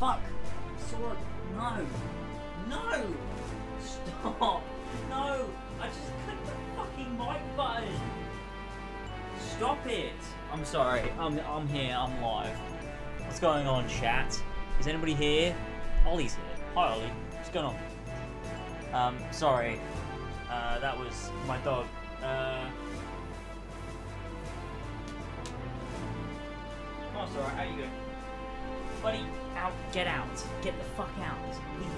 Fuck! Sword! No! No! Stop! No! I just clicked the fucking mic button! Stop it! I'm sorry. I'm here. I'm live. What's going on, chat? Is anybody here? Ollie's here. Hi, Ollie. What's going on? Sorry. That was my dog. Oh, it's alright. How you doing? Buddy, out. Get out. Get the fuck out. Leave.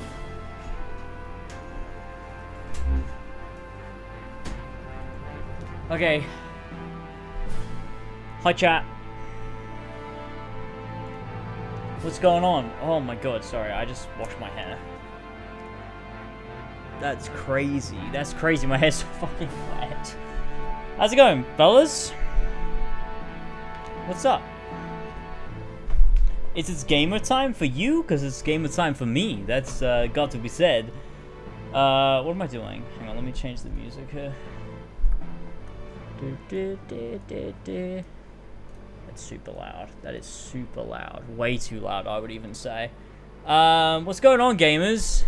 Okay. Hi, chat. What's going on? Oh my god, sorry. I just washed my hair. That's crazy. That's crazy. My hair's so fucking wet. How's it going, fellas? What's up? Is it gamer time for you? Because it's gamer time for me. That's got to be said. What am I doing? Hang on, let me change the music here. That's super loud. That is super loud. Way too loud, I would even say. What's going on, gamers?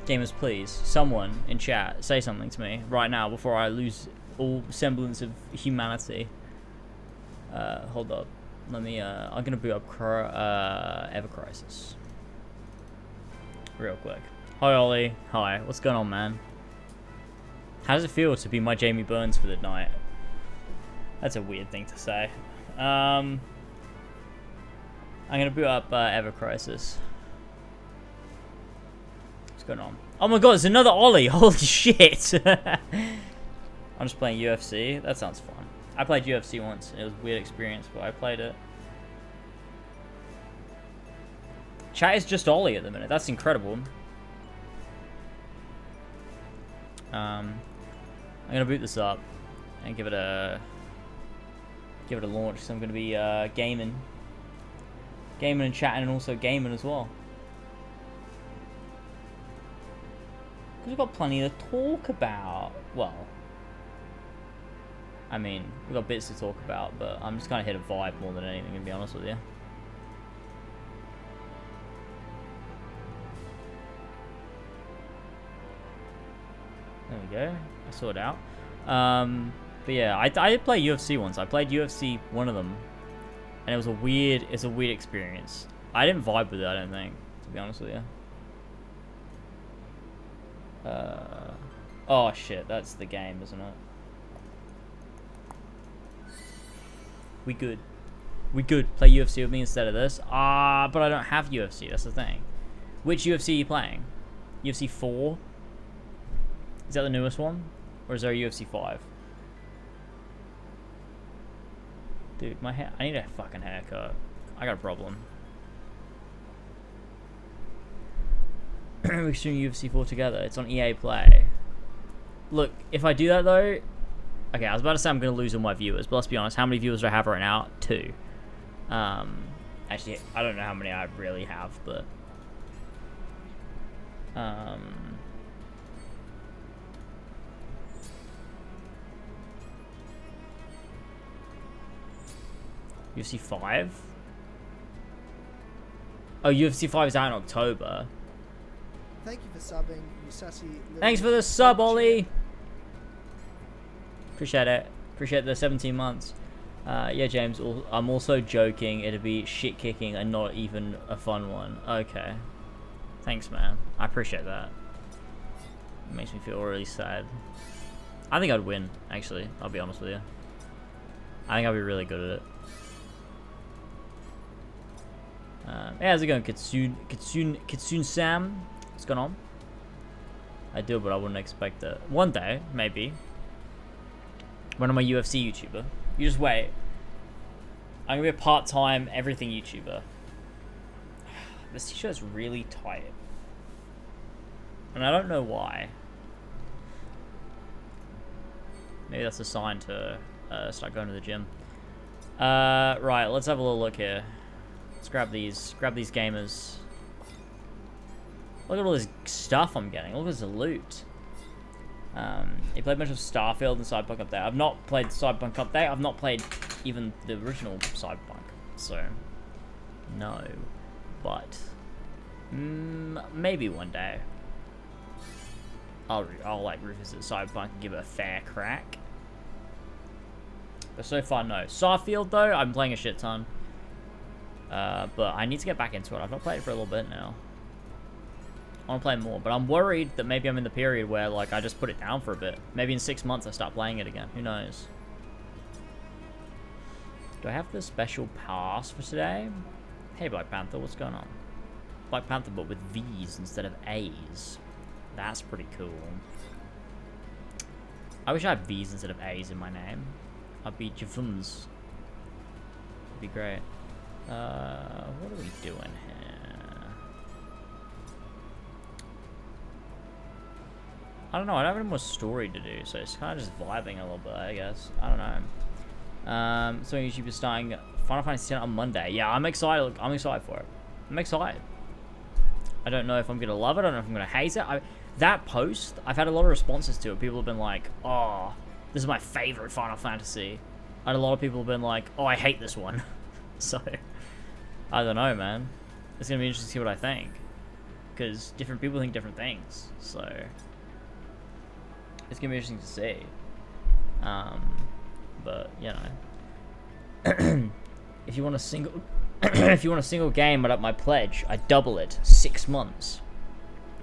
Gamers, please, someone in chat, say something to me right now before I lose all semblance of humanity. Hold up. Let me, I'm gonna boot up Ever Crisis. Real quick. Hi, Ollie. Hi. What's going on, man? How does it feel to be my Jamie Burns for the night? That's a weird thing to say. I'm gonna boot up Ever Crisis. What's going on? Oh my god, it's another Ollie! Holy shit! I'm just playing UFC. That sounds fun. I played UFC once, and it was a weird experience, but I played it. Chat is just Ollie at the minute. That's incredible. I'm gonna boot this up and give it a launch. So I'm gonna be gaming and chatting, and also gaming as well. Because we've got plenty to talk about. Well, I mean, we've got bits to talk about, but I'm just kind of here to vibe more than anything, to be honest with you. There we go. I saw it out. But yeah, I did play UFC once. I played UFC one of them, and it was it's a weird experience. I didn't vibe with it, I don't think, to be honest with you. Oh shit, that's the game, isn't it? We good. Play UFC with me instead of this. But I don't have UFC, that's the thing. Which UFC are you playing? UFC 4? Is that the newest one? Or is there a UFC 5? Dude, my hair... I need a fucking haircut. I got a problem. We're doing UFC 4 together. It's on EA Play. Look, if I do that though... Okay, I was about to say I'm going to lose all my viewers, but let's be honest. How many viewers do I have right now? 2. Actually, I don't know how many I really have, but... UFC 5? Oh, UFC 5 is out in October. Thank you for subbing, you sassy little... Thanks for the sub, Ollie! Appreciate it. Appreciate the 17 months. Yeah, James, I'm also joking. It'd be shit-kicking and not even a fun one. Okay. Thanks, man. I appreciate that. It makes me feel really sad. I think I'd win, actually. I'll be honest with you. I think I'd be really good at it. Hey, how's it going, Kitsune Sam? What's going on? I do, but I wouldn't expect it. One day, maybe. When I'm a UFC YouTuber. You just wait. I'm gonna be a part-time everything YouTuber. This t-shirt's really tight. And I don't know why. Maybe that's a sign to start going to the gym. Right, let's have a little look here. Let's grab these gamers. Look at all this stuff I'm getting. Look at this loot. You played much of Starfield and Cyberpunk Update. I've not played Cyberpunk Update. I've not played even the original Cyberpunk. So, No. But maybe one day I'll like revisit Cyberpunk and give it a fair crack. But so far, no. Starfield, though, I'm playing a shit ton. But I need to get back into it. I've not played it for a little bit now. I want to play more, but I'm worried that maybe I'm in the period where, like, I just put it down for a bit. Maybe in 6 months I start playing it again. Who knows? Do I have the special pass for today? Hey, Black Panther, what's going on? Black Panther, but with V's instead of A's. That's pretty cool. I wish I had V's instead of A's in my name. I'd be Javuns. It'd be great. What are we doing here? I don't know. I don't have any more story to do, so it's kind of just vibing a little bit, I guess. I don't know. So YouTube is starting Final Fantasy X on Monday. Yeah, I'm excited. I'm excited for it. I'm excited. I don't know if I'm gonna love it. I don't know if I'm gonna hate it. That post, I've had a lot of responses to it. People have been like, "Oh, this is my favorite Final Fantasy," and a lot of people have been like, "Oh, I hate this one." So, I don't know, man. It's gonna be interesting to see what I think, because different people think different things. So, it's gonna be interesting to see. But you know, if you want a single, if you want a single game, I'd up my pledge. I double it. 6 months.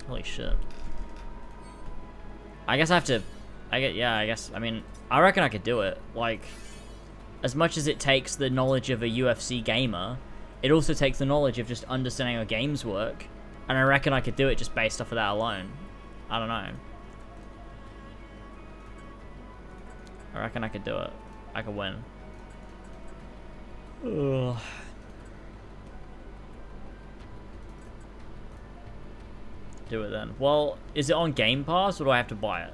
Holy shit. I guess I have to. I mean, I reckon I could do it. Like, as much as it takes the knowledge of a UFC gamer, it also takes the knowledge of just understanding how games work. And I reckon I could do it just based off of that alone. I don't know. I reckon I could do it. I could win. Ugh. Do it then. Well, is it on Game Pass or do I have to buy it?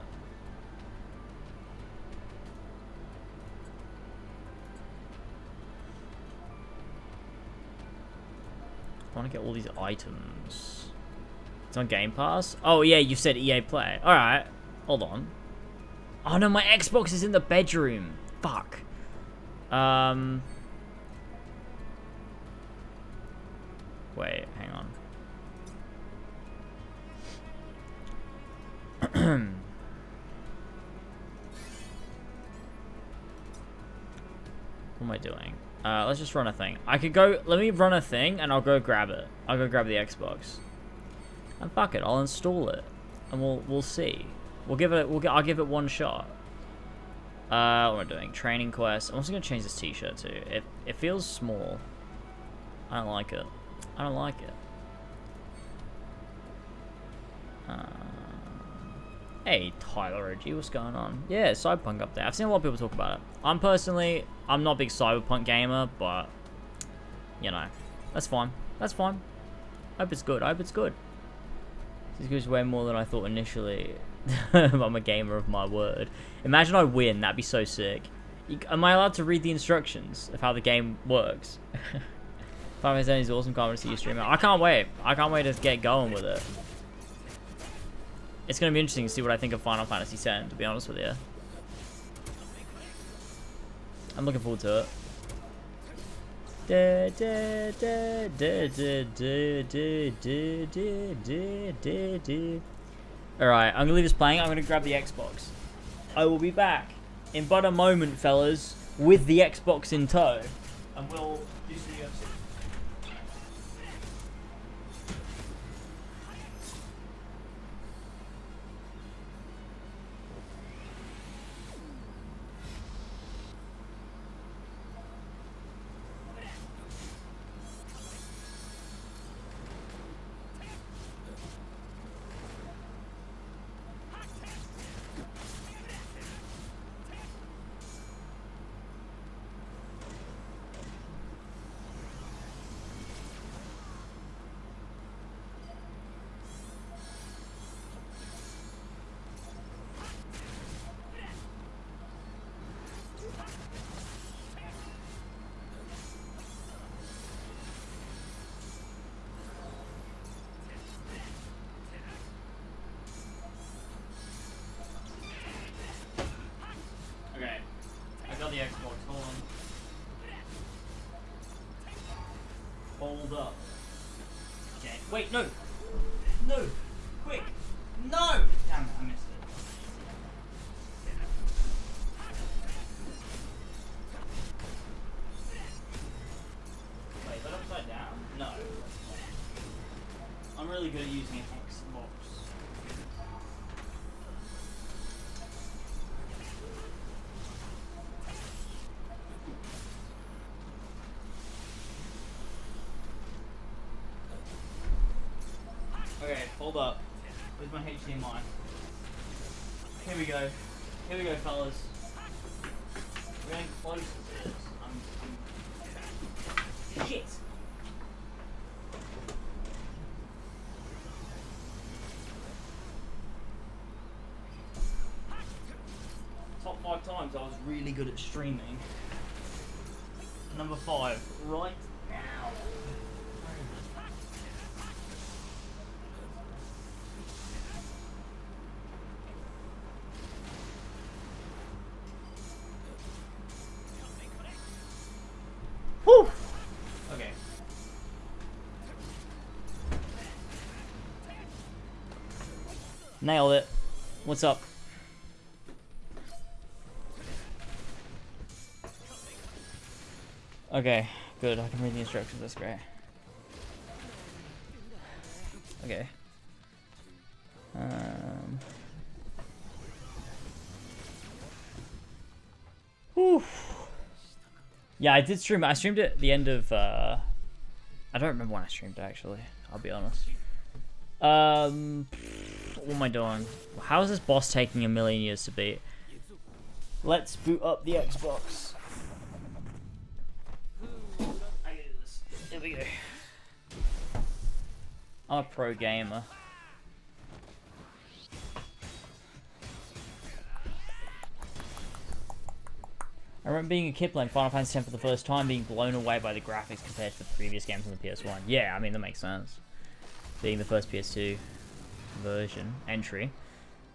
I want to get all these items. It's on Game Pass? Oh yeah, you said EA Play. Alright. Hold on. Oh no, my Xbox is in the bedroom. Fuck. Wait, hang on. What am I doing? Let's just run a thing. I could go. Let me run a thing, and I'll go grab it. I'll go grab the Xbox. And fuck it, I'll install it, and we'll see. I'll give it one shot. What am I doing? Training quest. I'm also gonna change this T-shirt too. It feels small. I don't like it. I don't like it. Hey, Tyler OG, what's going on? Yeah, Cyberpunk update. I've seen a lot of people talk about it. I'm not a big Cyberpunk gamer, but, you know, that's fine. That's fine. I hope it's good. I hope it's good. This goes way more than I thought initially. I'm a gamer of my word. Imagine I win. That'd be so sick. Am I allowed to read the instructions of how the game works? Final Fantasy is awesome. Can't wait to see you stream it. I can't wait. I can't wait to get going with it. It's going to be interesting to see what I think of Final Fantasy X, to be honest with you. I'm looking forward to it. Alright, I'm going to leave this playing. I'm going to grab the Xbox. I will be back in but a moment, fellas, with the Xbox in tow. And we'll do some UFC. The Xbox, hold on. Hold Hold up. Okay. Wait, no! No! Quick! No! Damn it, I missed it. Wait, is that upside down? No. I'm really good at using an Xbox. Okay, hold up. Where's my HDMI? Here we go. Here we go, fellas. We're getting close to this. Shit! Top 5 times I was really good at streaming. Number 5, right now. Woo! Okay. Nailed it. What's up? Okay, good. I can read the instructions. That's great. Okay. Whew. Yeah, I did stream it. I streamed it at the end of, I don't remember when I streamed it, actually. I'll be honest. What am I doing? How is this boss taking 1,000,000 years to beat? Let's boot up the Xbox. I can do this. Here we go. I'm a pro gamer. I remember being a kid playing Final Fantasy X for the first time, being blown away by the graphics compared to the previous games on the PS1. Yeah, I mean, that makes sense. Being the first PS2 version, entry.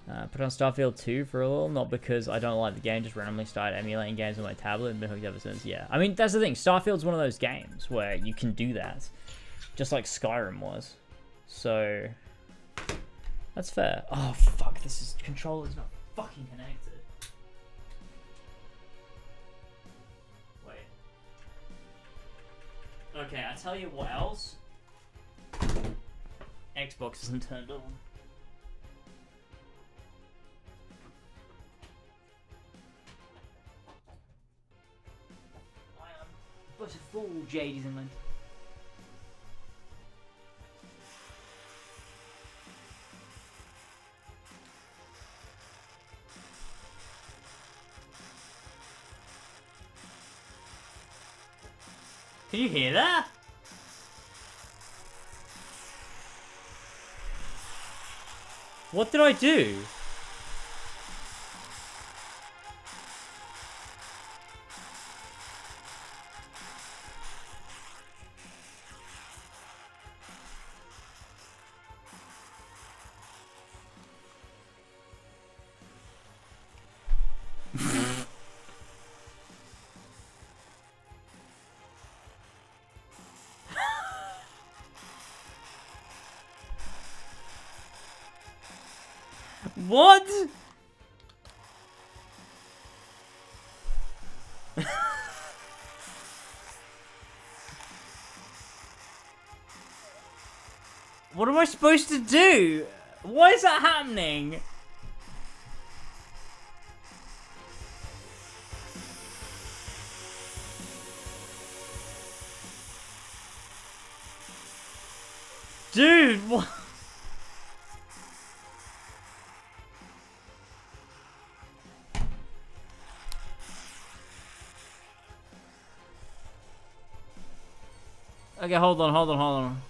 Put on Starfield 2 for a little, not because I don't like the game, just randomly started emulating games on my tablet and been hooked ever since. Yeah, I mean, that's the thing. Starfield's one of those games where you can do that, just like Skyrim was. So, that's fair. Oh, fuck, controller's not fucking connected. Okay, I tell you what else. Xbox isn't turned on. I am but a fool, Jade England. Can you hear that? What did I do? What? What am I supposed to do? Why is that happening? Dude, what? Okay, hold on.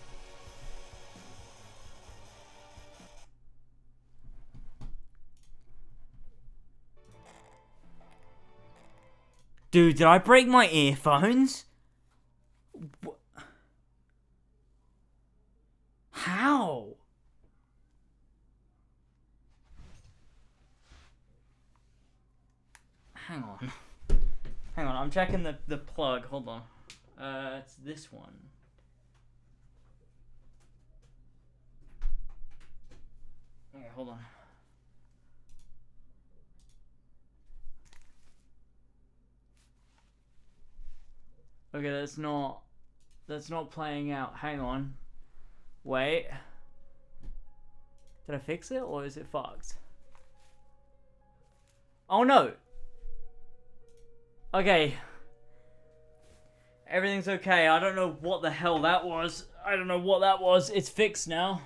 Dude, did I break my earphones? How? Hang on, I'm checking the plug, hold on. It's this one. Okay, hold on. Okay, that's not playing out. Hang on. Wait. Did I fix it or is it fucked? Oh no. Okay. Everything's okay. I don't know what the hell that was. I don't know what that was. It's fixed now.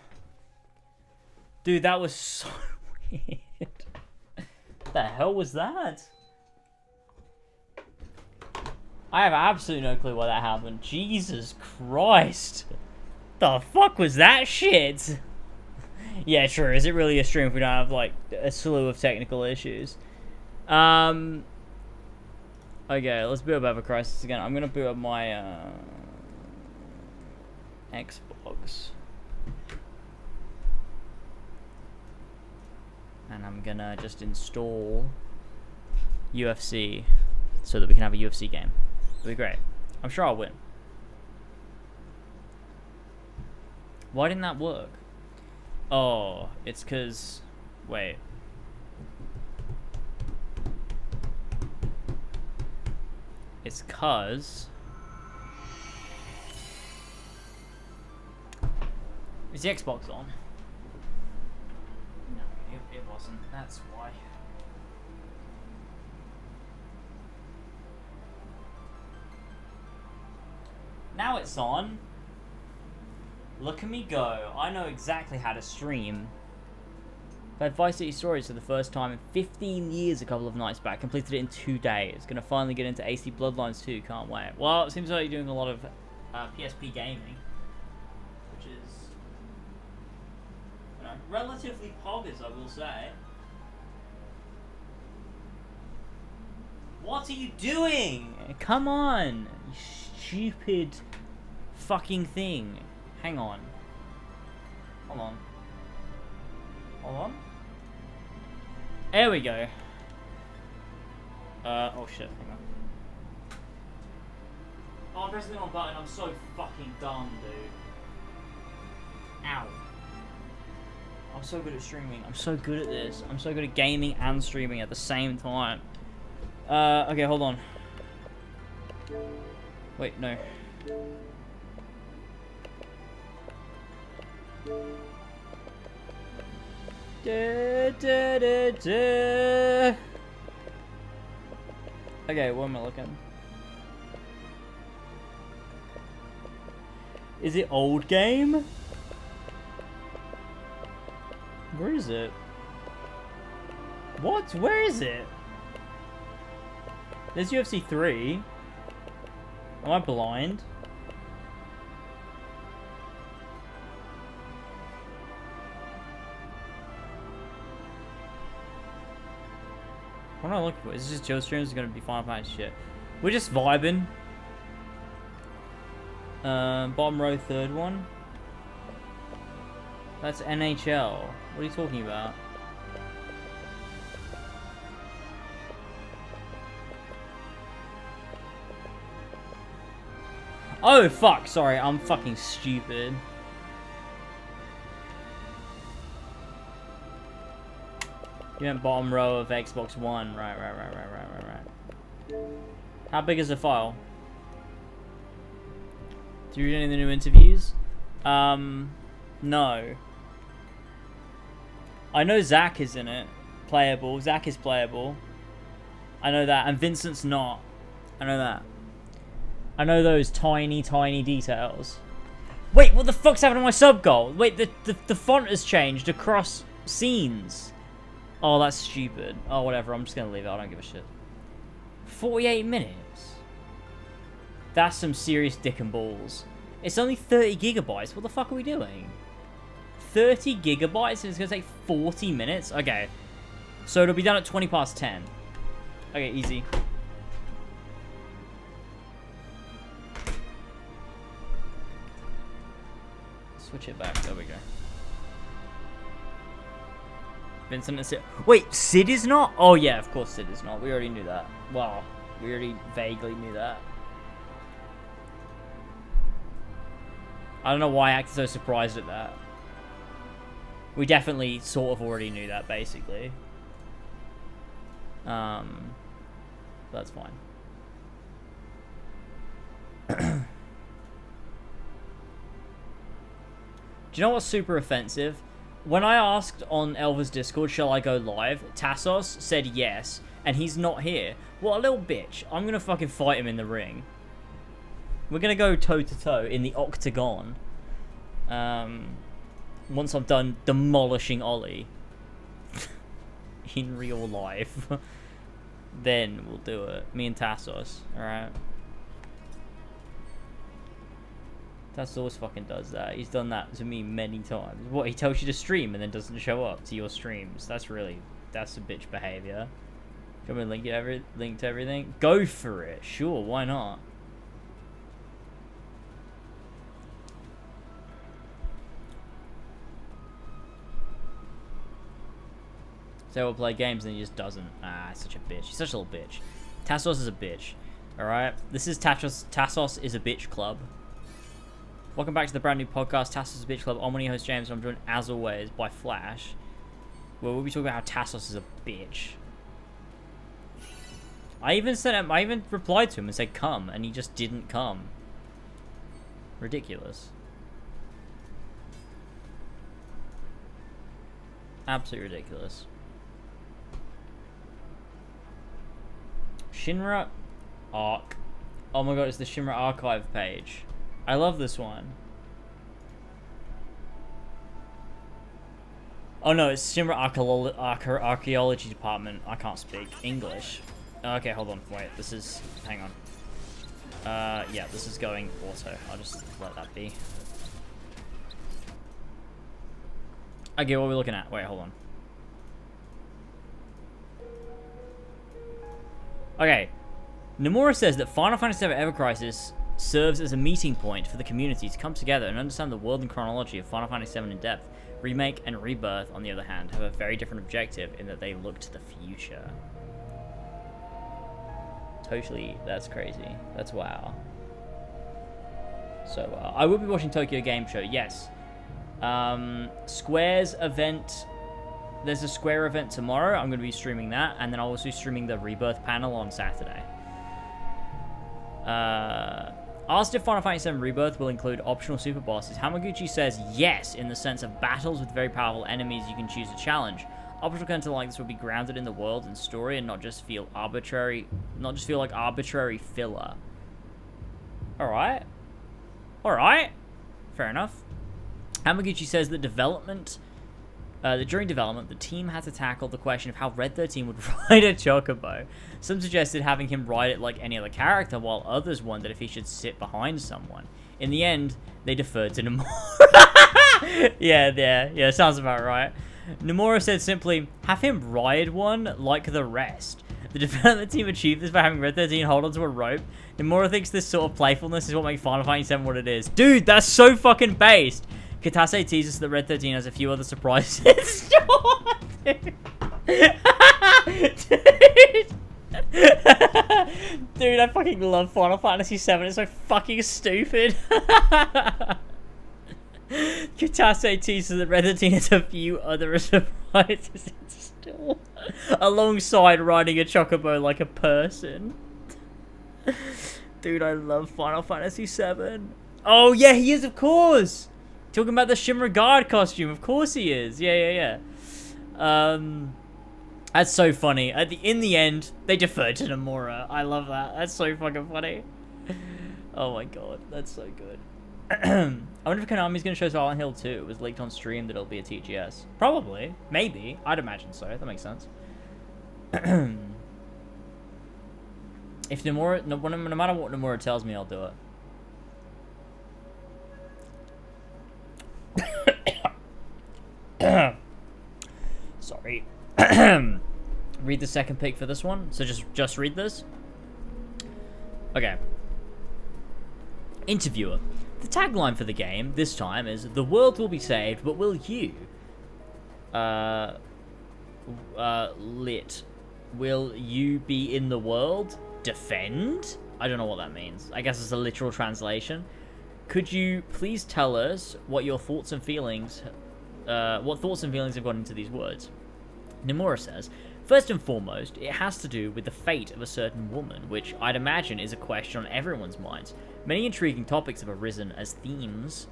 Dude, that was so weird. What the hell was that? I have absolutely no clue why that happened. Jesus Christ. The fuck was that shit? Yeah, true. Is it really a stream if we don't have, like, a slew of technical issues? Okay, let's boot up Ever Crisis again. I'm gonna boot up my, Xbox. And I'm gonna just install UFC so that we can have a UFC game. It'll be great. I'm sure I'll win. Why didn't that work? Oh, it's cause... Wait. It's cause... Is the Xbox on? No, it wasn't. That's why. Now it's on. Look at me go. I know exactly how to stream. I had Vice City Stories for the first time in 15 years a couple of nights back. Completed it in 2 days. Gonna finally get into AC Bloodlines 2. Can't wait. Well, it seems like you're doing a lot of PSP gaming. Which is... you know, relatively poggers, I will say. What are you doing? Come on. You stupid fucking thing. Hang on. Hold on. Hold on. There we go. Oh shit, hang on. Oh, I'm pressing the wrong button. I'm so fucking dumb, dude. Ow. I'm so good at streaming. I'm so good at this. I'm so good at gaming and streaming at the same time. Okay, hold on. Wait, no. Okay, where am I looking? Is it old game? Where is it? What? Where is it? There's UFC 3. Am I blind? What am I looking for? Is this just Joe streams? Is gonna be Final Fantasy shit. We're just vibing. Bottom row, third one. That's NHL. What are you talking about? Oh fuck! Sorry, I'm fucking stupid. You meant bottom row of Xbox One. Right. How big is the file? Do you read any of the new interviews? No. I know Zach is in it. Playable. Zach is playable. I know that. And Vincent's not. I know that. I know those tiny details. Wait, what the fuck's happened to my sub goal? Wait, the font has changed across scenes. Oh, that's stupid. Oh, whatever. I'm just gonna leave it. I don't give a shit. 48 minutes? That's some serious dick and balls. It's only 30 gigabytes. What the fuck are we doing? 30 gigabytes and it's gonna take 40 minutes? Okay. So it'll be done at 20 past 10. Okay, easy. Switch it back. There we go. Vincent and Sid. Wait, Sid is not? Oh yeah, of course Sid is not. We already knew that. Wow. We already vaguely knew that. I don't know why I acted so surprised at that. We definitely sort of already knew that, basically. That's fine. Do you know what's super offensive? When I asked on Elva's Discord, shall I go live, Tassos said yes, and he's not here. What a little bitch. I'm gonna fucking fight him in the ring. We're gonna go toe-to-toe in the octagon. Once I'm done demolishing Ollie. In real life. Then we'll do it. Me and Tassos, alright? Tassos always fucking does that. He's done that to me many times. What, he tells you to stream and then doesn't show up to your streams? That's a bitch behavior. Do you want me to link to everything? Go for it. Sure, why not? So we'll play games and he just doesn't. Ah, such a bitch. He's such a little bitch. Tassos is a bitch. Alright? This is Tassos is a bitch club. Welcome back to the brand new podcast, Tassos is a bitch club. I'm one of your hosts, James, and I'm joined as always by Flash. Where we'll be talking about how Tassos is a bitch. I even replied to him and said come, and he just didn't come. Ridiculous. Absolutely ridiculous. Shinra Arc. Oh my god, it's the Shinra Archive page. I love this one. Oh no, it's Shinra Archaeology Department. I can't speak English. Okay, hold on. Wait, this is... Hang on. Yeah, this is going auto. I'll just let that be. Okay, what are we looking at? Wait, hold on. Okay. Nomura says that Final Fantasy VII Ever Crisis serves as a meeting point for the community to come together and understand the world and chronology of Final Fantasy VII in depth. Remake and Rebirth, on the other hand, have a very different objective in that they look to the future. Totally, that's crazy. That's wow. So, I will be watching Tokyo Game Show, yes. Square's event, there's a Square event tomorrow. I'm going to be streaming that, and then I'll also be streaming the Rebirth panel on Saturday. Asked if Final Fantasy VII Rebirth will include optional super bosses, Hamaguchi says yes, in the sense of battles with very powerful enemies you can choose to challenge. Optional content like this will be grounded in the world and story and not just feel like arbitrary filler. Alright. Alright. Fair enough. Hamaguchi says that during development, the team had to tackle the question of how Red 13 would ride a chocobo. Some suggested having him ride it like any other character, while others wondered if he should sit behind someone. In the end, they deferred to Nomura. Yeah, sounds about right. Nomura said simply, have him ride one like the rest. The development team achieved this by having Red 13 hold onto a rope. Nomura thinks this sort of playfulness is what makes Final Fantasy VII what it is. Dude, that's so fucking based. Kitase teases that Red 13 has a few other surprises in store. Dude, I fucking love Final Fantasy VII. It's so fucking stupid. Kitase teases that Red 13 has a few other surprises in store. Alongside riding a chocobo like a person. Dude, I love Final Fantasy VII. Oh, yeah, he is, of course. Talking about the Shimmer Guard costume. Of course he is. Yeah. That's so funny. In the end, they deferred to Nomura. I love that. That's so fucking funny. Oh my god. That's so good. I wonder if Konami's going to show Silent Hill 2. It was leaked on stream that it'll be a TGS. Probably. Maybe. I'd imagine so. That makes sense. If Nomura... No matter what Nomura tells me, I'll do it. Sorry. Read the second pick for this one. So just read this. Okay. Interviewer. The tagline for the game this time is, the world will be saved, but will you? Lit. Will you be in the world? Defend? I don't know what that means. I guess it's a literal translation. Could you please tell us what your thoughts and feelings what thoughts and feelings have gone into these words. Nomura says, first and foremost, it has to do with the fate of a certain woman, which I'd imagine is a question on everyone's minds. Many intriguing topics have arisen as themes,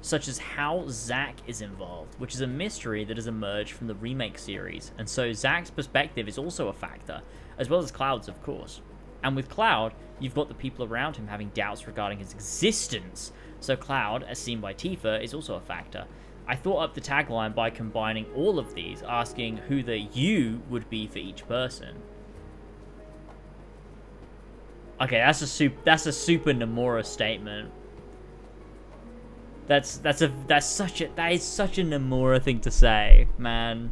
such as how Zack is involved, which is a mystery that has emerged from the remake series, and so Zack's perspective is also a factor, as well as Cloud's, of course. And with Cloud, you've got the people around him having doubts regarding his existence, so Cloud, as seen by Tifa, is also a factor. I thought up the tagline by combining all of these, asking who the you would be for each person. Okay, that's a super Nomura statement. That is such a Nomura thing to say, man.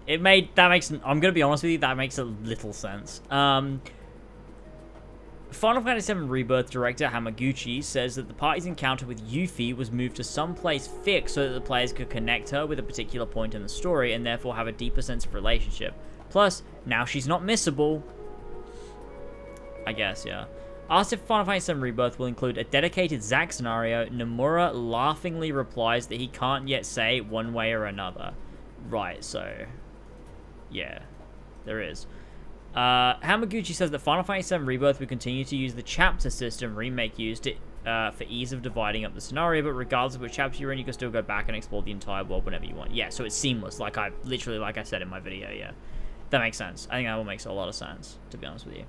I'm gonna be honest with you, that makes a little sense. Final Fantasy VII Rebirth director Hamaguchi says that the party's encounter with Yuffie was moved to some place fixed so that the players could connect her with a particular point in the story and therefore have a deeper sense of relationship. Plus, now she's not missable. I guess, yeah. Asked if Final Fantasy VII Rebirth will include a dedicated Zack scenario, Nomura laughingly replies that he can't yet say one way or another. Right, so... yeah, there is. Hamaguchi says that Final Fantasy VII Rebirth will continue to use the chapter system Remake used it for ease of dividing up the scenario, but regardless of which chapter you're in, you can still go back and explore the entire world whenever you want. Yeah, so it's seamless, like I said in my video, yeah. That makes sense. I think that will make a lot of sense, to be honest with you.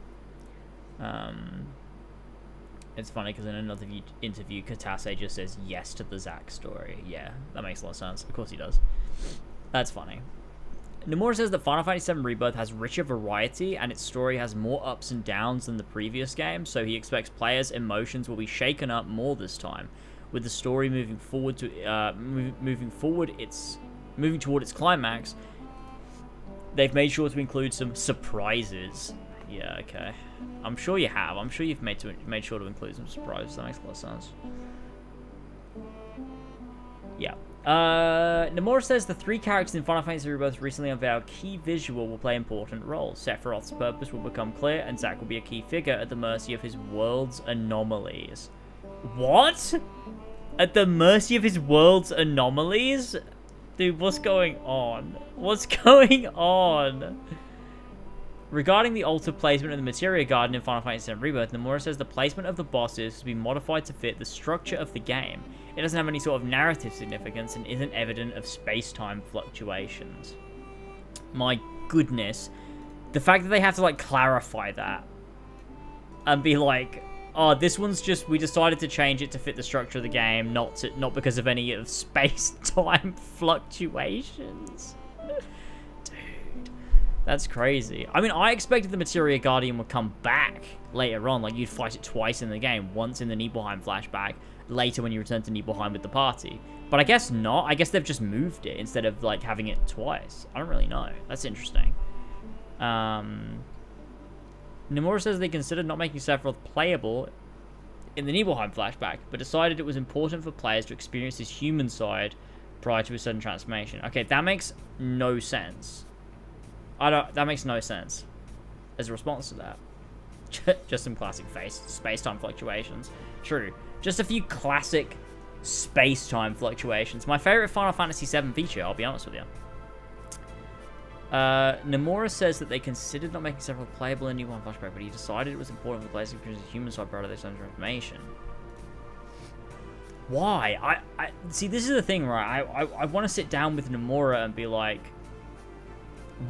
It's funny because in another interview, Kitase just says yes to the Zack story. Yeah, that makes a lot of sense. Of course he does. That's funny. Nomura says that Final Fantasy VII Rebirth has richer variety and its story has more ups and downs than the previous game, so he expects players' emotions will be shaken up more this time, with the story moving toward its climax. They've made sure to include some surprises. Yeah, okay. I'm sure you have. I'm sure you've made sure to include some surprises. That makes a lot of sense. Yeah. Nomura says the 3 characters in Final Fantasy Rebirth recently unveiled key visual will play important roles. Sephiroth's purpose will become clear, and Zack will be a key figure at the mercy of his world's anomalies. What? At the mercy of his world's anomalies? Dude, what's going on? What's going on? Regarding the altered placement of the Materia Garden in Final Fantasy VII Rebirth, Nomura says the placement of the bosses has been modified to fit the structure of the game. It doesn't have any sort of narrative significance and isn't evident of space-time fluctuations. My goodness. The fact that they have to, like, clarify that and be like, oh, this one's just, we decided to change it to fit the structure of the game, not because of any of space-time fluctuations. That's crazy. I mean, I expected the Materia Guardian would come back later on. Like, you'd fight it twice in the game. Once in the Nibelheim flashback, later when you return to Nibelheim with the party. But I guess not. I guess they've just moved it instead of, like, having it twice. I don't really know. That's interesting. Nomura says they considered not making Sephiroth playable in the Nibelheim flashback, but decided it was important for players to experience his human side prior to a sudden transformation. Okay, that makes no sense. That makes no sense as a response to that. Just some classic space-time fluctuations. True. Just a few classic space-time fluctuations. My favorite Final Fantasy VII feature, I'll be honest with you. Nomura says that they considered not making several playable in Nibelheim flashback, but he decided it was important for players to experience the human side prior to their sudden transformation. Why? I see, this is the thing, right? I want to sit down with Nomura and be like,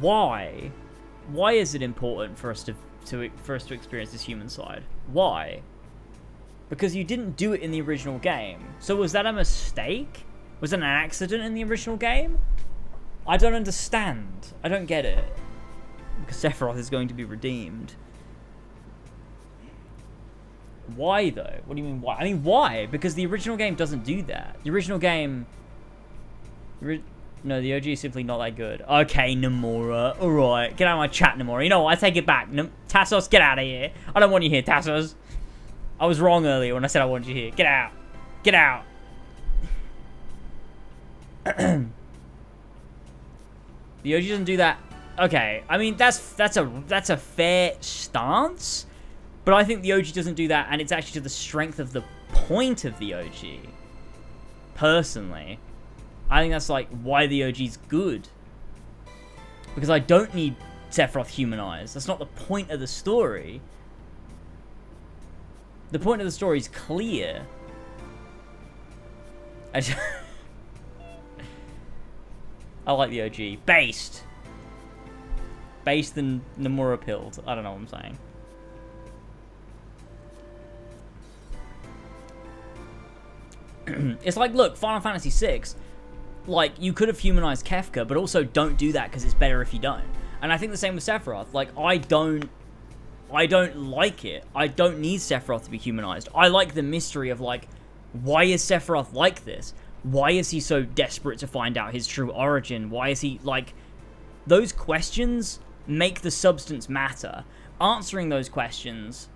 why? Why is it important for us to experience this human side? Why? Because you didn't do it in the original game. So was that a mistake? Was it an accident in the original game? I don't understand. I don't get it. Because Sephiroth is going to be redeemed. Why though? What do you mean why? I mean why? Because the original game doesn't do that. The original game... No, the OG is simply not that good. Okay, Nomura. Alright, get out of my chat, Nomura. You know what? I take it back. Tassos, get out of here. I don't want you here, Tassos. I was wrong earlier when I said I wanted you here. Get out. Get out. The OG doesn't do that. Okay, I mean, that's a fair stance. But I think the OG doesn't do that, and it's actually to the strength of the point of the OG. personally. I think that's like why the OG's good. Because I don't need Sephiroth humanized. That's not the point of the story. The point of the story is clear. I like the OG. Based. Based than Nomura pilled. I don't know what I'm saying. It's like, look, Final Fantasy VI, like, you could have humanized Kefka, but also don't do that because it's better if you don't. And I think the same with Sephiroth. Like, I don't like it. I don't need Sephiroth to be humanized. I like the mystery of, like, why is Sephiroth like this? Why is he so desperate to find out his true origin? Why is he, like... Those questions make the substance matter. Answering those questions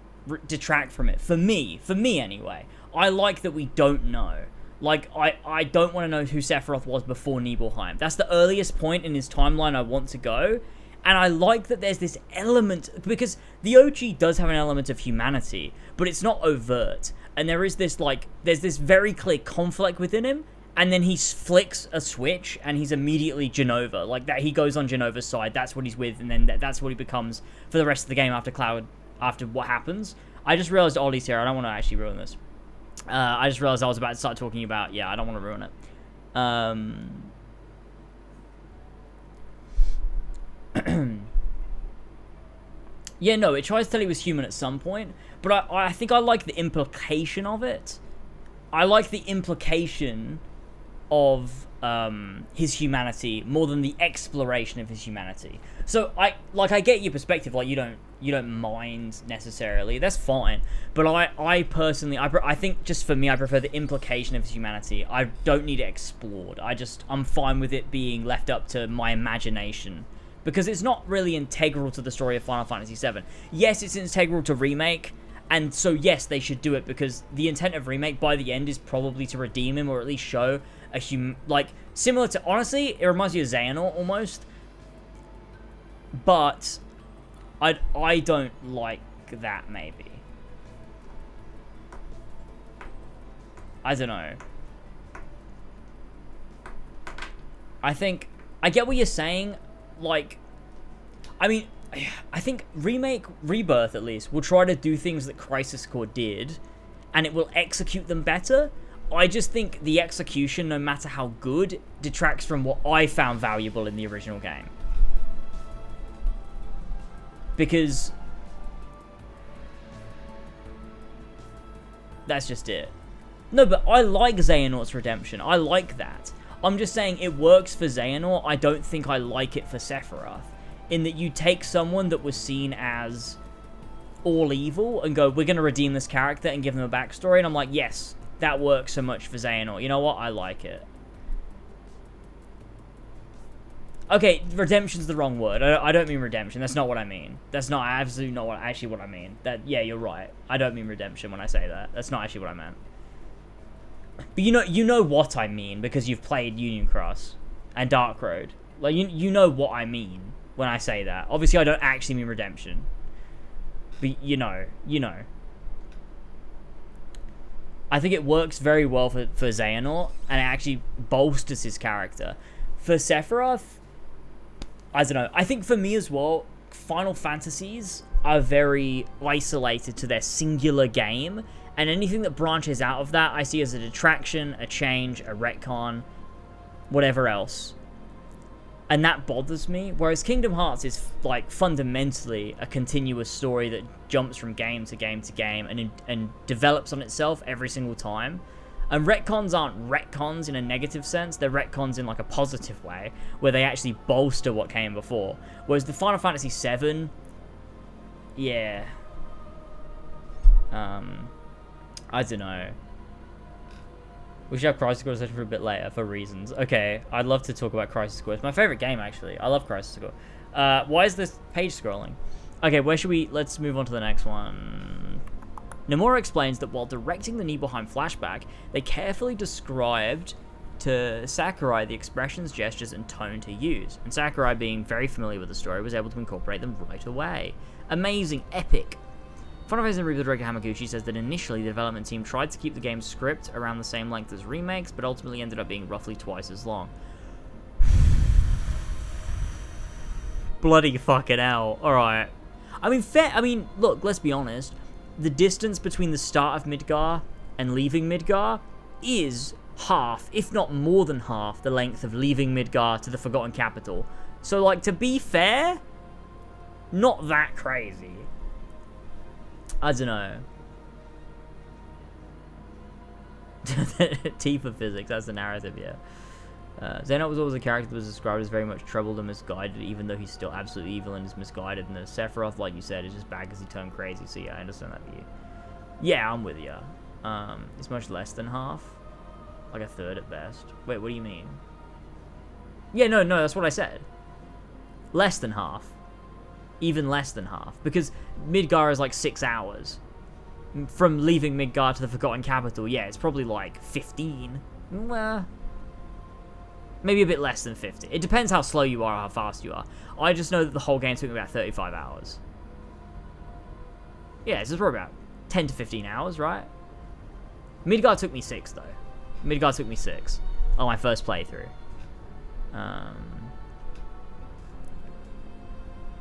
detract from it. For me anyway. I like that we don't know. Like, I don't want to know who Sephiroth was before Nibelheim. That's the earliest point in his timeline I want to go. And I like that there's this element, because the OG does have an element of humanity, but it's not overt. And there is this, like, there's this very clear conflict within him, and then he flicks a switch, and he's immediately Jenova. Like, that, he goes on Jenova's side, that's what he's with, and then that's what he becomes for the rest of the game after what happens. I just realized Ollie's here, I don't want to actually ruin this. I just realized I was about to start talking about, yeah, I don't want to ruin it. Yeah, no, it tries to tell he was human at some point, but I think I like the implication of it. I like the implication of his humanity more than the exploration of his humanity. So I get your perspective, like you don't mind necessarily, that's fine, but I personally I think just for me I prefer the implication of his humanity. I don't need it explored. I'm fine with it being left up to my imagination, because it's not really integral to the story of Final Fantasy VII. Yes, it's integral to Remake, and so yes, they should do it, because the intent of Remake by the end is probably to redeem him, or at least show a like, similar to, honestly, it reminds me of Xehanort almost, but I don't like that, maybe. I don't know. I think, I get what you're saying, like, I mean, I think Rebirth, at least, will try to do things that Crisis Core did, and it will execute them better. I just think the execution, no matter how good, detracts from what I found valuable in the original game. Because that's just it. No, but I like Xehanort's redemption. I like that. I'm just saying it works for Xehanort. I don't think I like it for Sephiroth. In that you take someone that was seen as all evil and go, we're going to redeem this character and give them a backstory. And I'm like, yes, that works so much for Xehanort. You know what? I like it. Okay, redemption's the wrong word. I don't mean redemption. That's not what I mean. That's not absolutely not what I mean. Yeah, you're right. I don't mean redemption when I say that. That's not actually what I meant. But you know what I mean, because you've played Union Cross and Dark Road. Like, you know what I mean when I say that. Obviously, I don't actually mean redemption. But you know. I think it works very well for Xehanort, and it actually bolsters his character. For Sephiroth, I don't know. I think for me as well, Final Fantasies are very isolated to their singular game, and anything that branches out of that I see as a detraction, a change, a retcon, whatever else. And that bothers me, whereas Kingdom Hearts is, like, fundamentally a continuous story that jumps from game to game to game and develops on itself every single time. And retcons aren't retcons in a negative sense, they're retcons in, like, a positive way, where they actually bolster what came before. Whereas the Final Fantasy VII, yeah. I don't know. We should have Crisis Core session for a bit later, for reasons. Okay, I'd love to talk about Crisis Core. It's my favorite game, actually. I love Crisis Core. Why is this page scrolling? Okay, where should we... Let's move on to the next one. Nomura explains that while directing the Nibelheim flashback, they carefully described to Sakurai the expressions, gestures, and tone to use. And Sakurai, being very familiar with the story, was able to incorporate them right away. Amazing. Epic. Final Fantasy Rebirth director Hamaguchi says that initially the development team tried to keep the game's script around the same length as remakes, but ultimately ended up being roughly twice as long. Bloody fucking hell. Alright. I mean, look, let's be honest. The distance between the start of Midgar and leaving Midgar is half, if not more than half, the length of leaving Midgar to the Forgotten Capital. So, like, to be fair, not that crazy. I don't know. T for physics, that's the narrative, yeah. Xehanort was always a character that was described as very much troubled and misguided, even though he's still absolutely evil and is misguided. And the Sephiroth, like you said, is just bad because he turned crazy. So yeah, I understand that view. Yeah, I'm with you. It's much less than half. Like a third at best. Wait, what do you mean? Yeah, no, that's what I said. Less than half. Even less than half. Because Midgar is like 6 hours. From leaving Midgar to the Forgotten Capital, yeah, it's probably like 15. Well, maybe a bit less than 50. It depends how slow you are or how fast you are. I just know that the whole game took me about 35 hours. Yeah, so it's probably about 10 to 15 hours, right? Midgar took me 6, though. Midgar took me 6 on my first playthrough.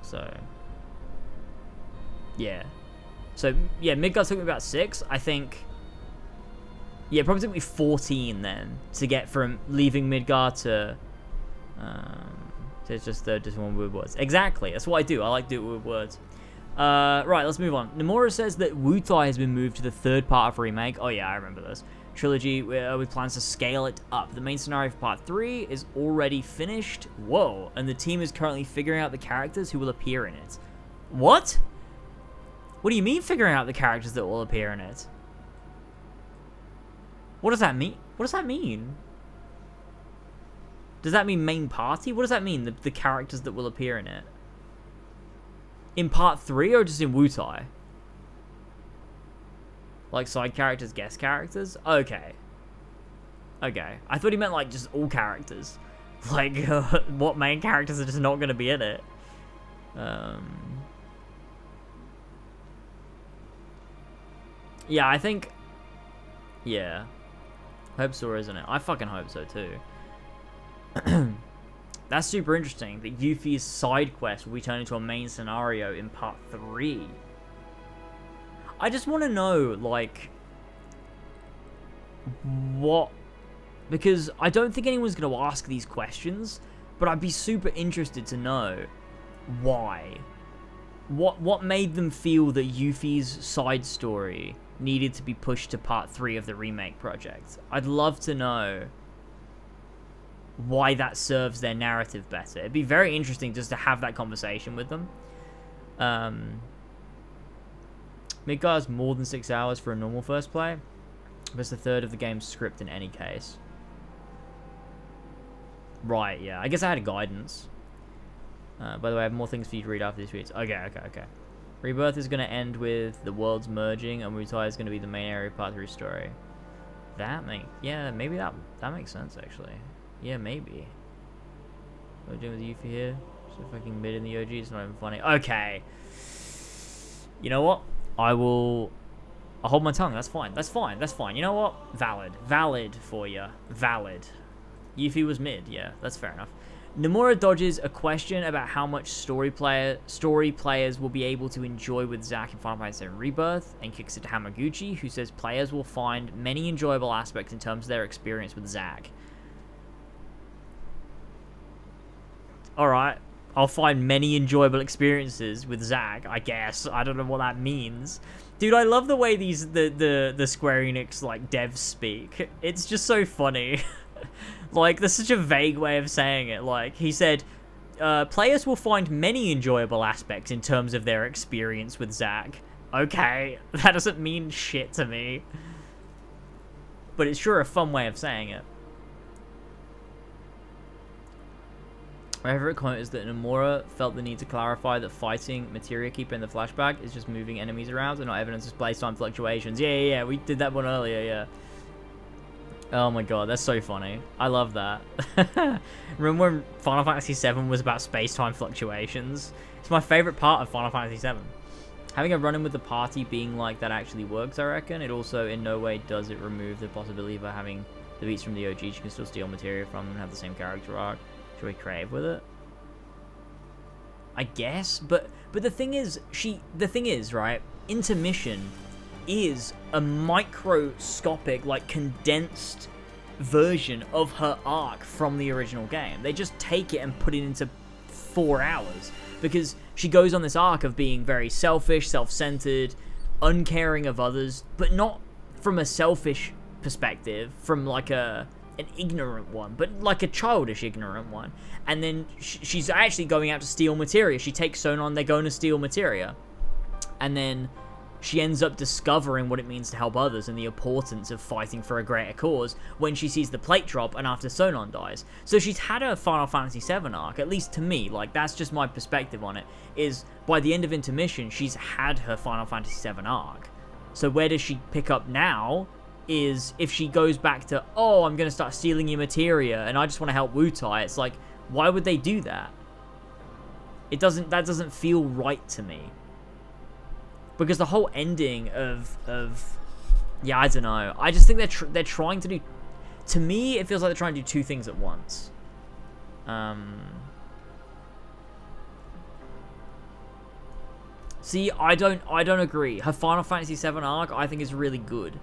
So, yeah. So, yeah, Midgar took me about 6. I think, yeah, it probably took me 14 then to get from leaving Midgar to it's just one word words. Exactly, that's what I do. I like doing with words. Right, let's move on. Nomura says that Wutai has been moved to the third part of Remake. Oh yeah, I remember this. Trilogy with plans to scale it up. The main scenario for part 3 is already finished. Whoa, and the team is currently figuring out the characters who will appear in it. What? What do you mean figuring out the characters that will appear in it? What does that mean? What does that mean? Does that mean main party? What does that mean, the characters that will appear in it? In part 3 or just in Wutai? Like side characters, guest characters? Okay. Okay. I thought he meant like just all characters. Like, what main characters are just not going to be in it? Yeah, I think... Yeah. Hope so, isn't it? I fucking hope so, too. That's super interesting, that Yuffie's side quest will be turned into a main scenario in part 3. I just want to know, like... What... Because I don't think anyone's going to ask these questions, but I'd be super interested to know why. What made them feel that Yuffie's side story needed to be pushed to part 3 of the remake project? I'd love to know why that serves their narrative better. It'd be very interesting just to have that conversation with them. Midgar's more than 6 hours for a normal first play, but it's a third of the game's script in any case. Right, yeah. I guess I had a guidance. By the way, I have more things for you to read after these tweets. Okay. Rebirth is going to end with the worlds merging, and Wutai is going to be the main area of part 3 story. Yeah, maybe that makes sense, actually. Yeah, maybe. What are we doing with Yuffie here? So fucking mid in the OG, it's not even funny. Okay. You know what? I'll hold my tongue. That's fine. You know what? Valid for you. Valid. Yuffie was mid. Yeah, that's fair enough. Nomura dodges a question about how much story players will be able to enjoy with Zack in Final Fantasy VII Rebirth, and kicks it to Hamaguchi, who says players will find many enjoyable aspects in terms of their experience with Zack. Alright, I'll find many enjoyable experiences with Zack, I guess. I don't know what that means. Dude, I love the way the Square Enix, like, devs speak. It's just so funny. Like, there's such a vague way of saying it. Like, he said, players will find many enjoyable aspects in terms of their experience with Zack. Okay, that doesn't mean shit to me. But it's sure a fun way of saying it. My favorite quote is that Nomura felt the need to clarify that fighting Materia Keeper in the flashback is just moving enemies around and not evidence of playtime fluctuations. Yeah, we did that one earlier, yeah. Oh my god, that's so funny. I love that. Remember when Final Fantasy VII was about space-time fluctuations? It's my favorite part of Final Fantasy VII. Having a run-in with the party being like that actually works, I reckon. It also in no way does it remove the possibility of having the beats from the OG. You can still steal materia from them and have the same character arc. Should we crave with it? I guess, but the thing is, right? Intermission is a microscopic, like, condensed version of her arc from the original game. They just take it and put it into 4 hours because she goes on this arc of being very selfish, self-centered, uncaring of others, but not from a selfish perspective, from like an ignorant one, but like a childish ignorant one. And then she's actually going out to steal materia. She takes Sonon, they're going to steal materia, and then she ends up discovering what it means to help others and the importance of fighting for a greater cause when she sees the plate drop and after Sonon dies. So she's had a Final Fantasy VII arc, at least to me, like, that's just my perspective on it, is by the end of Intermission, she's had her Final Fantasy VII arc. So where does she pick up now is if she goes back to, oh, I'm going to start stealing your materia and I just want to help Wutai. It's like, why would they do that? That doesn't feel right to me. Because the whole ending of yeah, I don't know. I just think they're trying to do. To me, it feels like they're trying to do 2 things at once. See, I don't agree. Her Final Fantasy VII arc, I think, is really good.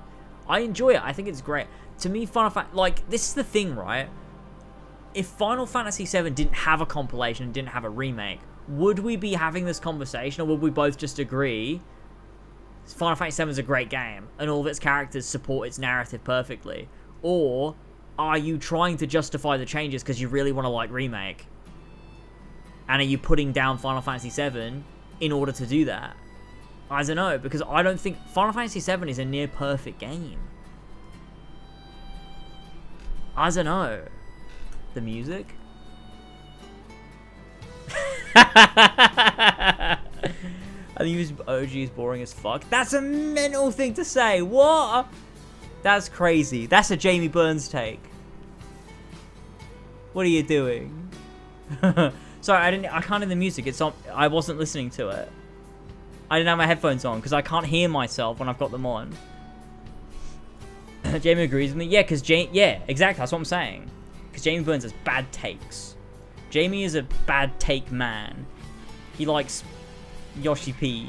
I enjoy it. I think it's great. To me, like, this is the thing, right? If Final Fantasy VII didn't have a compilation, didn't have a remake, would we be having this conversation, or would we both just agree Final Fantasy VII is a great game, and all of its characters support its narrative perfectly? Or are you trying to justify the changes because you really want to like remake? And are you putting down Final Fantasy VII in order to do that? I don't know, because I don't think Final Fantasy VII is a near perfect game. I don't know. The music? I think OG is boring as fuck. That's a mental thing to say. What? That's crazy. That's a Jamie Burns take. What are you doing? Sorry, I can't hear the music. It's on. I wasn't listening to it. I didn't have my headphones on because I can't hear myself when I've got them on. Jamie agrees with me. Yeah, yeah, exactly. That's what I'm saying. Because Jamie Burns has bad takes. Jamie is a bad take man. He likes Yoshi P.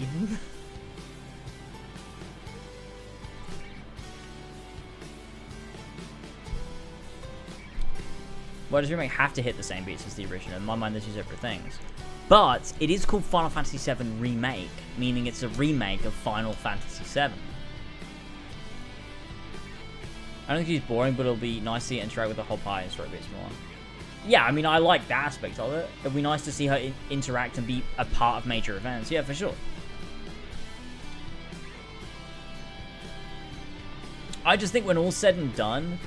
Why does remake have to hit the same beats as the original? In my mind, they're 2 separate things. But it is called Final Fantasy VII Remake, meaning it's a remake of Final Fantasy VII. I don't think she's boring, but it'll be nice to see her interact with the whole party and story bits more. Yeah, I mean, I like that aspect of it. It'd be nice to see her interact and be a part of major events. Yeah, for sure. I just think when all's said and done,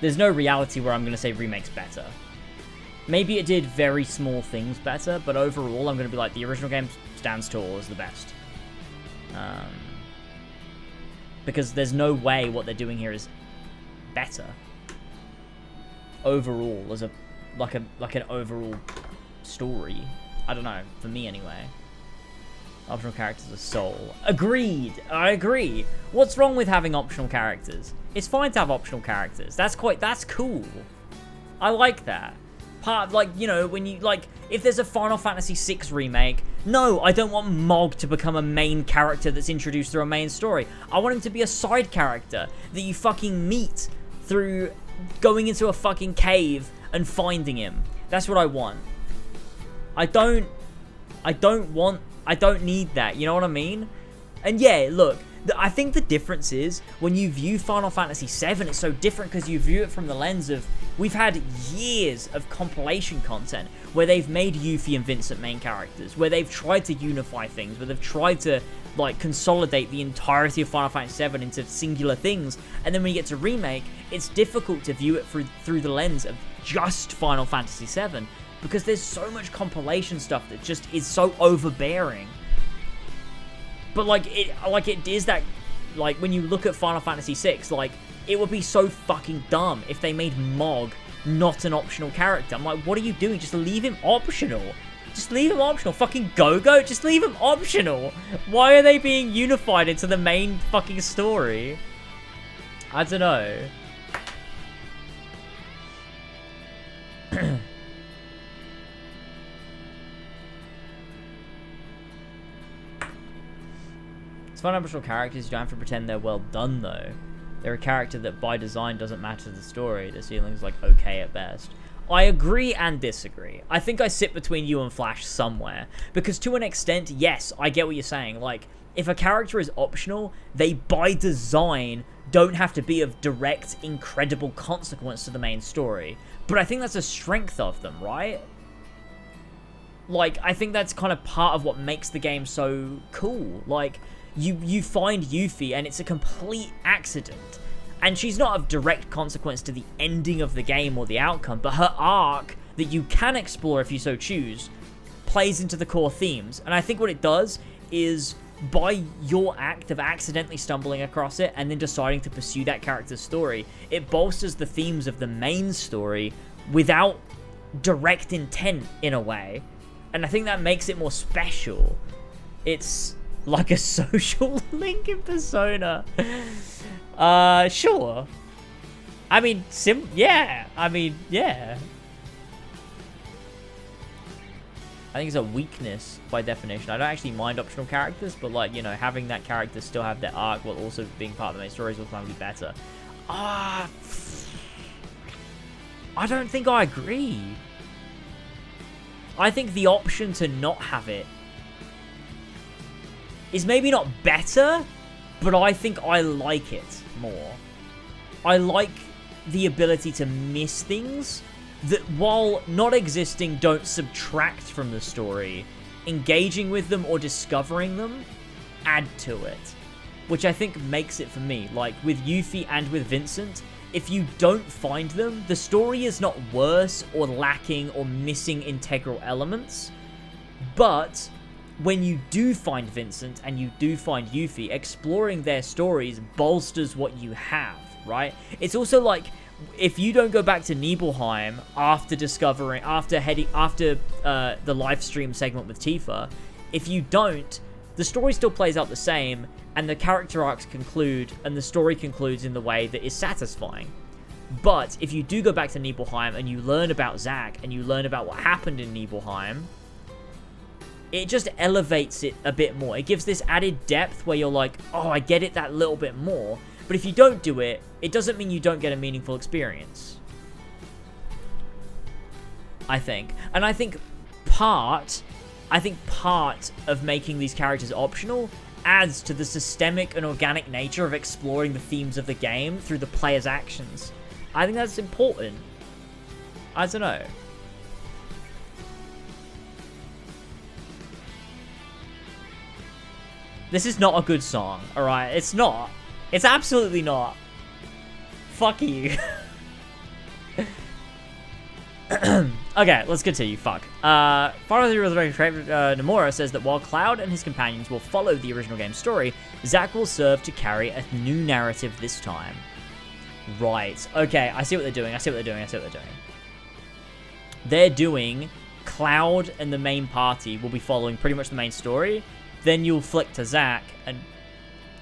there's no reality where I'm going to say remake's better. Maybe it did very small things better, but overall I'm going to be like, the original game stands tall as the best. Because there's no way what they're doing here is better. Overall, as a like an overall story. I don't know, for me anyway. Optional characters are soul. Agreed! I agree! What's wrong with having optional characters? It's fine to have optional characters. That's cool. I like that. Like, you know, when you, like, if there's a Final Fantasy VI remake, no, I don't want Mog to become a main character that's introduced through a main story. I want him to be a side character that you fucking meet through going into a fucking cave and finding him. That's what I want. I don't need that, you know what I mean? And yeah, look, I think the difference is, when you view Final Fantasy VII, it's so different because you view it from the lens of, we've had years of compilation content where they've made Yuffie and Vincent main characters, where they've tried to unify things, where they've tried to, like, consolidate the entirety of Final Fantasy VII into singular things, and then when you get to remake, it's difficult to view it through the lens of just Final Fantasy VII, because there's so much compilation stuff that just is so overbearing. But it is that, like, when you look at Final Fantasy VI, like, it would be so fucking dumb if they made Mog not an optional character. I'm like, what are you doing? Just leave him optional. Just leave him optional. Fucking Go-Go, just leave him optional. Why are they being unified into the main fucking story? I don't know. It's fun optional characters, you don't have to pretend they're well done though. They're a character that by design doesn't match to the story. The ceiling's like okay at best. I agree and disagree. I think I sit between you and Flash somewhere. Because to an extent, yes, I get what you're saying. Like, if a character is optional, they by design don't have to be of direct, incredible consequence to the main story. But I think that's a strength of them, right? Like, I think that's kind of part of what makes the game so cool. Like, you find Yuffie and it's a complete accident. And she's not of direct consequence to the ending of the game or the outcome, but her arc that you can explore if you so choose plays into the core themes. And I think what it does is, by your act of accidentally stumbling across it and then deciding to pursue that character's story, it bolsters the themes of the main story without direct intent in a way. And I think that makes it more special. It's like a social link in Persona. Sure. I mean, yeah. I mean, yeah. I think it's a weakness by definition. I don't actually mind optional characters, but like, you know, having that character still have their arc while also being part of the main story is ultimately better. I don't think I agree. I think the option to not have it is maybe not better, but I think I like it more. I like the ability to miss things that, while not existing, don't subtract from the story. Engaging with them or discovering them add to it, which I think makes it for me. Like with Yuffie and with Vincent, if you don't find them, the story is not worse or lacking or missing integral elements, but when you do find Vincent and you do find Yuffie, exploring their stories bolsters what you have, right? It's also like, if you don't go back to Nibelheim after the live stream segment with Tifa, if you don't, the story still plays out the same, and the character arcs conclude, and the story concludes in the way that is satisfying. But if you do go back to Nibelheim and you learn about Zack and you learn about what happened in Nibelheim, it just elevates it a bit more. It gives this added depth where you're like, oh, I get it that little bit more. But if you don't do it, it doesn't mean you don't get a meaningful experience. I think. And I think part of making these characters optional adds to the systemic and organic nature of exploring the themes of the game through the player's actions. I think that's important. I don't know. This is not a good song, alright? It's not. It's absolutely not. Fuck you. Okay, let's continue. Fuck. Final Theory of the Nomura says that while Cloud and his companions will follow the original game's story, Zack will serve to carry a new narrative this time. Right. Okay, I see what they're doing. They're doing Cloud and the main party will be following pretty much the main story. Then you'll flick to Zack, and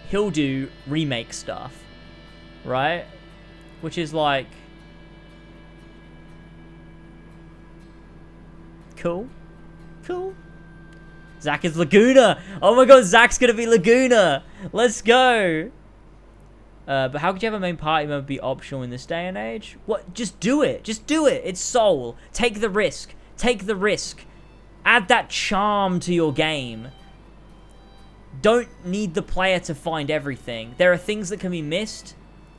he'll do remake stuff, right? Which is like, cool. Zack is Laguna. Oh my god, Zack's gonna be Laguna. Let's go. But how could you have a main party member be optional in this day and age? What? Just do it. It's Soul. Take the risk. Add that charm to your game. Don't need the player to find everything. There are things that can be missed,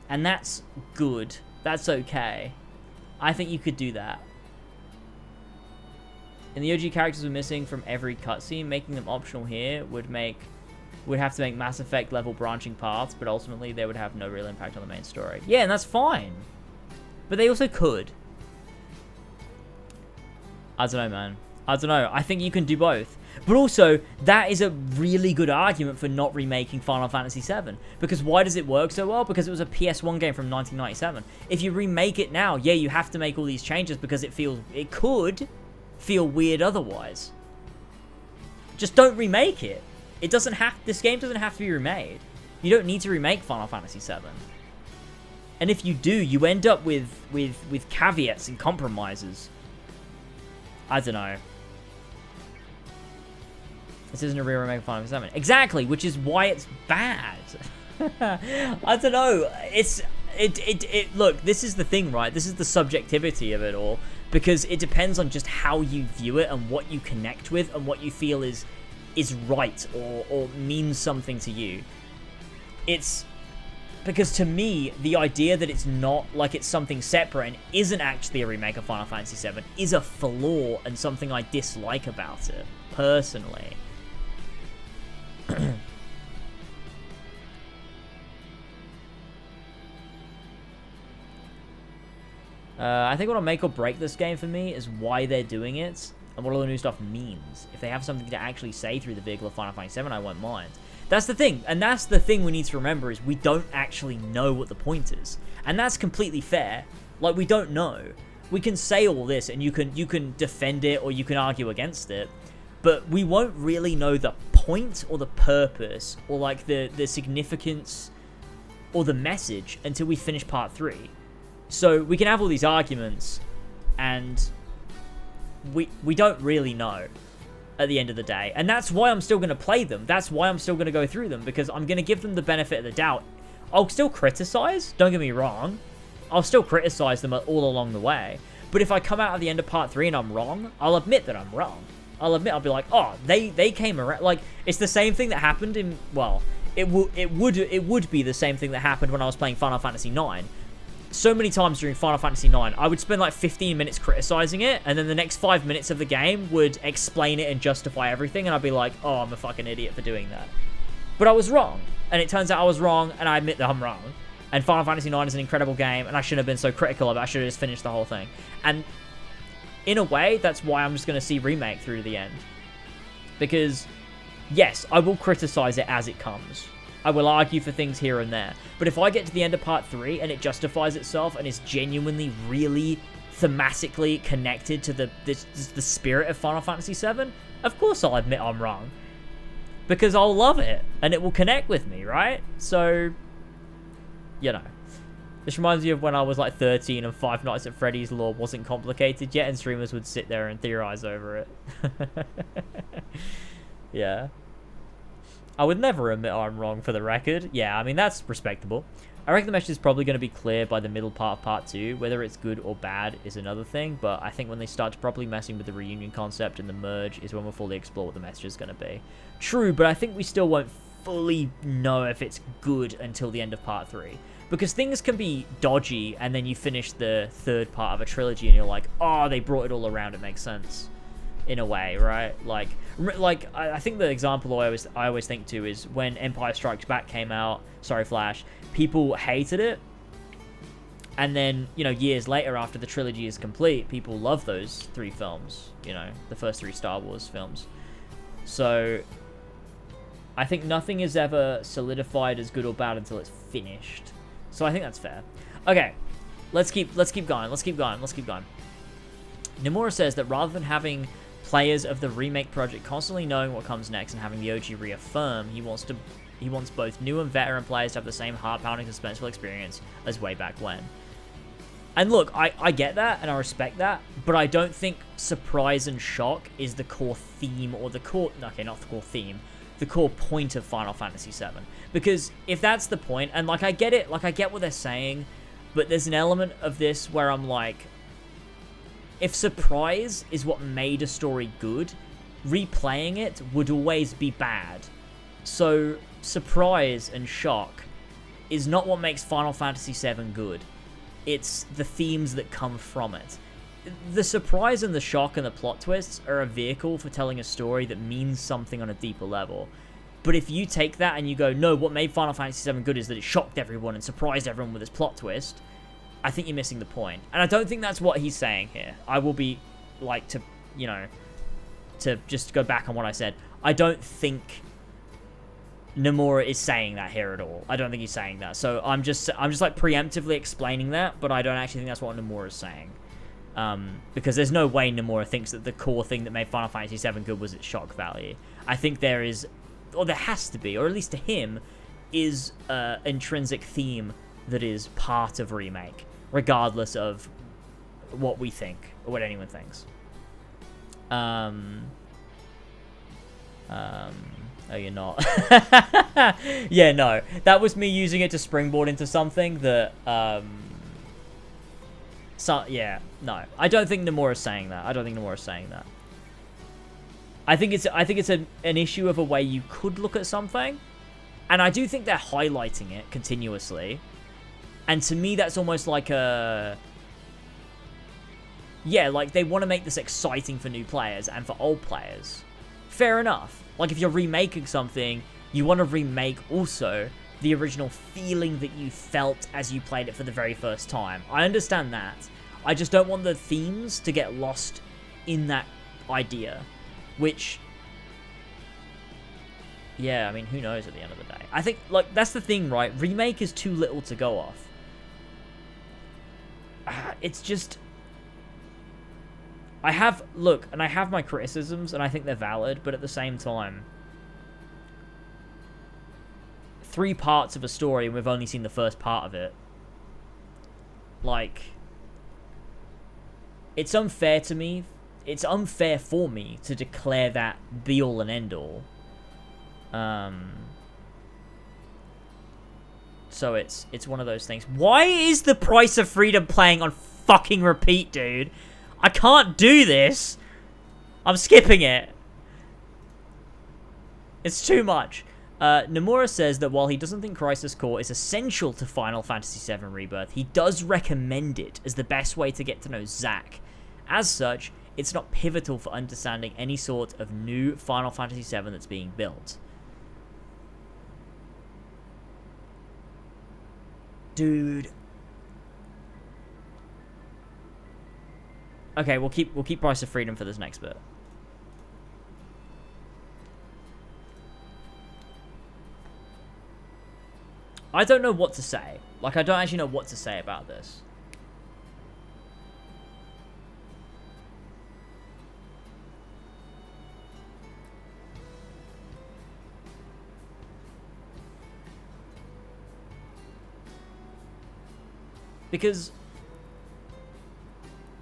and that's good. That's okay. I think you could do that. And the OG characters were missing from every cutscene. Making them optional here would have to make Mass Effect level branching paths, but ultimately they would have no real impact on the main story. Yeah, and that's fine. But they also could. I don't know, man. I think you can do both. But also, that is a really good argument for not remaking Final Fantasy VII. Because why does it work so well? Because it was a PS1 game from 1997. If you remake it now, yeah, you have to make all these changes because it could feel weird otherwise. Just don't remake it. This game doesn't have to be remade. You don't need to remake Final Fantasy VII. And if you do, you end up with caveats and compromises. I don't know. This isn't a real remake of Final Fantasy VII. Exactly, which is why it's bad. I don't know. Look, this is the thing, right? This is the subjectivity of it all. Because it depends on just how you view it and what you connect with and what you feel is right or means something to you. It's because to me, the idea that it's not like it's something separate and isn't actually a remake of Final Fantasy VII is a flaw and something I dislike about it, personally. I think what'll make or break this game for me is why they're doing it and what all the new stuff means. If they have something to actually say through the vehicle of Final Fantasy VII, I won't mind. That's the thing, and that's the thing we need to remember is we don't actually know what the point is. And that's completely fair. Like, we don't know. We can say all this, and you can defend it, or you can argue against it, but we won't really know the point, or the purpose, or, like, the significance, or the message until we finish Part 3. So, we can have all these arguments, and we don't really know at the end of the day. And that's why I'm still going to play them. That's why I'm still going to go through them, because I'm going to give them the benefit of the doubt. I'll still criticize, don't get me wrong. I'll still criticize them all along the way. But if I come out at the end of Part 3 and I'm wrong, I'll admit that I'm wrong. I'll be like, oh, they came around. Like, it's the same thing that happened in, well, it would be the same thing that happened when I was playing Final Fantasy IX. So many times during Final Fantasy IX, I would spend like 15 minutes criticizing it, and then the next 5 minutes of the game would explain it and justify everything, and I'd be like, oh, I'm a fucking idiot for doing that. But I was wrong, and it turns out I was wrong, and I admit that I'm wrong. And Final Fantasy IX is an incredible game, and I shouldn't have been so critical of it. I should have just finished the whole thing. And in a way, that's why I'm just going to see Remake through to the end. Because, yes, I will criticize it as it comes. I will argue for things here and there. But if I get to the end of Part 3 and it justifies itself and is genuinely, really thematically connected to the spirit of Final Fantasy VII, of course I'll admit I'm wrong. Because I'll love it and it will connect with me, right? So, you know. This reminds me of when I was like 13 and Five Nights at Freddy's lore wasn't complicated yet and streamers would sit there and theorize over it. Yeah. I would never admit I'm wrong, for the record. Yeah, I mean, that's respectable. I reckon the message is probably going to be clear by the middle part of Part 2. Whether it's good or bad is another thing, but I think when they start to properly messing with the reunion concept and the merge is when we'll fully explore what the message is going to be. True, but I think we still won't fully know if it's good until the end of Part 3. Because things can be dodgy, and then you finish the third part of a trilogy and you're like, oh, they brought it all around, it makes sense. In a way, right? Like I think the example I always think to is when Empire Strikes Back came out, sorry Flash, people hated it, and then, you know, years later after the trilogy is complete, people love those 3 films, you know, the first 3 Star Wars films. So I think nothing is ever solidified as good or bad until it's finished. So I think that's fair. Okay, let's keep going. Nomura says that rather than having players of the remake project constantly knowing what comes next and having the OG reaffirm, he wants both new and veteran players to have the same heart-pounding, suspenseful experience as way back when. And look, I get that and I respect that, but I don't think surprise and shock is the core theme or the core... Okay, not the core theme. The core point of Final Fantasy VII. Because if that's the point, and like I get it, like I get what they're saying, but there's an element of this where I'm like... If surprise is what made a story good, replaying it would always be bad. So, surprise and shock is not what makes Final Fantasy VII good. It's the themes that come from it. The surprise and the shock and the plot twists are a vehicle for telling a story that means something on a deeper level. But if you take that and you go, no, what made Final Fantasy VII good is that it shocked everyone and surprised everyone with its plot twist, I think you're missing the point. And I don't think that's what he's saying here. I will be, like, to, you know, to just go back on what I said. I don't think Nomura is saying that here at all. I don't think he's saying that. So I'm just like, preemptively explaining that, but I don't actually think that's what Nomura is saying. Because there's no way Nomura thinks that the core thing that made Final Fantasy VII good was its shock value. I think there is, or there has to be, or at least to him, is an intrinsic theme that is part of Remake, regardless of what we think, or what anyone thinks. Oh, you're not. Yeah, no. That was me using it to springboard into something that, so, yeah, no. I don't think Nomura's saying that. I think it's an issue of a way you could look at something, and I do think they're highlighting it continuously. And to me, that's almost like a... Yeah, like, they want to make this exciting for new players and for old players. Fair enough. Like, if you're remaking something, you want to remake also the original feeling that you felt as you played it for the very first time. I understand that. I just don't want the themes to get lost in that idea. Which... Yeah, I mean, who knows at the end of the day. I think, like, that's the thing, right? Remake is too little to go off. It's just... I have my criticisms, and I think they're valid, but at the same time, 3 parts of a story, and we've only seen the first part of it. Like, it's unfair to me. It's unfair for me to declare that be-all and end-all. So it's one of those things. Why is the Price of Freedom playing on fucking repeat, dude? I can't do this. I'm skipping it. It's too much. Nomura says that while he doesn't think Crisis Core is essential to Final Fantasy VII Rebirth, he does recommend it as the best way to get to know Zack. As such, it's not pivotal for understanding any sort of new Final Fantasy VII that's being built. Dude. Okay, we'll keep Price of Freedom for this next bit. I don't know what to say. Like, I don't actually know what to say about this. Because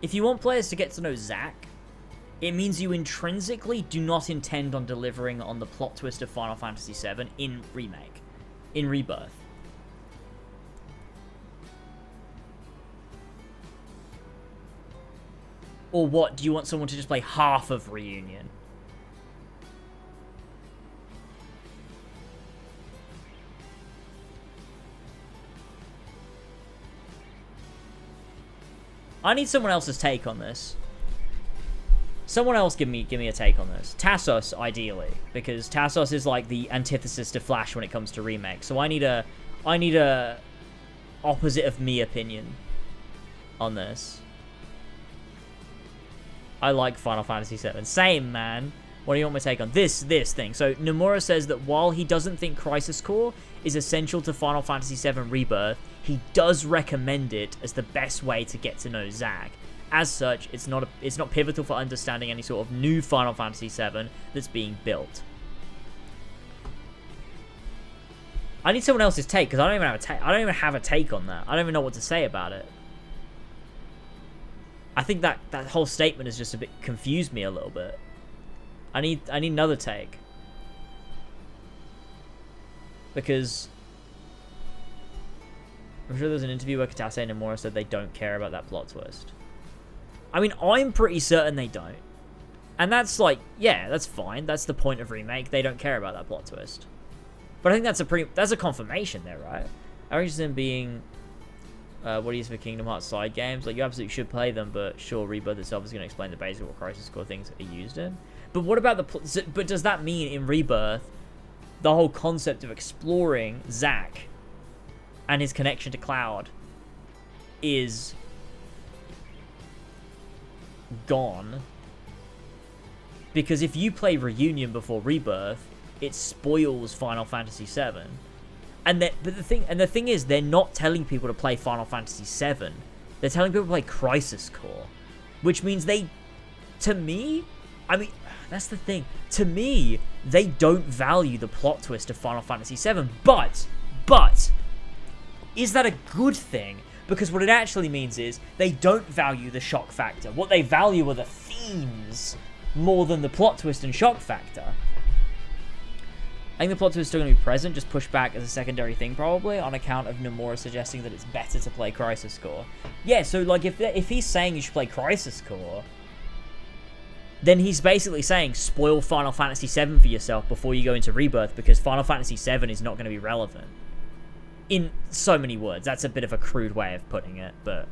if you want players to get to know Zack, it means you intrinsically do not intend on delivering on the plot twist of Final Fantasy VII in Rebirth. Or what, do you want someone to just play half of Reunion? I need someone else's take on this. Someone else give me a take on this. Tassos, ideally, because Tassos is like the antithesis to Flash when it comes to remake. So I need a opposite of me opinion on this. I like Final Fantasy VII. Same, man. What do you want my take on this thing? So Nomura says that while he doesn't think Crisis Core is essential to Final Fantasy VII Rebirth, he does recommend it as the best way to get to know Zack. As such, it's not pivotal for understanding any sort of new Final Fantasy VII that's being built. I need someone else's take because I don't even have a take. I don't even have a take on that. I don't even know what to say about it. I think that whole statement has just a bit confused me a little bit. I need another take. Because I'm sure there's an interview where Kitase and Nomura said they don't care about that plot twist. I mean, I'm pretty certain they don't. And that's like, yeah, that's fine. That's the point of remake. They don't care about that plot twist. But I think that's a confirmation there, right? I'm interested in being what he is for Kingdom Hearts side games. Like, you absolutely should play them, but sure, Rebirth itself is going to explain the basic what Crisis Core things are used in. But what about but does that mean in Rebirth, the whole concept of exploring Zack and his connection to Cloud is gone? Because if you play Reunion before Rebirth, it spoils Final Fantasy VII. But the thing is, they're not telling people to play Final Fantasy VII. They're telling people to play Crisis Core, which means to me, I mean, That's the thing. To me, they don't value the plot twist of Final Fantasy VII. But, is that a good thing? Because what it actually means is they don't value the shock factor. What they value are the themes more than the plot twist and shock factor. I think the plot twist is still going to be present, just pushed back as a secondary thing probably, on account of Nomura suggesting that it's better to play Crisis Core. Yeah, so like if he's saying you should play Crisis Core, then he's basically saying spoil Final Fantasy VII for yourself before you go into Rebirth, because Final Fantasy VII is not going to be relevant. In so many words. That's a bit of a crude way of putting it, but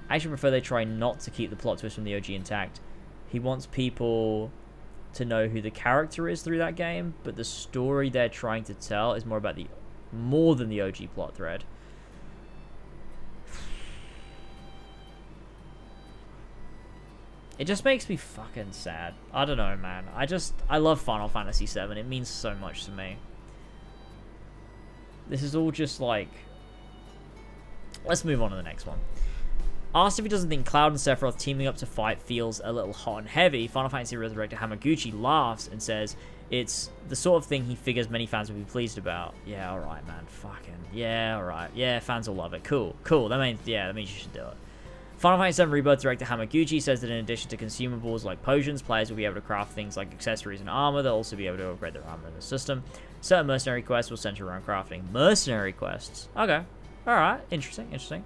I actually prefer they try not to keep the plot twist from the OG intact. He wants people to know who the character is through that game, but the story they're trying to tell is more than the OG plot thread. It just makes me fucking sad. I don't know, man. I love Final Fantasy VII. It means so much to me. This is all just like... Let's move on to the next one. Asked if he doesn't think Cloud and Sephiroth teaming up to fight feels a little hot and heavy, Final Fantasy Resurrected Hamaguchi laughs and says it's the sort of thing he figures many fans would be pleased about. Yeah, alright, man. Fucking... Yeah, alright. Yeah, fans will love it. Cool. That means you should do it. Final Fantasy VII Rebirth director Hamaguchi says that in addition to consumables like potions, players will be able to craft things like accessories and armor. They'll also be able to upgrade their armor in the system. Certain mercenary quests will center around crafting. Mercenary quests? Okay. Alright. Interesting.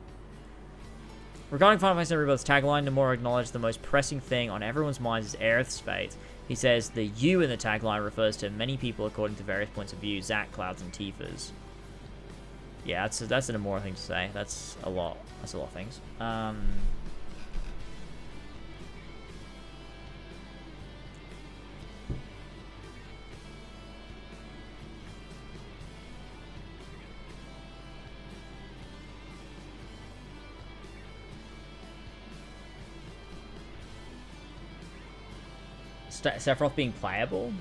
Regarding Final Fantasy Rebirth's tagline, Nomura acknowledged the most pressing thing on everyone's minds is Aerith's fate. He says the you in the tagline refers to many people according to various points of view, Zack, Clouds, and Tifa's. Yeah, that's a Nomura thing to say. That's a lot. That's a lot of things. Sephiroth being playable?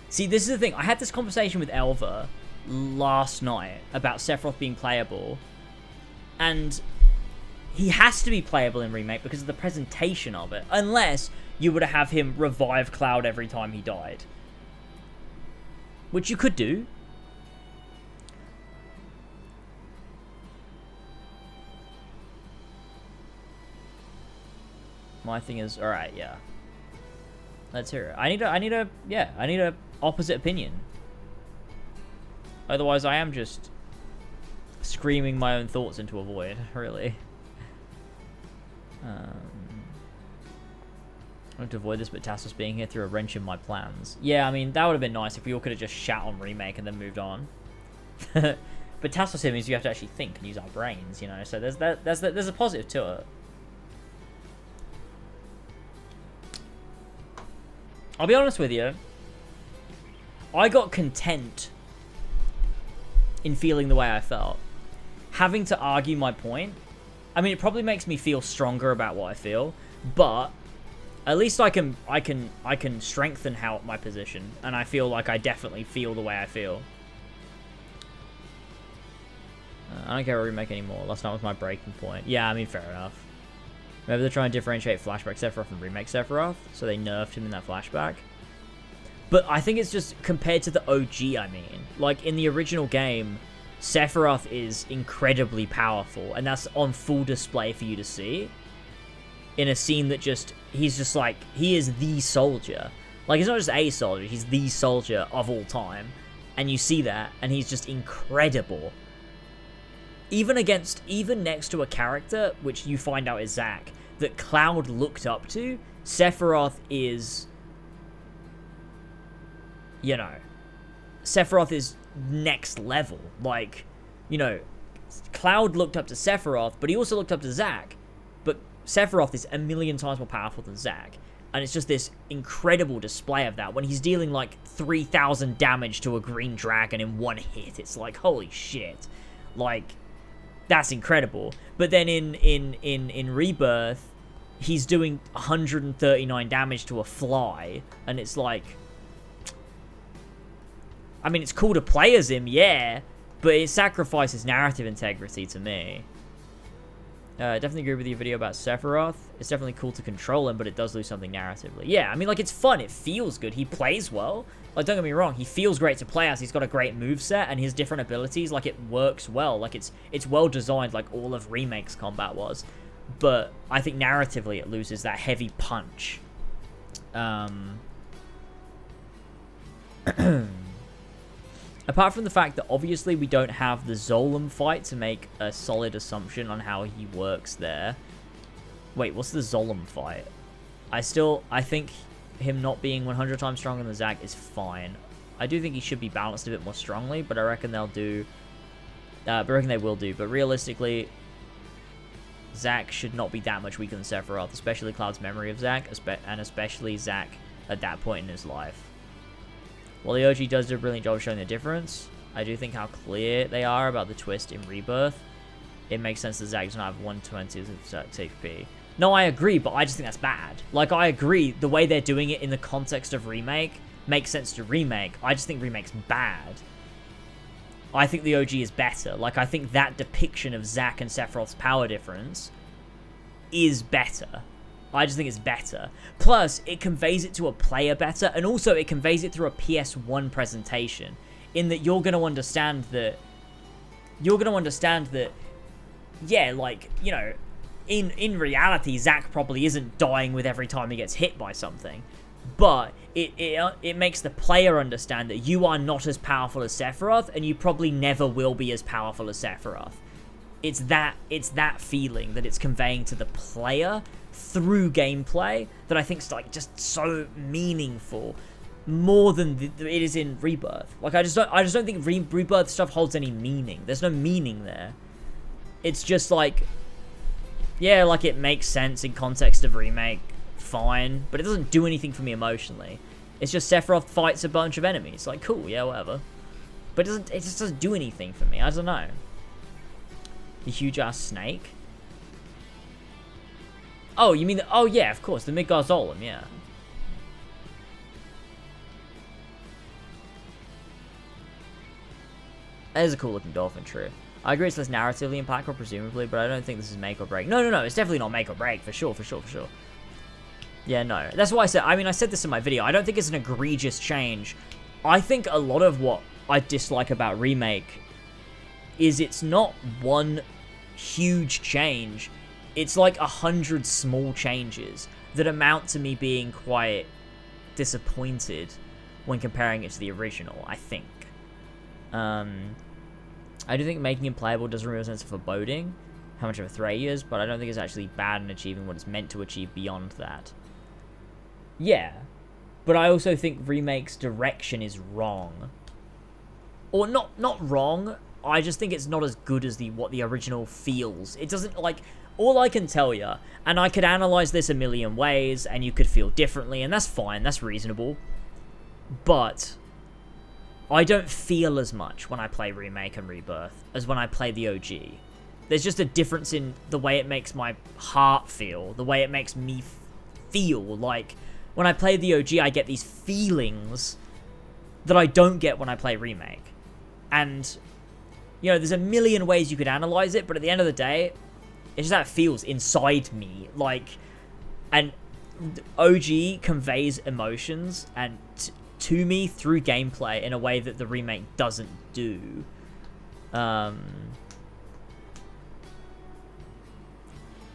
See, this is the thing. I had this conversation with Elva last night about Sephiroth being playable, and he has to be playable in Remake because of the presentation of it, unless you were to have him revive Cloud every time he died, which you could do. My thing is, alright, yeah. Let's hear it. I need a opposite opinion. Otherwise, I am just screaming my own thoughts into a void, really. I want to avoid this, but Tassos being here threw a wrench in my plans. Yeah, I mean, that would have been nice if we all could have just shat on Remake and then moved on. But Tassos here means you have to actually think and use our brains, you know, so there's a positive to it. I'll be honest with you, I got content in feeling the way I felt. Having to argue my point, I mean, it probably makes me feel stronger about what I feel, but at least I can strengthen my position, and I feel like I definitely feel the way I feel. I don't care what Remake anymore. Last night was my breaking point. Yeah, I mean, fair enough. Maybe they're trying to differentiate Flashback Sephiroth and Remake Sephiroth, so they nerfed him in that flashback. But I think it's just compared to the OG, I mean. Like, in the original game, Sephiroth is incredibly powerful, and that's on full display for you to see. In a scene that he's just like, he is the soldier. Like, he's not just a soldier, he's the soldier of all time. And you see that, and he's just incredible. Even next to a character, which you find out is Zack, that Cloud looked up to, Sephiroth is, you know, Sephiroth is next level. Like, you know, Cloud looked up to Sephiroth, but he also looked up to Zack. But Sephiroth is a million times more powerful than Zack. And it's just this incredible display of that. When he's dealing like 3,000 damage to a green dragon in one hit, it's like, holy shit. Like, that's incredible. But then in Rebirth, he's doing 139 damage to a fly, and it's like, I mean, it's cool to play as him, yeah, but it sacrifices narrative integrity to me. Definitely agree with your video about Sephiroth. It's definitely cool to control him, but it does lose something narratively. Yeah, I mean, like, it's fun. It feels good. He plays well. Like, don't get me wrong. He feels great to play as. He's got a great moveset, and his different abilities, like, it works well. Like, it's well designed, like all of Remake's combat was. But I think narratively it loses that heavy punch. Apart from the fact that obviously we don't have the Zolom fight to make a solid assumption on how he works there. Wait, what's the Zolom fight? I think him not being 100 times stronger than Zack is fine. I do think he should be balanced a bit more strongly, but I reckon they'll do. I reckon they will do. But realistically, Zack should not be that much weaker than Sephiroth, especially Cloud's memory of Zack, and especially Zack at that point in his life. While the OG does do a brilliant job of showing the difference, I do think how clear they are about the twist in Rebirth. It makes sense that Zack doesn't have 120 of TP. No, I agree, but I just think that's bad. Like, I agree, the way they're doing it in the context of Remake makes sense to Remake. I just think Remake's bad. I think the OG is better. Like, I think that depiction of Zack and Sephiroth's power difference is better. I just think it's better. Plus, it conveys it to a player better, and also it conveys it through a PS1 presentation, in that you're going to understand that, yeah, like, you know, in reality, Zack probably isn't dying with every time he gets hit by something, but it makes the player understand that you are not as powerful as Sephiroth, and you probably never will be as powerful as Sephiroth. It's that feeling that it's conveying to the player through gameplay that I think is, like, just so meaningful, more than it is in Rebirth. Like, I just don't think Rebirth stuff holds any meaning. There's no meaning there. It's just like, yeah, like, it makes sense in context of Remake, fine, but it doesn't do anything for me emotionally. It's just Sephiroth fights a bunch of enemies. Like, cool, yeah, whatever. But it just doesn't do anything for me. I don't know. The huge ass snake. Oh, you mean oh yeah, of course, the Midgar Zolom, yeah. That is a cool looking dolphin, true. I agree it's less narratively impactful, presumably, but I don't think this is make or break. No, it's definitely not make or break, for sure. Yeah, no. That's why I said, I said this in my video, I don't think it's an egregious change. I think a lot of what I dislike about Remake is it's not one huge change. It's like 100 small changes that amount to me being quite disappointed when comparing it to the original, I think. I do think making him playable does remove a sense of foreboding, how much of a threat he is, but I don't think it's actually bad in achieving what it's meant to achieve beyond that. Yeah, but I also think Remake's direction is wrong. Or not wrong, I just think it's not as good as what the original feels. It doesn't, like, all I can tell you, and I could analyze this a million ways, and you could feel differently, and that's fine, that's reasonable, but I don't feel as much when I play Remake and Rebirth as when I play the OG. There's just a difference in the way it makes my heart feel, the way it makes me feel. Like, when I play the OG, I get these feelings that I don't get when I play Remake. And, you know, there's a million ways you could analyze it, but at the end of the day, it's just how it feels inside me. Like, and OG conveys emotions and to me through gameplay in a way that the Remake doesn't do. And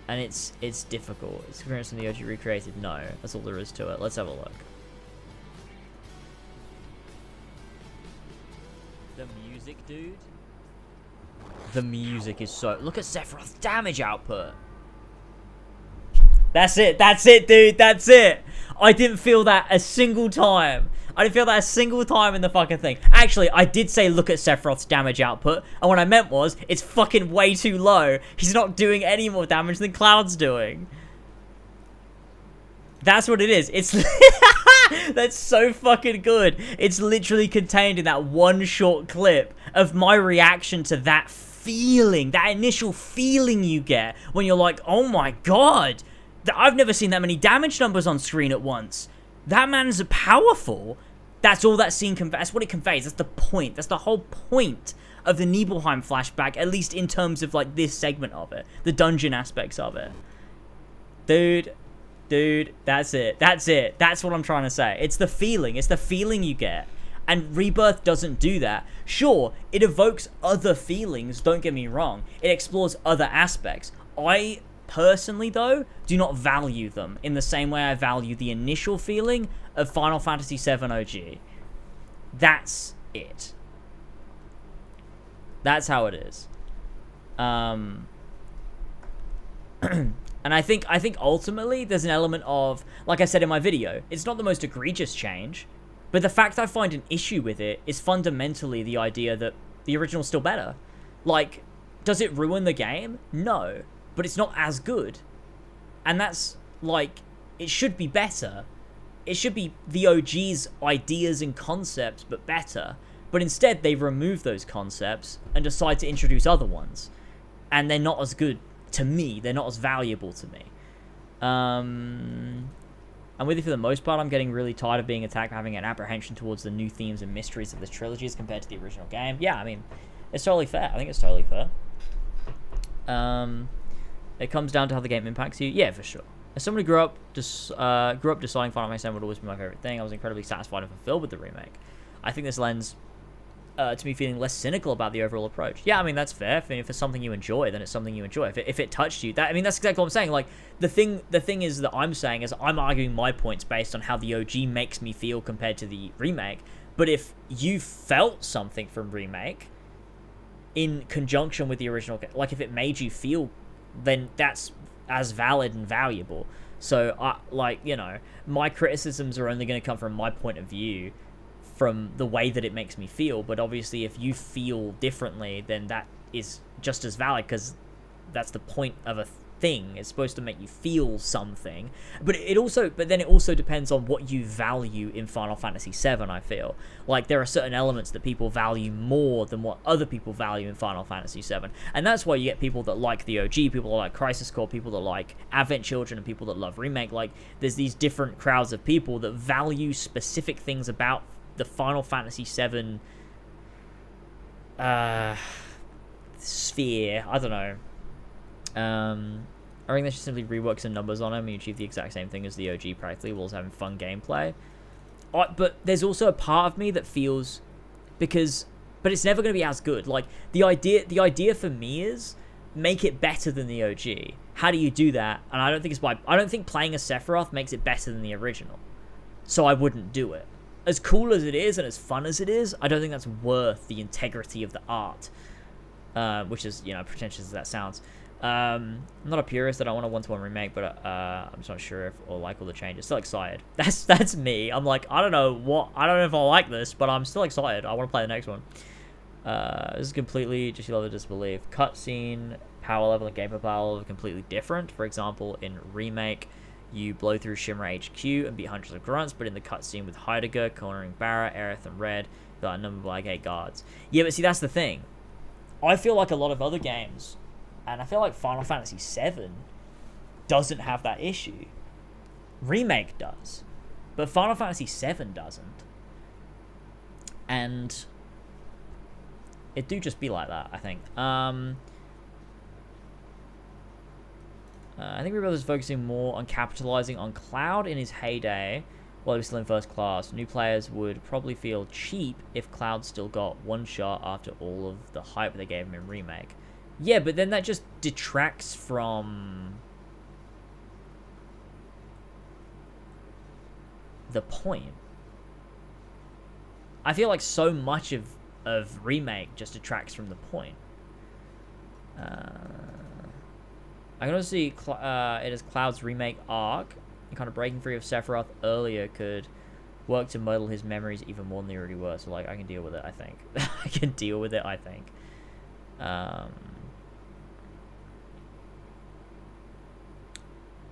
it's difficult. It's experience from the OG recreated? No. That's all there is to it. Let's have a look. The music, dude. The music is so... Look at Sephiroth's damage output. That's it, dude. That's it. I didn't feel that a single time. I didn't feel that a single time in the fucking thing. Actually, I did say look at Sephiroth's damage output, and what I meant was, it's fucking way too low. He's not doing any more damage than Cloud's doing. That's what it is. It's... That's so fucking good. It's literally contained in that one short clip of my reaction to that feeling, that initial feeling you get when you're like, oh my god, I've never seen that many damage numbers on screen at once. That man's powerful. That's all that scene conveys. That's what it conveys. That's the point. That's the whole point of the Nibelheim flashback, at least in terms of like this segment of it, the dungeon aspects of it. Dude, that's it. That's what I'm trying to say. It's the feeling you get. And Rebirth doesn't do that. Sure, it evokes other feelings, don't get me wrong. It explores other aspects. I personally, though, do not value them in the same way I value the initial feeling of Final Fantasy VII OG. That's it. That's how it is. And I think ultimately there's an element of, like I said in my video, it's not the most egregious change, but the fact I find an issue with it is fundamentally the idea that the original's still better. Like, does it ruin the game? No. But it's not as good. And that's, like, it should be better. It should be the OG's ideas and concepts, but better. But instead, they remove those concepts and decide to introduce other ones. And they're not as good to me. They're not as valuable to me. I'm with you for the most part. I'm getting really tired of being attacked and having an apprehension towards the new themes and mysteries of this trilogy as compared to the original game. Yeah, I mean, it's totally fair. I think it's totally fair. It comes down to how the game impacts you. Yeah, for sure. As someone who grew up deciding Final Fantasy VII would always be my favorite thing, I was incredibly satisfied and fulfilled with the remake. I think this lends to me feeling less cynical about the overall approach. Yeah, I mean, that's fair. If it's something you enjoy, then it's something you enjoy. If it touched you, that's exactly what I'm saying. Like, the thing is that I'm saying is I'm arguing my points based on how the OG makes me feel compared to the remake. But if you felt something from remake in conjunction with the original, like if it made you feel, then that's as valid and valuable. So, my criticisms are only going to come from my point of view, from the way that it makes me feel. But obviously, if you feel differently, then that is just as valid, because that's the point of a thing. It's supposed to make you feel something. But then it also depends on what you value in Final Fantasy VII, I feel. Like, there are certain elements that people value more than what other people value in Final Fantasy VII. And that's why you get people that like the OG, people that like Crisis Core, people that like Advent Children, and people that love Remake. Like, there's these different crowds of people that value specific things about the Final Fantasy VII sphere. I don't know. I think they should simply rework some numbers on them and achieve the exact same thing as the OG practically, while having fun gameplay. But there's also a part of me that feels, but it's never going to be as good. Like, the idea for me is make it better than the OG. How do you do that? And I don't think playing as Sephiroth makes it better than the original. So I wouldn't do it. As cool as it is and as fun as it is, I don't think that's worth the integrity of the art. Which is, pretentious as that sounds. I'm not a purist. I don't want a one-to-one remake, but I'm just not sure if I'll like all the changes. Still excited. That's me. I'm like, I don't know if I'll like this, but I'm still excited. I want to play the next one. This is completely just, you love to disbelieve. Cutscene, power level, and gameplay power level are completely different. For example, in Remake, you blow through Shimmer HQ and beat hundreds of grunts, but in the cutscene with Heidegger, cornering Barra, Aerith, and Red, there are a number of like 8 guards. Yeah, but see, that's the thing. I feel like a lot of other games, and I feel like Final Fantasy VII doesn't have that issue. Remake does, but Final Fantasy VII doesn't. And it do just be like that, I think. I think Rebirth is focusing more on capitalizing on Cloud in his heyday while he was still in first class. New players would probably feel cheap if Cloud still got one shot after all of the hype they gave him in Remake. Yeah, but then that just detracts from the point. I feel like so much of Remake just detracts from the point. I can also see it as Cloud's Remake arc, and kind of breaking free of Sephiroth earlier could work to muddle his memories even more than they already were. So, like, I can deal with it, I think. I can deal with it, I think.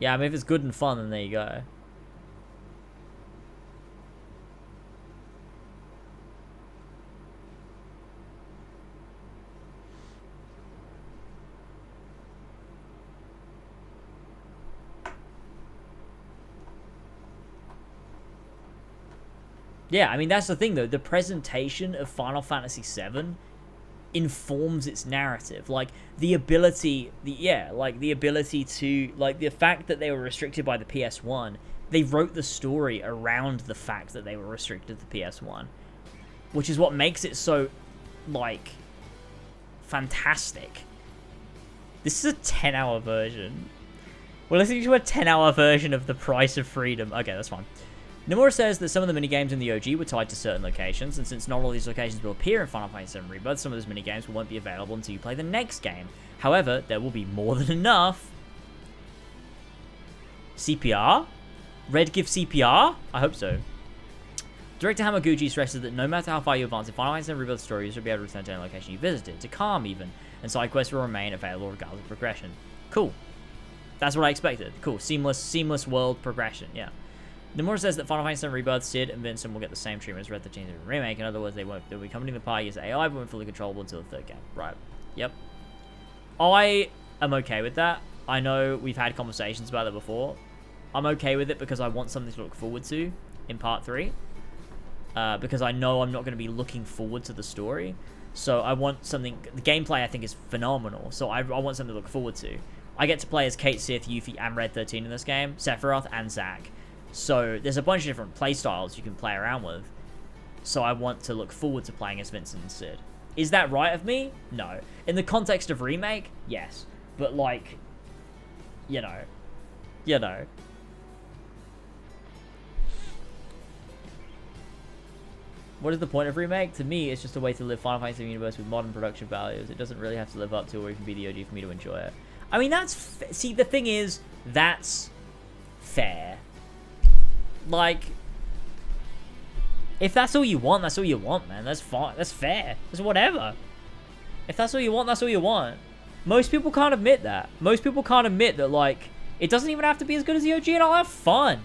Yeah, I mean, if it's good and fun, then there you go. Yeah, I mean, that's the thing, though. The presentation of Final Fantasy VII informs its narrative. Like, the ability... the ability to... Like, the fact that they were restricted by the PS1, they wrote the story around the fact that they were restricted to the PS1. Which is what makes it so, like, fantastic. This is a 10-hour version. We're listening to a 10-hour version of The Price of Freedom. Okay, that's fine. Nomura says that some of the minigames in the OG were tied to certain locations, and since not all these locations will appear in Final Fantasy VII Rebirth, some of those minigames won't be available until you play the next game. However, there will be more than enough. CPR? Red gift CPR? I hope so. Director Hamaguchi stresses that no matter how far you advance in Final Fantasy VII Rebirth story, you should be able to return to any location you visited, to calm even, and side quests will remain available regardless of progression. Cool. That's what I expected. Cool. Seamless world progression. Yeah. Nomura says that Final Fantasy VII Rebirth, Sid, and Vincent will get the same treatment as Red 13 Remake. In other words, they'll be coming to the party as AI, but won't fully controllable until the third game. Right. Yep. I am okay with that. I know we've had conversations about it before. I'm okay with it because I want something to look forward to in Part 3. Because I know I'm not going to be looking forward to the story. So I want something... The gameplay, I think, is phenomenal. So I want something to look forward to. I get to play as Kate, Sith, Yuffie, and Red 13 in this game. Sephiroth, and Zack. So there's a bunch of different playstyles you can play around with. So I want to look forward to playing as Vincent and Sid. Is that right of me? No. In the context of remake, yes. But like, you know. What is the point of remake? To me, it's just a way to live Final Fantasy universe with modern production values. It doesn't really have to live up to or even be the OG for me to enjoy it. I mean, see, the thing is, that's fair. Like, if that's all you want, that's all you want, man. That's fine. That's fair. That's whatever. If that's all you want, that's all you want. Most people can't admit that. Most people can't admit that, like, it doesn't even have to be as good as the OG and I'll have fun.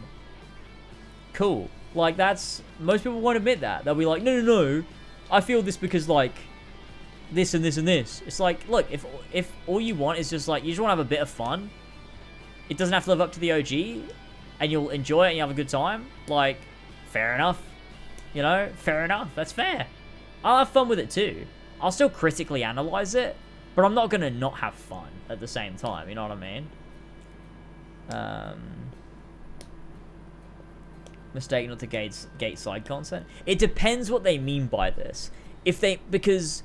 Cool. Like, that's... Most people won't admit that. They'll be like, no. I feel this because, like, this and this and this. It's like, look, if all you want is just, like, you just want to have a bit of fun, it doesn't have to live up to the OG, and you'll enjoy it and you have a good time, like, fair enough. You know? Fair enough. That's fair. I'll have fun with it, too. I'll still critically analyze it, but I'm not going to not have fun at the same time. You know what I mean? Mistake not to gate side content. It depends what they mean by this. Because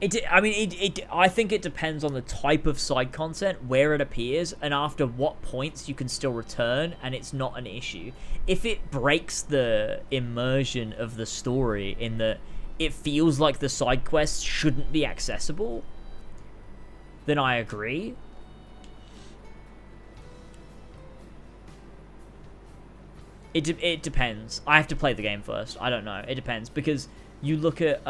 I think it depends on the type of side content, where it appears, and after what points you can still return, and it's not an issue. If it breaks the immersion of the story in that it feels like the side quests shouldn't be accessible, then I agree. It depends. I have to play the game first. I don't know. It depends. Because you look at...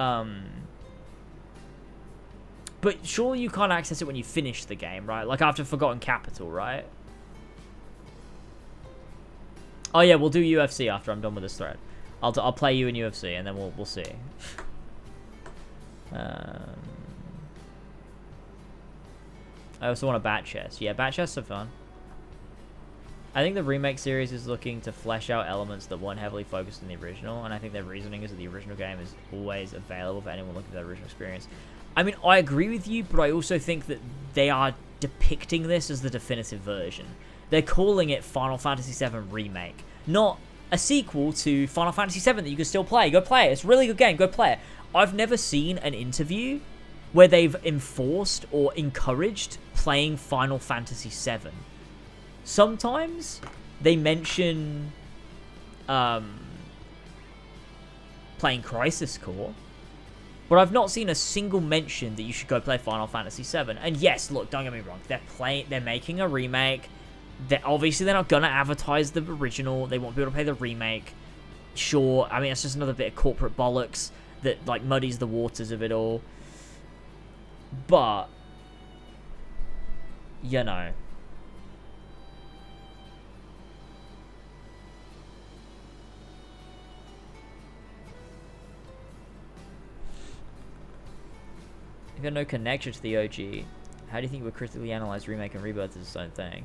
But surely you can't access it when you finish the game, right? Like after Forgotten Capital, right? Oh yeah, we'll do UFC after I'm done with this thread. I'll play you in UFC and then we'll see. I also want a bat chest. Yeah, bat chests are fun. I think the remake series is looking to flesh out elements that weren't heavily focused in the original, and I think their reasoning is that the original game is always available for anyone looking for that original experience. I mean, I agree with you, but I also think that they are depicting this as the definitive version. They're calling it Final Fantasy VII Remake, not a sequel to Final Fantasy VII that you can still play. Go play it. It's a really good game. Go play it. I've never seen an interview where they've enforced or encouraged playing Final Fantasy VII. Sometimes they mention playing Crisis Core, but I've not seen a single mention that you should go play Final Fantasy VII. And yes, look, don't get me wrong, they're making a remake. They're not gonna advertise the original. They want people to play the remake. Sure, I mean it's just another bit of corporate bollocks that like muddies the waters of it all. But you know. If you have no connection to the OG, how do you think you would critically analyze Remake and Rebirth as its own thing?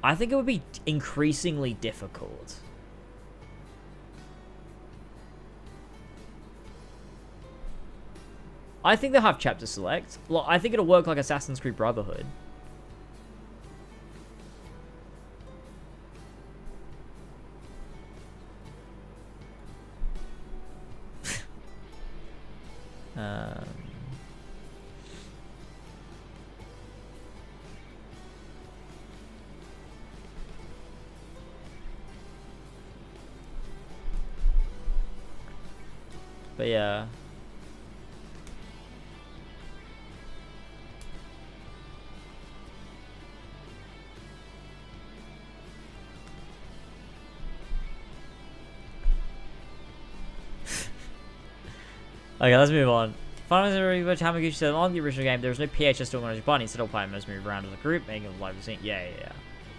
I think it would be increasingly difficult. I think they'll have chapter select. I think it'll work like Assassin's Creed Brotherhood. But yeah. Okay, let's move on. Final Fantasy Rebirth, Hamaguchi said on the original game there was no PHS to organize your body, instead of playing most move around as a group, making a live scene. Yeah.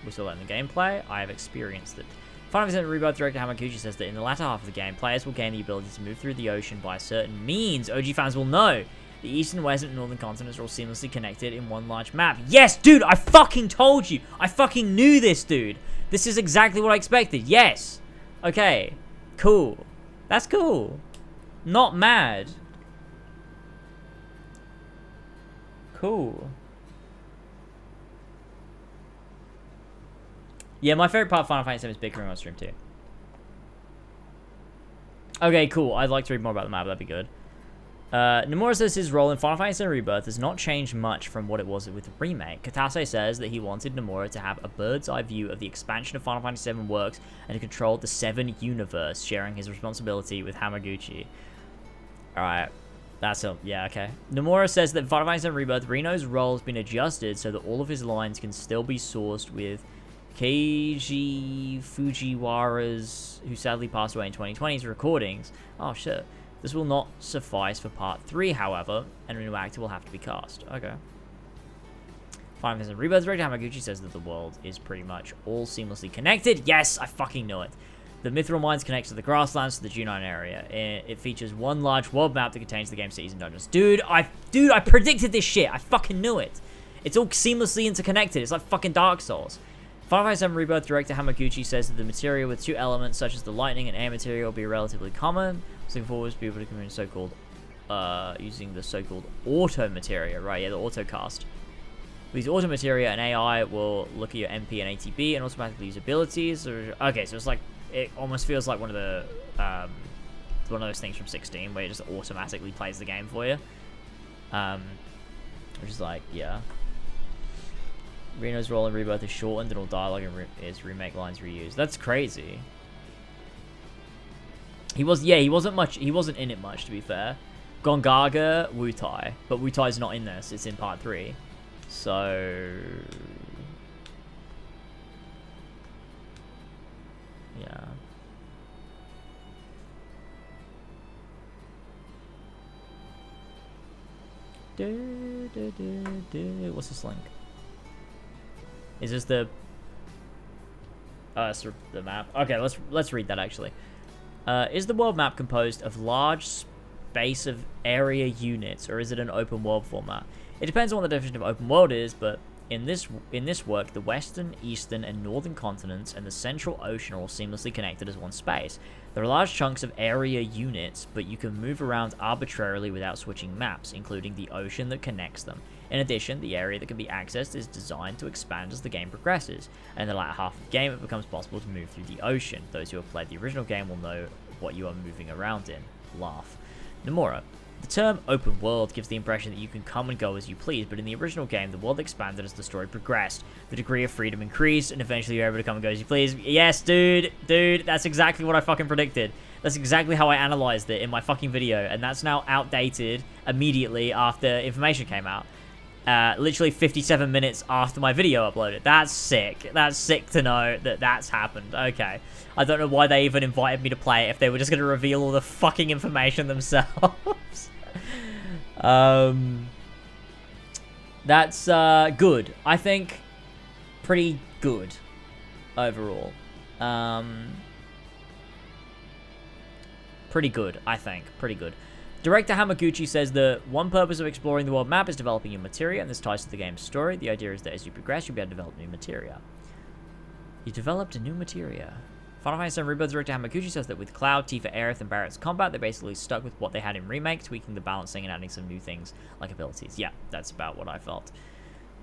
We saw that in the gameplay. I have experienced it. Final Fantasy Rebirth director Hamaguchi says that in the latter half of the game, players will gain the ability to move through the ocean by certain means. OG fans will know. The eastern, western, and northern continents are all seamlessly connected in one large map. Yes, dude, I fucking told you. I fucking knew this, dude. This is exactly what I expected. Yes. Okay. Cool. That's cool. Not mad. Cool. Yeah, my favorite part of Final Fantasy VII is bickering on stream too. Okay, cool. I'd like to read more about the map. That'd be good. Nomura says his role in Final Fantasy Rebirth has not changed much from what it was with the remake. Kitase says that he wanted Nomura to have a bird's eye view of the expansion of Final Fantasy VII works and to control the 7 universe, sharing his responsibility with Hamaguchi. Alright. That's a... Yeah, okay. Nomura says that Final Fantasy VII Rebirth, Reno's role has been adjusted so that all of his lines can still be sourced with Keiji Fujiwara's, who sadly passed away in 2020's recordings. Oh, shit. This will not suffice for Part 3, however, and a new actor will have to be cast. Okay. Final Fantasy Rebirth director Hamaguchi says that the world is pretty much all seamlessly connected. Yes, I fucking know it. The Mithril Mines connects to the grasslands to the Junine area. It features one large world map that contains the game's cities and dungeons. Dude, I predicted this shit. I fucking knew it. It's all seamlessly interconnected. It's like fucking Dark Souls. Final Fantasy VII Rebirth director Hamaguchi says that the material with 2 elements such as the lightning and air material will be relatively common. Looking forward to be able to commune so-called, using the so-called auto materia, right? Yeah, the auto cast. These auto materia and AI will look at your MP and ATB and automatically use abilities. Okay, so it's like, it almost feels like one of those things from 16 where it just automatically plays the game for you. Which is like, yeah. Reno's role in Rebirth is shortened and all dialogue is remake lines reused. That's crazy. He wasn't in it much, to be fair. Gongaga, Wutai. But Wutai's not in this, it's in Part 3. So... yeah. What's this link? Is this the... that's the map. Okay, let's read that actually. Is the world map composed of large space of area units, or is it an open world format? It depends on what the definition of open world is, but in this work, the western, eastern, and northern continents and the central ocean are all seamlessly connected as one space. There are large chunks of area units, but you can move around arbitrarily without switching maps, including the ocean that connects them. In addition, the area that can be accessed is designed to expand as the game progresses, and in the latter half of the game it becomes possible to move through the ocean. Those who have played the original game will know what you are moving around in. Laugh. Nomura. The term open world gives the impression that you can come and go as you please, but in the original game, the world expanded as the story progressed. The degree of freedom increased, and eventually you're able to come and go as you please. Yes, dude, that's exactly what I fucking predicted. That's exactly how I analyzed it in my fucking video, and that's now outdated immediately after information came out. Literally 57 minutes after my video uploaded. That's sick. That's sick to know that that's happened. Okay. I don't know why they even invited me to play it if they were just going to reveal all the fucking information themselves. That's good. I think pretty good overall. Pretty good, I think. Pretty good. Director Hamaguchi says that one purpose of exploring the world map is developing new materia, and this ties to the game's story. The idea is that as you progress, you'll be able to develop new materia. You developed a new materia. Final Fantasy VII Rebirth director Hamaguchi says that with Cloud, Tifa, Aerith, and Barrett's combat, they basically stuck with what they had in Remake, tweaking the balancing and adding some new things like abilities. Yeah, that's about what I felt.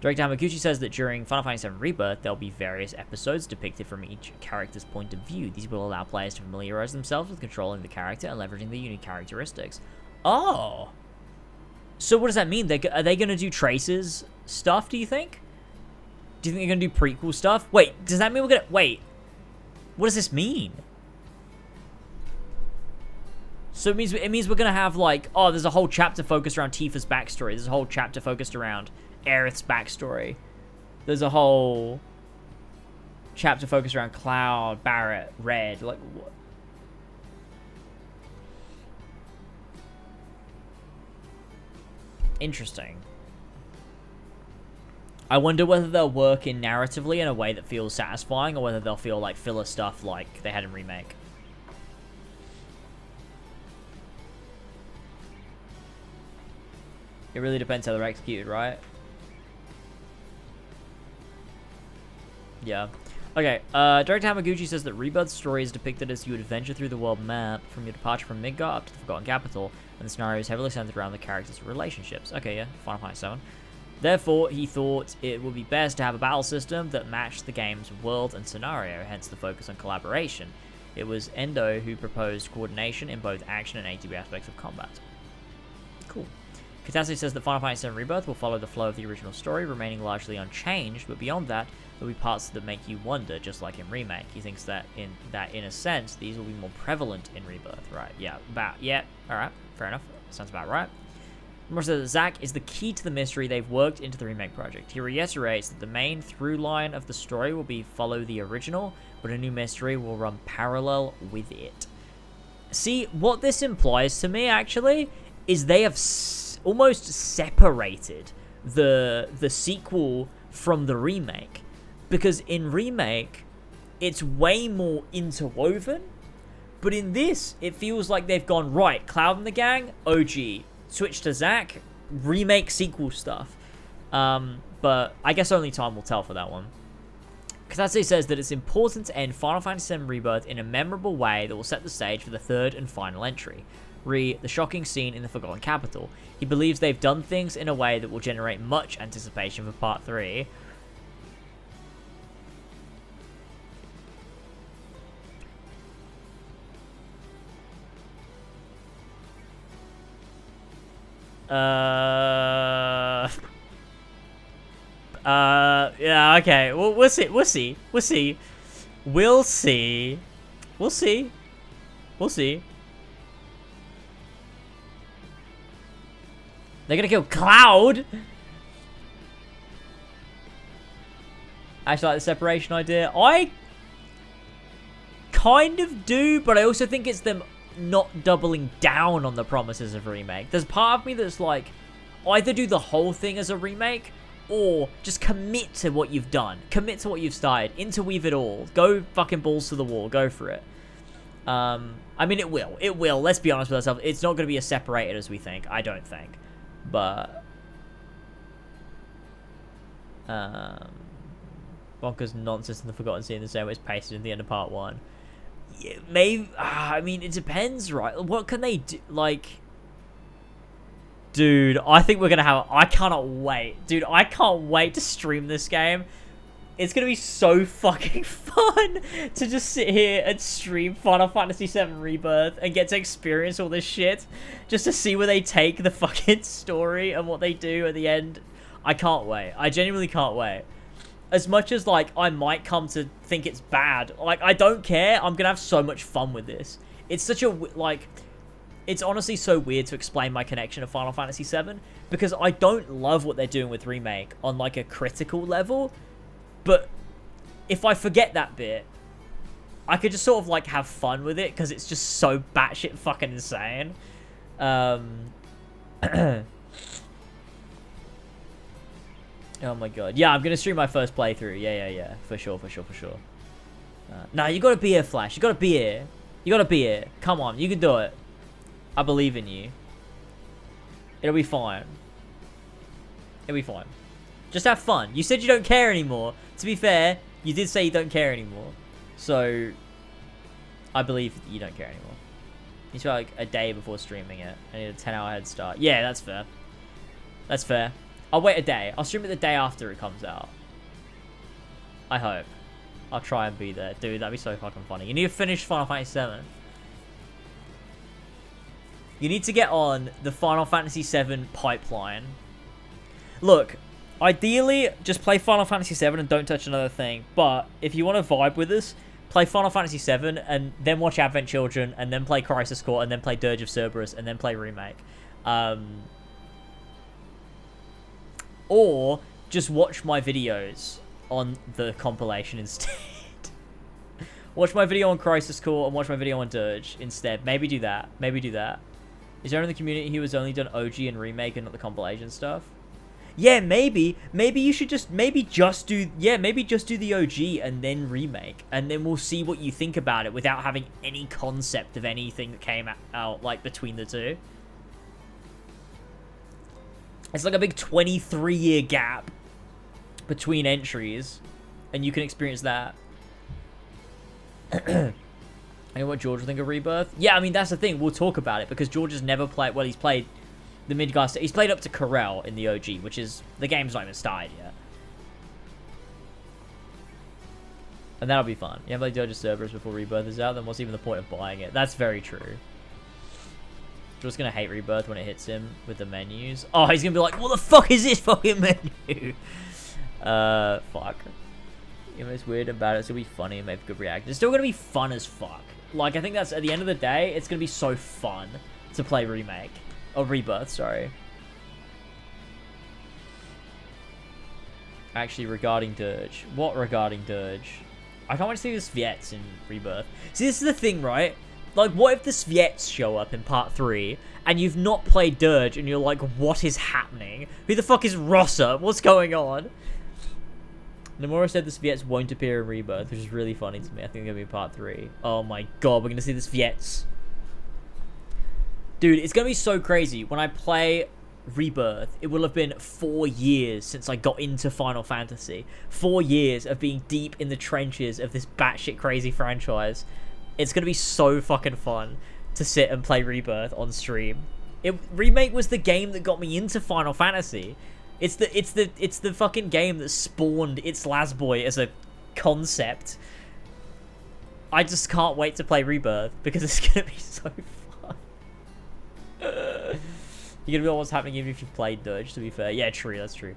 Director Hamaguchi says that during Final Fantasy VII Rebirth, there'll be various episodes depicted from each character's point of view. These will allow players to familiarize themselves with controlling the character and leveraging the unique characteristics. Oh! So what does that mean? Are they going to do Tracer's stuff, do you think? Do you think they're going to do prequel stuff? Wait, does that mean we're going to... Wait. What does this mean? So it means we're going to have, like... Oh, there's a whole chapter focused around Tifa's backstory. There's a whole chapter focused around Aerith's backstory. There's a whole chapter focused around Cloud, Barrett, Red. Like, what? Interesting. I wonder whether they'll work in narratively in a way that feels satisfying, or whether they'll feel like filler stuff like they had in Remake. It really depends how they're executed, right? Yeah. Okay, Director Hamaguchi says that Rebirth's story is depicted as you would adventure through the world map from your departure from Midgar up to the Forgotten Capital, and the scenario is heavily centered around the characters' relationships. Okay, yeah, Final Fantasy VII. Therefore, he thought it would be best to have a battle system that matched the game's world and scenario, hence the focus on collaboration. It was Endo who proposed coordination in both action and ATB aspects of combat. Cool. Kitase says that Final Fantasy VII Rebirth will follow the flow of the original story, remaining largely unchanged, but beyond that, there'll be parts that make you wonder, just like in Remake. He thinks that in a sense, these will be more prevalent in Rebirth, right? Yeah, alright, fair enough. Sounds about right. Nomura says that Zack is the key to the mystery they've worked into the Remake project. He reiterates that the main through line of the story will be follow the original, but a new mystery will run parallel with it. See, what this implies to me, actually, is they have almost separated the sequel from the remake, because in Remake it's way more interwoven, but in this it feels like they've gone right, Cloud and the gang, OG, switch to Zack, remake sequel stuff. But I guess only time will tell for that one. Kitase says that it's important to end Final Fantasy VII Rebirth in a memorable way that will set the stage for the third and final entry, the shocking scene in the Forgotten Capital. He believes they've done things in a way that will generate much anticipation for Part 3. Yeah, okay. Well, we'll see. They're gonna kill Cloud. I actually like the separation idea. I kind of do, but I also think it's them not doubling down on the promises of Remake. There's part of me that's like, either do the whole thing as a remake, or just commit to what you've done. Commit to what you've started. Interweave it all. Go fucking balls to the wall. Go for it. I mean, it will. It will. Let's be honest with ourselves. It's not going to be as separated as we think. I don't think. But bonkers nonsense in the Forgotten Scene the same way it's pasted in the end of Part 1. Yeah, maybe. I mean, it depends, right? What can they do? Like, dude, I think we're gonna have. I cannot wait, dude. I can't wait to stream this game. It's gonna be so fucking fun to just sit here and stream Final Fantasy VII Rebirth and get to experience all this shit, just to see where they take the fucking story and what they do at the end. I can't wait. I genuinely can't wait. As much as, like, I might come to think it's bad, like, I don't care. I'm gonna have so much fun with this. It's such a, like, it's honestly so weird to explain my connection to Final Fantasy VII, because I don't love what they're doing with Remake on, like, a critical level, but if I forget that bit, I could just sort of, like, have fun with it, because it's just so batshit fucking insane. Oh my god. Yeah, I'm gonna stream my first playthrough. Yeah. For sure. Nah, you gotta be here, Flash. You gotta be here. Come on, you can do it. I believe in you. It'll be fine. Just have fun. You said you don't care anymore. To be fair, You did say you don't care anymore. So, I believe you don't care anymore. You spent like a day before streaming it. I need a 10-hour head start. Yeah, that's fair. That's fair. I'll wait a day. I'll stream it the day after it comes out. I hope. I'll try and be there. Dude, that'd be so fucking funny. You need to finish Final Fantasy VII. You need to get on the Final Fantasy VII pipeline. Look, ideally, just play Final Fantasy VII and don't touch another thing. But if you want to vibe with us, play Final Fantasy VII and then watch Advent Children and then play Crisis Core and then play Dirge of Cerberus and then play Remake. Or just watch my videos on the compilation instead. Watch my video on Crisis Core and watch my video on Dirge instead. Maybe do that. Maybe do that. Is there anyone in the community who has only done OG and Remake and not the compilation stuff? Yeah, maybe. Maybe you should just just do the OG and then Remake, and then we'll see what you think about it without having any concept of anything that came out like between the two. It's like a big 23-year gap between entries, and you can experience that. And what George will think of Rebirth? Yeah, I mean, that's the thing. We'll talk about it, because George has never played... Well, he's played the Midgard... He's played up to Corel in the OG, which is... The game's not even started yet. And that'll be fun. You haven't played Dirge of Cerberus before Rebirth is out, then what's even the point of buying it? That's very true. George's gonna hate Rebirth when it hits him with the menus. Oh, he's gonna be like, what the fuck is this fucking menu? Fuck. You know what's weird about it? It's gonna be funny and make good reaction. It's still gonna be fun as fuck. Like, I think that's, at the end of the day, it's gonna be so fun to play Remake. Or Rebirth, sorry. Actually, regarding Dirge. What regarding Dirge? I can't wait to see the Sviets in Rebirth. See, this is the thing, right? Like, what if the Sviets show up in Part 3, and you've not played Dirge, and you're like, what is happening? Who the fuck is Rossa? What's going on? Nomura said the Sviets won't appear in Rebirth, which is really funny to me. I think they're going to be Part 3. Oh my god, we're going to see the Sviets. Dude, it's going to be so crazy. When I play Rebirth, it will have been 4 years since I got into Final Fantasy. 4 years of being deep in the trenches of this batshit crazy franchise. It's going to be so fucking fun to sit and play Rebirth on stream. Remake was the game that got me into Final Fantasy. It's the fucking game that spawned It's Last Boy as a concept. I just can't wait to play Rebirth because it's gonna be so fun. You're gonna know what's happening even if you played Dirge, to be fair. Yeah, true, that's true.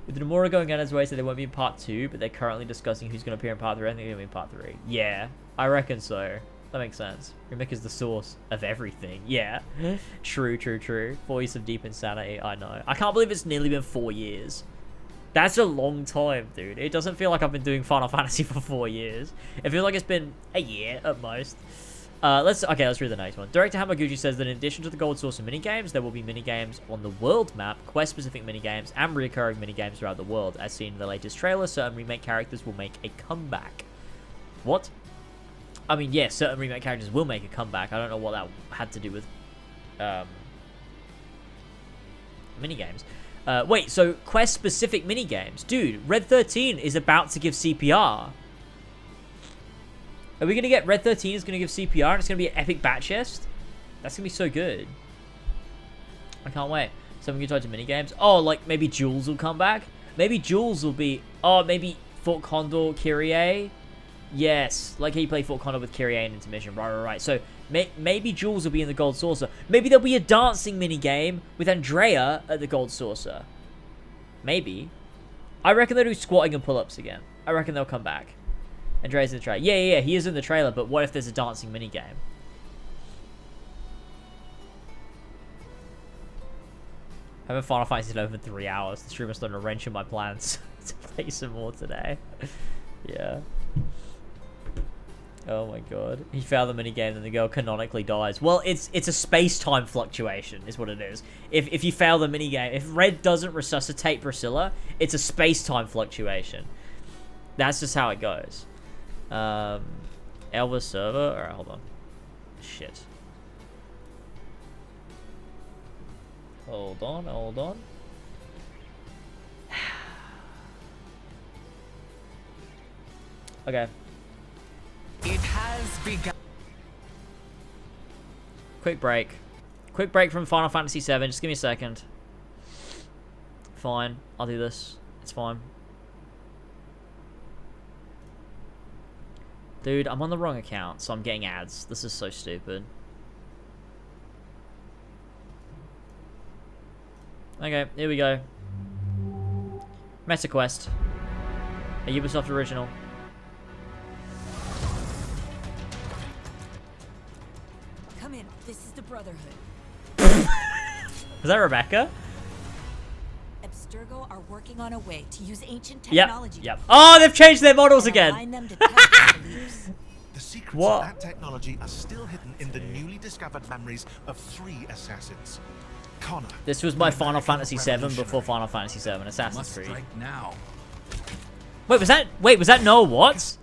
With Nomura going out his way, so they won't be in Part 2, but they're currently discussing who's gonna appear in Part 3. I think they're gonna be in Part 3. Yeah, I reckon so. That makes sense. Remake is the source of everything. Yeah. True. 4 years of deep insanity. I know. I can't believe it's nearly been 4 years. That's a long time, dude. It doesn't feel like I've been doing Final Fantasy for 4 years. It feels like it's been a year at most. Let's read the next one. Director Hamaguchi says that in addition to the Gold Saucer minigames, there will be minigames on the world map, quest-specific minigames, and recurring minigames throughout the world. As seen in the latest trailer, certain remake characters will make a comeback. What? I mean, yeah, certain remake characters will make a comeback. I don't know what that had to do with minigames. Wait, so quest-specific minigames? Dude, Red 13 is about to give CPR. Are we going to get Red 13 is going to give CPR and it's going to be an epic bat chest? That's going to be so good. I can't wait. Something you tied to minigames? Oh, like maybe Jules will come back? Maybe Jules will be... Oh, maybe Fort Condor, Kyrie? Yes, like he played Fort Condor with Kyrie in Intermission. Right. So maybe Jules will be in the Gold Saucer. Maybe there'll be a dancing minigame with Andrea at the Gold Saucer. Maybe. I reckon they'll do squatting and pull-ups again. I reckon they'll come back. Andrea's in the trailer. Yeah, he is in the trailer, but what if there's a dancing minigame? I haven't Final Fantasy in over 3 hours. The stream has done a wrench in my plans to play some more today. Yeah. Oh my god. He found the minigame and the girl canonically dies. Well, it's a space-time fluctuation is what it is. If you fail the minigame, if Red doesn't resuscitate Priscilla, it's a space-time fluctuation. That's just how it goes. Elva server? Alright, hold on. Shit. Hold on. Okay. It has begun. Quick break. Quick break from Final Fantasy VII. Just give me a second. Fine. I'll do this. It's fine. Dude, I'm on the wrong account, so I'm getting ads. This is so stupid. Okay, here we go. MetaQuest. A Ubisoft original. Come in. This is the Brotherhood. Was that Rebecca? Abstergo are working on a way to use ancient Yep. technology. Yep. Oh, they've changed their models and again. align them to Templar beliefs. The secrets What? of that technology are still hidden in the newly discovered memories of 3 assassins. Connor. This was my the Final American Fantasy VII before revolutionary. Final Fantasy VII Assassin's Must Creed. strike now. Wait, was that Noah Watts?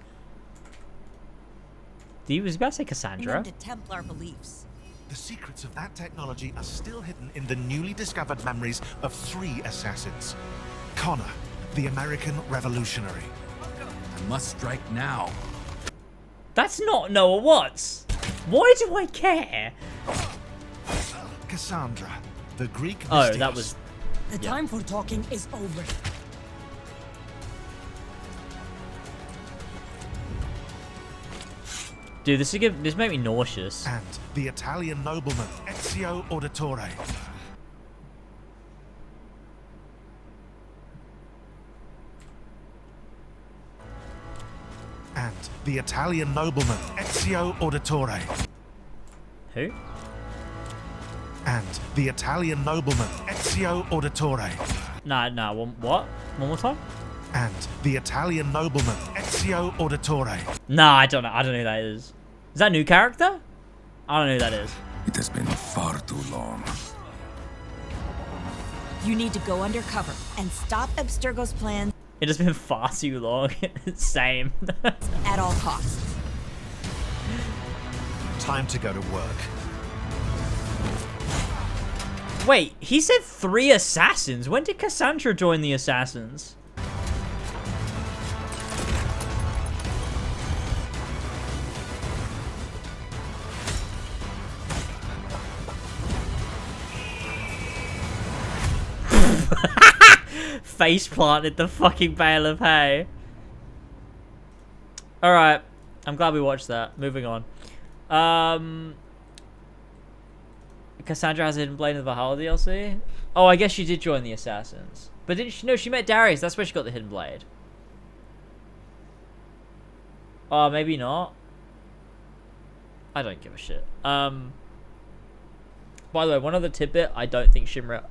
He was about to say Align Cassandra. them to Templar beliefs. The secrets of that technology are still hidden in the newly discovered memories of 3 assassins. Connor, the American revolutionary. I must strike now. That's not Noah Watts. Why do I care? Cassandra, the Greek Oh, mystics. that was... The Yeah. time for talking is over. Dude, this made me nauseous. And the Italian nobleman Ezio Auditore. And the Italian nobleman Ezio Auditore. Who? And the Italian nobleman Ezio Auditore. Nah, what? One more time? And the Italian nobleman Ezio Auditore. Nah, I don't know who that is. Is that a new character? I don't know who that is. It has been far too long. You need to go undercover and stop Abstergo's plans It has been far too long. Same. at all costs. Time to go to work. Wait, he said 3 assassins. When did Cassandra join the assassins? Face planted the fucking bale of hay. Alright. I'm glad we watched that. Moving on. Cassandra has a Hidden Blade in the Valhalla DLC? Oh, I guess she did join the Assassins. But didn't she? No, she met Darius. That's where she got the Hidden Blade. Oh, maybe not. I don't give a shit. By the way, one other tidbit. I don't think Shimura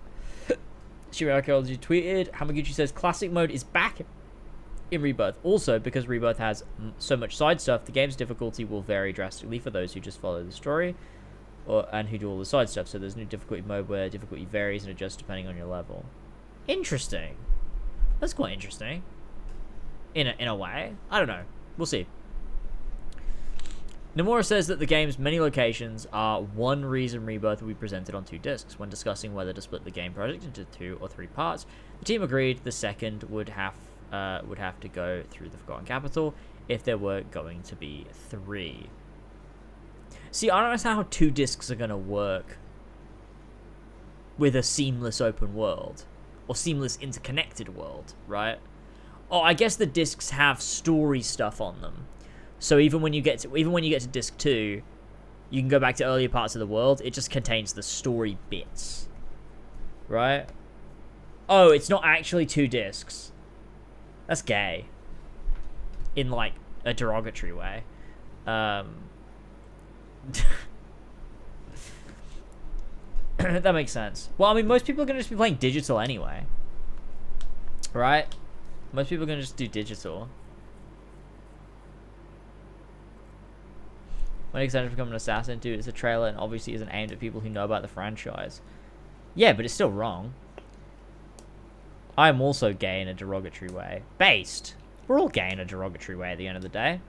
Archaeology tweeted. Hamaguchi says classic mode is back in Rebirth. Also, because Rebirth has so much side stuff, the game's difficulty will vary drastically for those who just follow the story and who do all the side stuff. So there's new difficulty mode where difficulty varies and adjusts depending on your level. Interesting. That's quite interesting. In a way. I don't know. We'll see. Nomura says that the game's many locations are one reason Rebirth will be presented on 2 discs. When discussing whether to split the game project into 2 or 3 parts, the team agreed the second would have to go through the Forgotten Capital if there were going to be 3. See, I don't understand how 2 discs are going to work with a seamless open world or seamless interconnected world, right? Oh, I guess the discs have story stuff on them. So even when you get to disc 2, you can go back to earlier parts of the world. It just contains the story bits, right? Oh, it's not actually 2 discs. That's gay. In like a derogatory way. That makes sense. Well, I mean, most people are gonna just be playing digital anyway, right? Most people are gonna just do digital. When Alexander's become an assassin, dude, it's a trailer and obviously isn't aimed at people who know about the franchise. Yeah, but it's still wrong. I am also gay in a derogatory way. Based. We're all gay in a derogatory way at the end of the day.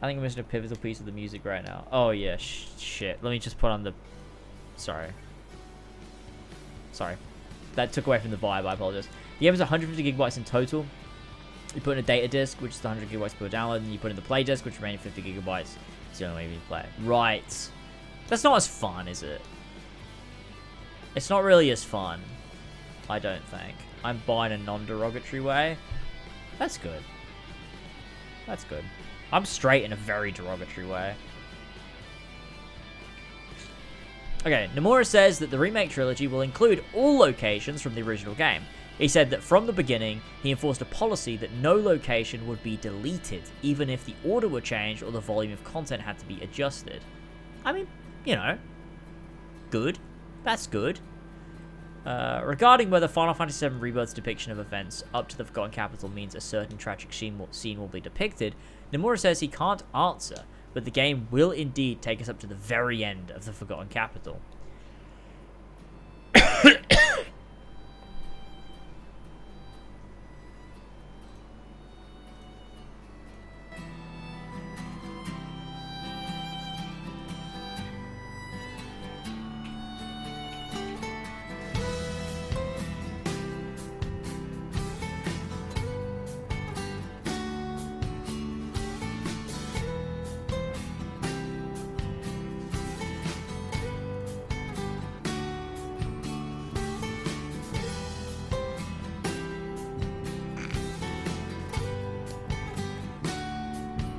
I think I'm missing a pivotal piece of the music right now. Oh, yeah, shit. Let me just put on the... Sorry. That took away from the vibe, I apologize. The game is 150 gigabytes in total. You put in a data disk, which is the 100 gigabytes per download, and you put in the play disk, which remaining 50 gigabytes. It's the only way you play it. Right. That's not as fun, is it? It's not really as fun. I don't think. I'm buying a non-derogatory way. That's good. That's good. I'm straight in a very derogatory way. Okay, Nomura says that the remake trilogy will include all locations from the original game. He said that from the beginning, he enforced a policy that no location would be deleted, even if the order were changed or the volume of content had to be adjusted. I mean, you know, good. That's good. Regarding whether Final Fantasy VII Rebirth's depiction of events up to the Forgotten Capital means a certain tragic scene will be depicted, Nomura says he can't answer, but the game will indeed take us up to the very end of the Forgotten Capital.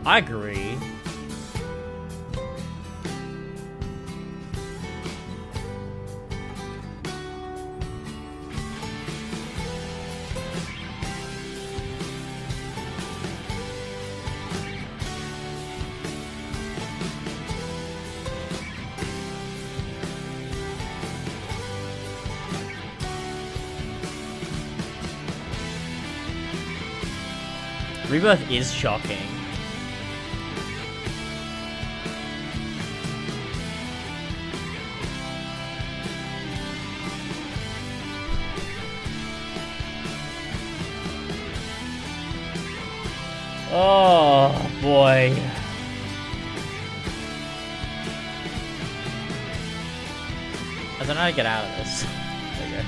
I agree. Rebirth is shocking. Oh boy. I don't know how to get out of this. Okay.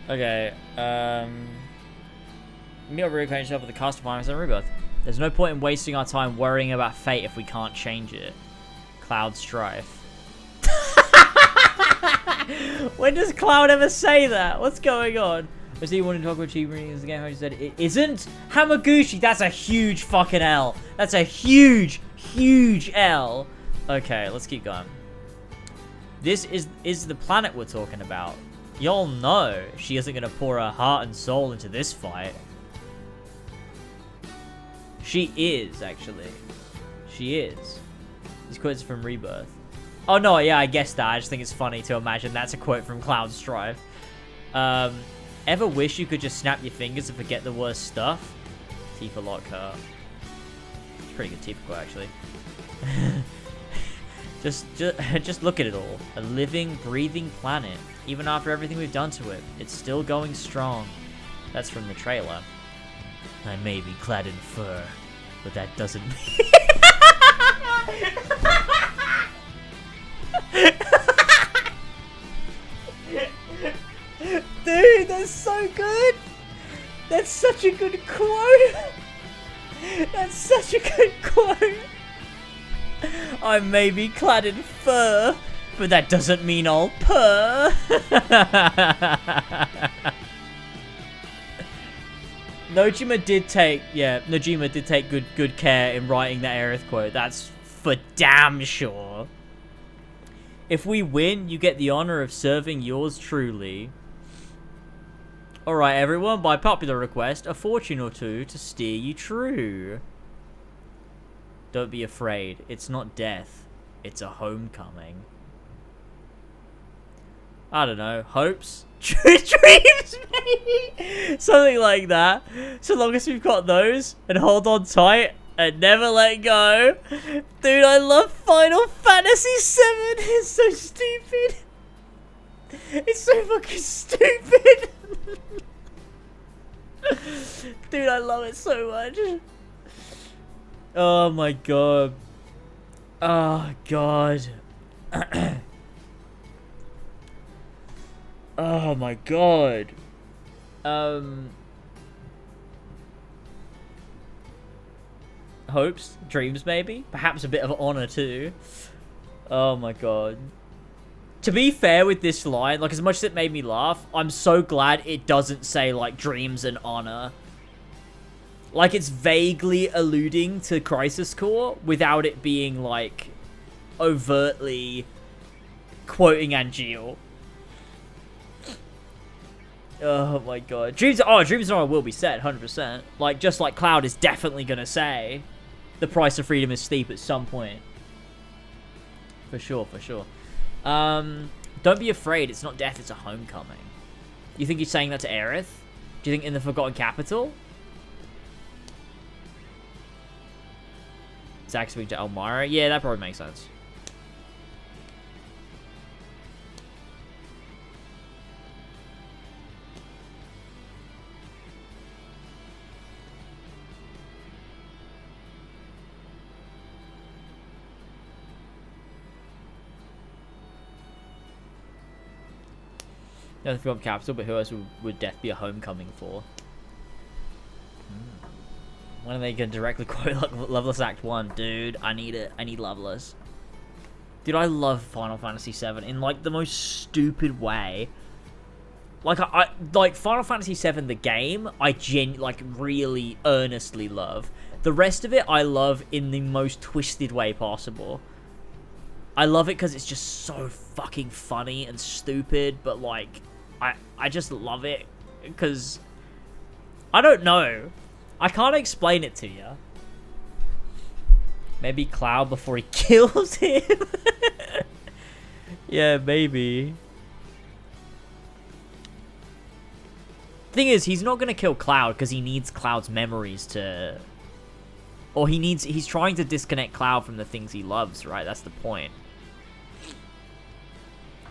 Okay, you gotta reacquaint yourself with the cast of Final Fantasy Rebirth. There's no point in wasting our time worrying about fate if we can't change it. Cloud Strife. When does Cloud ever say that? What's going on? I see you wanted to talk about achievement in the game. I just said it isn't Hamaguchi. That's a huge fucking L. That's a huge, huge L. Okay, let's keep going. This is the planet we're talking about. Y'all know she isn't gonna pour her heart and soul into this fight. She is, actually. She is. These quotes are from Rebirth. Oh no, yeah, I guess that. I just think it's funny to imagine that's a quote from Cloud Strife. Ever wish you could just snap your fingers and forget the worst stuff? Tifa Lockhart. It's a pretty good Tifa quote, actually. just look at it all. A living, breathing planet. Even after everything we've done to it, it's still going strong. That's from the trailer. I may be clad in fur, but that doesn't mean... Dude, that's so good! That's such a good quote! That's such a good quote! I may be clad in fur, but that doesn't mean I'll purr! Nojima did take good care in writing that Aerith quote. That's for damn sure. If we win, you get the honor of serving yours truly. Alright everyone, by popular request, a fortune or two to steer you true. Don't be afraid, it's not death, it's a homecoming. I don't know, hopes? Dreams maybe? Something like that. So long as we've got those, and hold on tight, and never let go. Dude, I love Final Fantasy VII, it's so stupid. It's so fucking stupid. Dude, I love it so much. Oh my god. Oh god. Oh my god. Hopes, dreams maybe? Perhaps a bit of honor too. Oh my god. To be fair with this line, like as much as it made me laugh, I'm so glad it doesn't say like dreams and honor. Like it's vaguely alluding to Crisis Core without it being like overtly quoting Angeal. Oh my god. Dreams and honor will be set 100%. Like just like Cloud is definitely gonna say the price of freedom is steep at some point. For sure, for sure. Don't be afraid, it's not death, it's a homecoming. You think he's saying that to Aerith? Do you think in the Forgotten Capital? Zack speaking to Elmira? Yeah, that probably makes sense. No, the Forgotten Capital, but who else would death be a homecoming for? When are they going to directly quote Loveless Act 1? Dude, I need it. I need Loveless. Dude, I love Final Fantasy VII in, like, the most stupid way. Like, like Final Fantasy VII, the game, I really earnestly love. The rest of it, I love in the most twisted way possible. I love it because it's just so fucking funny and stupid, but, like, I just love it because, I don't know. I can't explain it to you. Maybe Cloud before he kills him? Yeah, maybe. Thing is, he's not gonna kill Cloud because he needs Cloud's memories to... Or he's trying to disconnect Cloud from the things he loves, right? That's the point.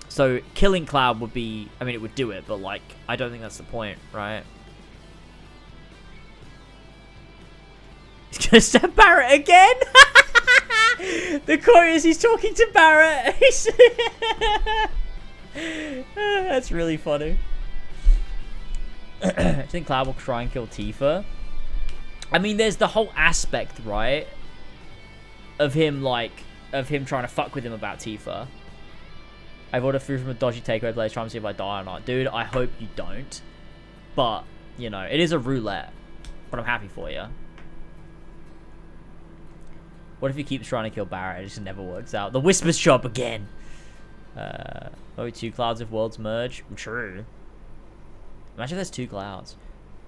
So, killing Cloud would be... I mean, it would do it, but, like, I don't think that's the point, right? He's gonna stab Barrett again? The quote is he's talking to Barrett. That's really funny. I think Cloud will try and kill Tifa. I mean, there's the whole aspect, right? Of him, like... Of him trying to fuck with him about Tifa. I've ordered food from a dodgy takeaway place trying to see if I die or not. Dude, I hope you don't. But, you know, it is a roulette. But I'm happy for you. What if he keeps trying to kill Barrett? It just never works out. The Whisper's shop again. Only two clouds if worlds merge. True. Imagine if there's two clouds.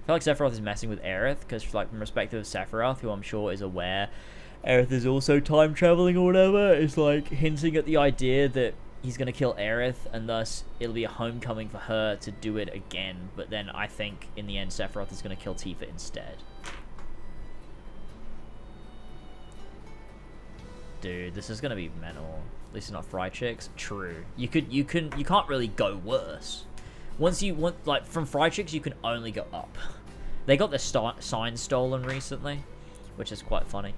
I feel like Sephiroth is messing with Aerith, because, like, from perspective of Sephiroth, who I'm sure is aware Aerith is also time traveling or whatever, is like hinting at the idea that he's gonna kill Aerith, and thus it'll be a homecoming for her to do it again. But then I think in the end Sephiroth is gonna kill Tifa instead. Dude, this is gonna be mental. At least it's not Fry Chicks. True. You can't really go worse. Once you want, like, from Fry Chicks, you can only go up. They got their sign stolen recently, which is quite funny.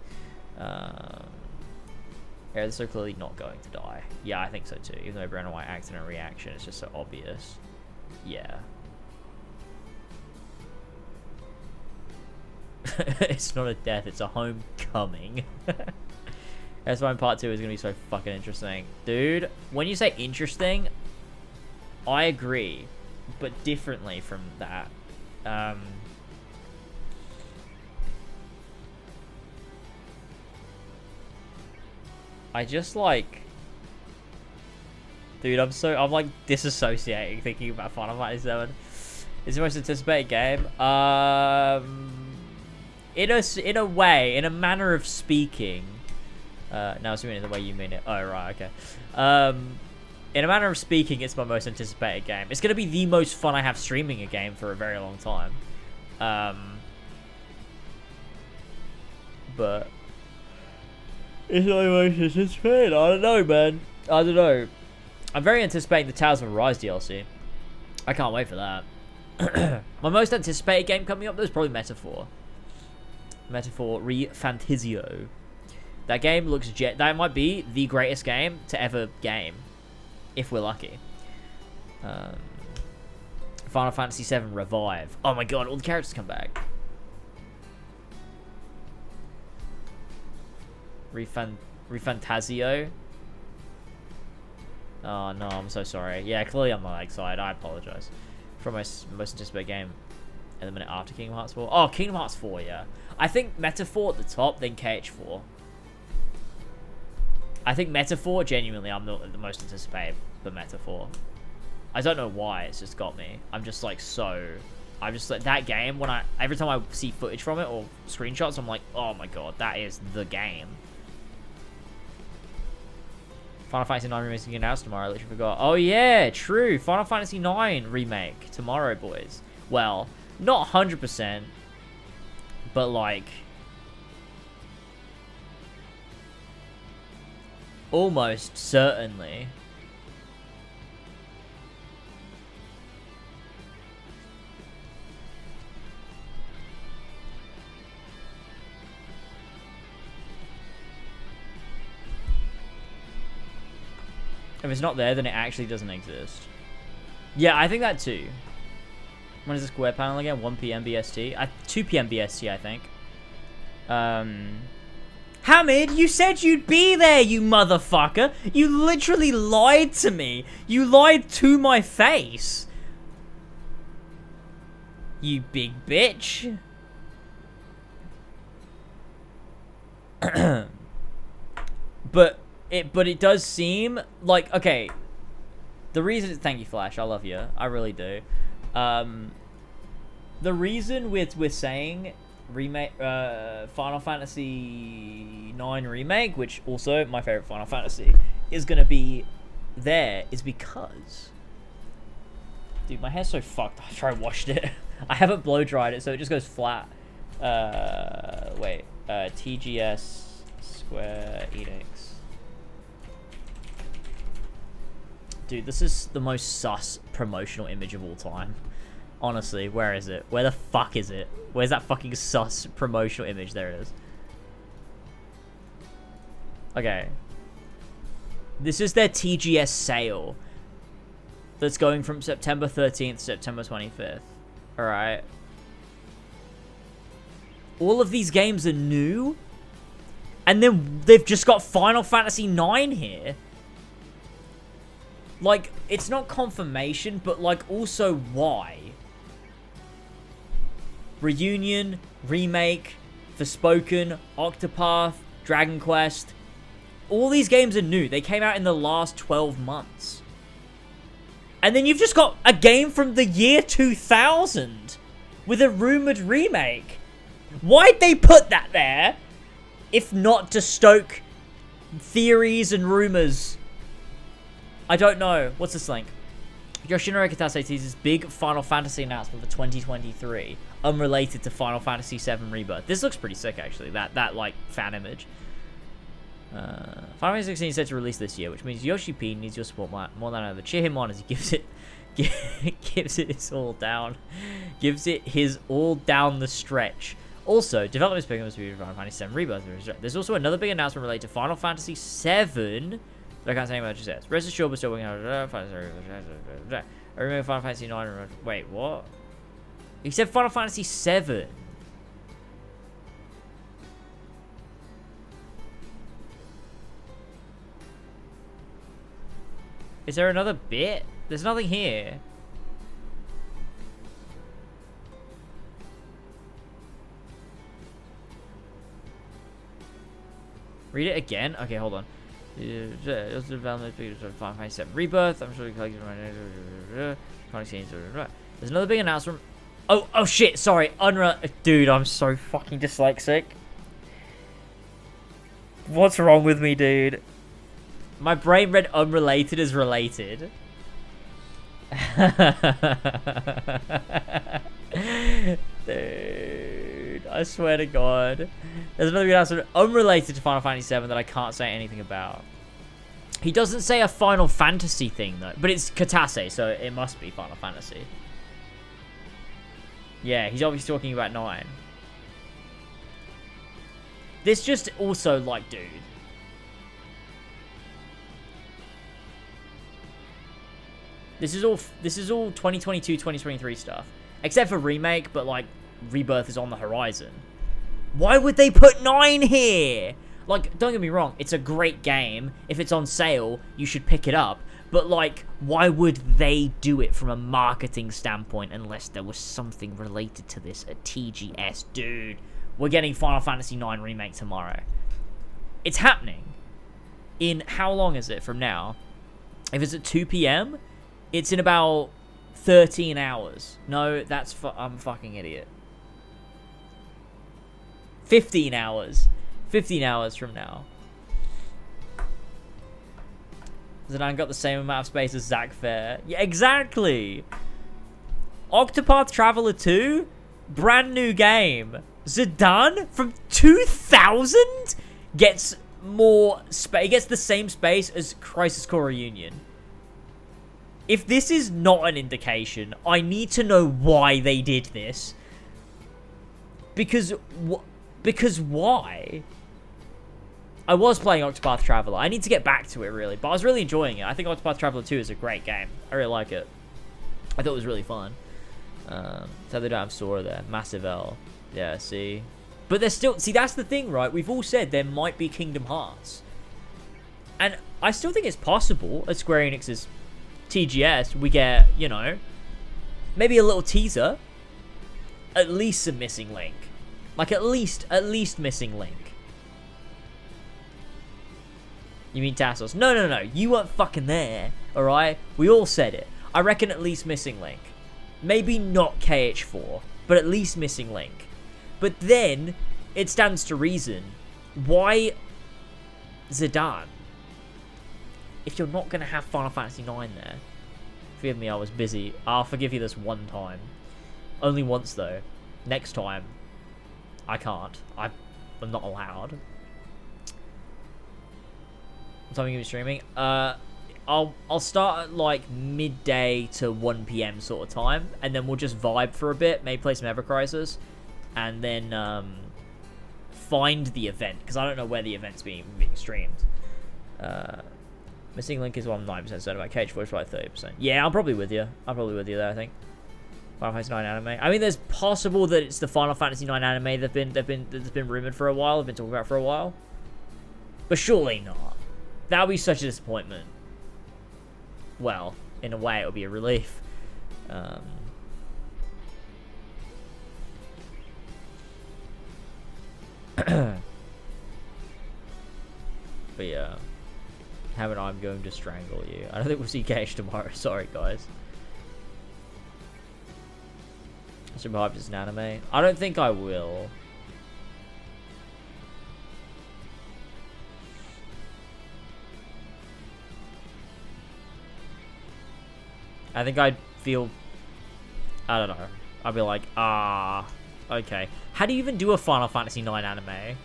Yeah, they're so clearly not going to die. Yeah, I think so too. Even though Brennan White accident reaction is just so obvious. Yeah. It's not a death, it's a homecoming. That's why part 2 is going to be so fucking interesting. Dude, when you say interesting, I agree. But differently from that. I just like... Dude, I'm like disassociating thinking about Final Fantasy 7. It's the most anticipated game. In a way, in a manner of speaking... no, assuming in the way you mean it. Oh, right, okay. In a manner of speaking, it's my most anticipated game. It's going to be the most fun I have streaming a game for a very long time. But... It's not my most anticipated. I don't know, man. I don't know. I'm very anticipating the Tales of Arise DLC. I can't wait for that. My most anticipated game coming up, though, is probably Metaphor. Metaphor Re-Fantasio. That game looks... that might be the greatest game to ever game. If we're lucky. Final Fantasy VII Revive. Oh my god, all the characters come back. Refantasio. Oh no, I'm so sorry. Yeah, clearly I'm not excited. I apologize. For my most anticipated game at the minute after Kingdom Hearts 4. Oh, Kingdom Hearts 4, yeah. I think Metaphor at the top, then KH4. I think Metaphor, genuinely, I'm the most anticipated for Metaphor. I don't know why, it's just got me. I'm just like I'm just like, that game, every time I see footage from it or screenshots, I'm like, oh my god, that is the game. Final Fantasy 9 remake is announced tomorrow. I literally forgot. Oh yeah, true. Final Fantasy 9 remake tomorrow, boys. Well, not 100%, but like almost certainly. If it's not there, then it actually doesn't exist. Yeah, I think that too. When is the Square panel again? 1 PM BST? 2 PM BST, I think. Hamid, you said you'd be there, you motherfucker! You literally lied to me! You lied to my face! You big bitch! But it does seem like, okay, the reason, thank you Flash, I love you, I really do. The reason we're saying remake, Final Fantasy 9 remake, which also my favorite Final Fantasy, is gonna be there, is because, dude, my hair's so fucked after I washed it. I haven't blow dried it, so it just goes flat. TGS Square Enix. Dude, this is the most sus promotional image of all time. Honestly, where is it? Where the fuck is it? Where's that fucking sus promotional image? There it is. Okay. This is their TGS sale. That's going from September 13th to September 25th. Alright. All of these games are new. And then they've just got Final Fantasy 9 here. Like, it's not confirmation, but, like, also why? Reunion, Remake, Forspoken, Octopath, Dragon Quest. All these games are new. They came out in the last 12 months. And then you've just got a game from the year 2000 with a rumored remake. Why'd they put that there if not to stoke theories and rumors? I don't know. What's this link? Yoshinori Kitase teases big Final Fantasy announcement for 2023, unrelated to Final Fantasy VII Rebirth. This looks pretty sick, actually. That like fan image. Final Fantasy 16 is set to release this year, which means Yoshi P needs your support more than ever. Cheer him on as he gives it his all down. Gives it his all down the stretch. Also, development is picking up speed for Final Fantasy VII Rebirth. There's also another big announcement related to Final Fantasy VII. I can't say much. It says. Rest assured, we're still working on I remember Final Fantasy 9. Wait, what? He said Final Fantasy 7. Is there another bit? There's nothing here. Read it again? Okay, hold on. Final Fantasy VII Rebirth. I'm sure there's another big announcement. Oh shit, sorry. Dude, I'm so fucking dyslexic. What's wrong with me, dude? My brain read unrelated as related. Dude, I swear to God. There's another announcement unrelated to Final Fantasy VII that I can't say anything about. He doesn't say a Final Fantasy thing, though. But it's Kitase, so it must be Final Fantasy. Yeah, he's obviously talking about 9. This just also, like, dude. This is all 2022, 2023 stuff. Except for Remake, but, like, Rebirth is on the horizon. Why would they put 9 here? Like, don't get me wrong, it's a great game. If it's on sale, you should pick it up. But, like, why would they do it from a marketing standpoint unless there was something related to this? A TGS, dude. We're getting Final Fantasy IX Remake tomorrow. It's happening. In how long is it from now? If it's at 2 p.m., it's in about 13 hours. No, I'm a fucking idiot. 15 hours. 15 hours from now. Zidane got the same amount of space as Zack Fair. Yeah, exactly. Octopath Traveler 2? Brand new game. Zidane from 2000 gets more space. Gets the same space as Crisis Core Reunion. If this is not an indication, I need to know why they did this. Because why? I was playing Octopath Traveler. I need to get back to it, really. But I was really enjoying it. I think Octopath Traveler 2 is a great game. I really like it. I thought it was really fun. So they don't have Sora there. Massive L. Yeah, see? But there's still... See, that's the thing, right? We've all said there might be Kingdom Hearts. And I still think it's possible at Square Enix's TGS we get, you know, maybe a little teaser. At least some missing link. Like, at least missing link. You mean Tassos? No. You weren't fucking there, alright? We all said it. I reckon at least missing link. Maybe not KH4, but at least missing link. But then, it stands to reason. Why Zidane? If you're not going to have Final Fantasy IX there. Forgive me, I was busy. I'll forgive you this one time. Only once, though. Next time, I can't. I'm not allowed. What time are you going to be streaming? I'll start at like midday to 1 p.m. sort of time, and then we'll just vibe for a bit, maybe play some Ever Crisis, and then find the event, because I don't know where the event's being streamed. Missing link is what I'm 9% certain about. KH4 is like 30%. Yeah, I'm probably with you. I'm probably with you there, I think. Final Fantasy IX anime. I mean, there's possible that it's the Final Fantasy IX anime that's been rumored for a while, been talking about for a while. But surely not. That would be such a disappointment. Well, in a way, it would be a relief. But yeah. Haven't I'm going to strangle you. I don't think we'll see Cash tomorrow. Sorry, guys. Super Hype is an anime. I don't think I will. I think I'd feel... I don't know. I'd be like, okay. How do you even do a Final Fantasy IX anime?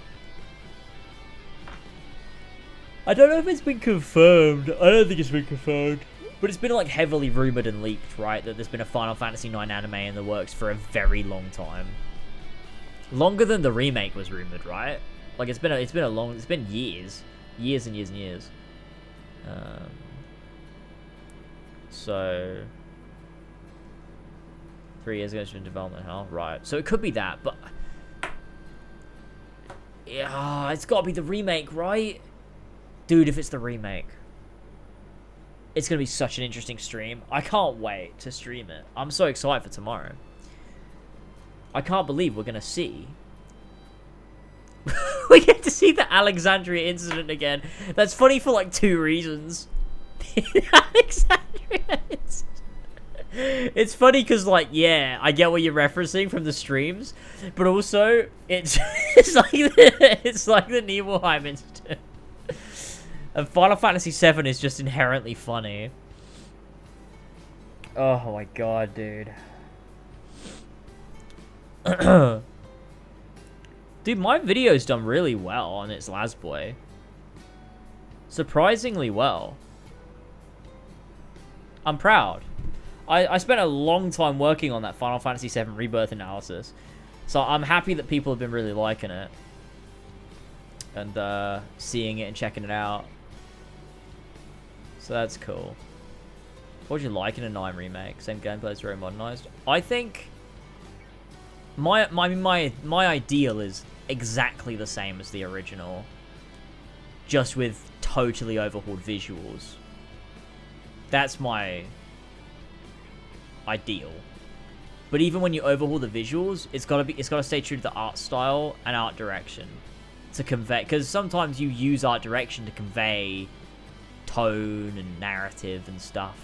I don't know if it's been confirmed. I don't think it's been confirmed. But it's been like heavily rumored and leaked, right? That there's been a Final Fantasy IX anime in the works for a very long time. Longer than the remake was rumored, right? Like it's been years. Years and years and years. So 3 years ago it's been development hell, right? So it could be that, but yeah, it's got to be the remake, right? Dude, if it's the remake, it's gonna be such an interesting stream. I can't wait to stream it. I'm so excited for tomorrow. I can't believe we're gonna see. We get to see the Alexandria incident again. That's funny for like 2 reasons. Alexandria incident. It's funny because, like, yeah, I get what you're referencing from the streams, but also it's it's like the Nibelheim incident. And Final Fantasy VII is just inherently funny. Oh my god, dude. Dude, my video's done really well on its Lasboy. Surprisingly well. I'm proud. I spent a long time working on that Final Fantasy VII Rebirth analysis. So I'm happy that people have been really liking it. And seeing it and checking it out. So that's cool. What would you like in a 9 remake? Same gameplay, it's very modernized. I think my ideal is exactly the same as the original, just with totally overhauled visuals. That's my ideal. But even when you overhaul the visuals, it's gotta stay true to the art style and art direction to convey, because sometimes you use art direction to convey tone and narrative and stuff.